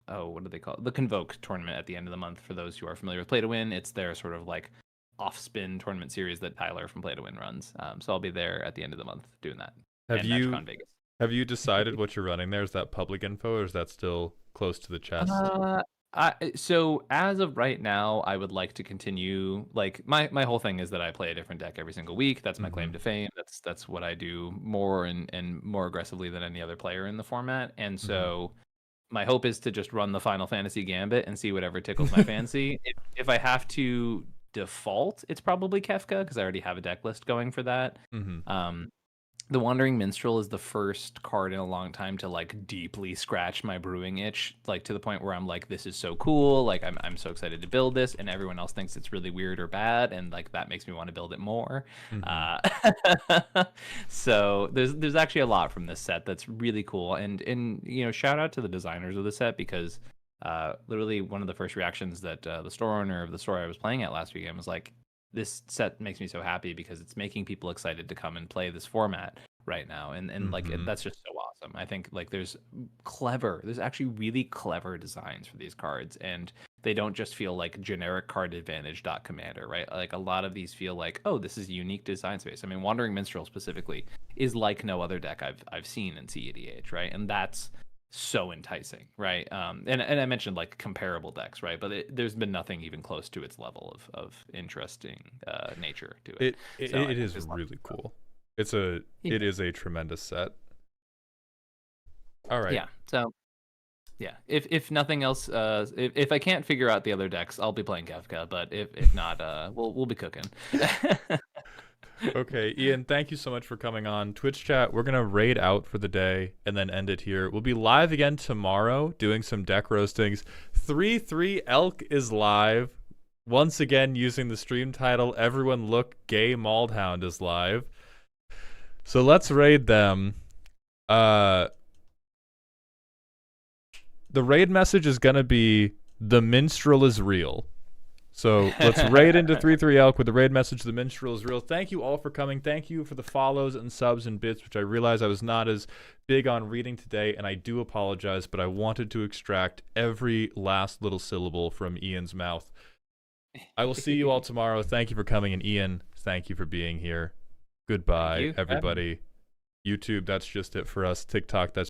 what do they call it? The Convoke tournament at the end of the month. For those who are familiar with Play to Win, it's their sort of like off-spin tournament series that Tyler from Play to Win runs. So I'll be there at the end of the month doing that. Have you decided what you're running there? Is that public info, or is that still close to the chest? So as of right now, I would like to continue. Like my whole thing is that I play a different deck every single week. That's my claim to fame. That's what I do more and more aggressively than any other player in the format. And so my hope is to just run the Final Fantasy Gambit and see whatever tickles my fancy. If I have to default, it's probably Kefka because I already have a deck list going for that. The Wandering Minstrel is the first card in a long time to like deeply scratch my brewing itch, like to the point where I'm like, this is so cool, like I'm so excited to build this, and everyone else thinks it's really weird or bad, and like that makes me want to build it more. So there's actually a lot from this set that's really cool, and you know, shout out to the designers of the set, because literally one of the first reactions that the store owner of the store I was playing at last weekend was like, this set makes me so happy because it's making people excited to come and play this format right now, and like that's just so awesome. I think like there's actually really clever designs for these cards, and they don't just feel like generic card advantage .commander, right? Like a lot of these feel like, oh, this is a unique design space. I mean, Wandering Minstrel specifically is like no other deck I've seen in CEDH, right? And that's so enticing, right? And I mentioned like comparable decks, right? But there's been nothing even close to its level of interesting nature to it. It is really cool. It is a tremendous set. All right. Yeah. So yeah, if nothing else, if I can't figure out the other decks, I'll be playing Kefka. But if not, we'll be cooking. Okay, Ian, thank you so much for coming on Twitch chat. We're gonna raid out for the day and then end it here. We'll be live again tomorrow doing some deck roastings. 33 Elk is live. Once again, using the stream title, Everyone Look Gay Maldhound is live. So let's raid them. The raid message is going to be, the minstrel is real. So let's raid into 33 Elk with the raid message, the minstrel is real. Thank you all for coming. Thank you for the follows and subs and bits, which I realize I was not as big on reading today, and I do apologize, but I wanted to extract every last little syllable from Ian's mouth. I will see you all tomorrow. Thank you for coming, and Ian, thank you for being here. Goodbye, everybody. YouTube, that's just it for us. TikTok, that's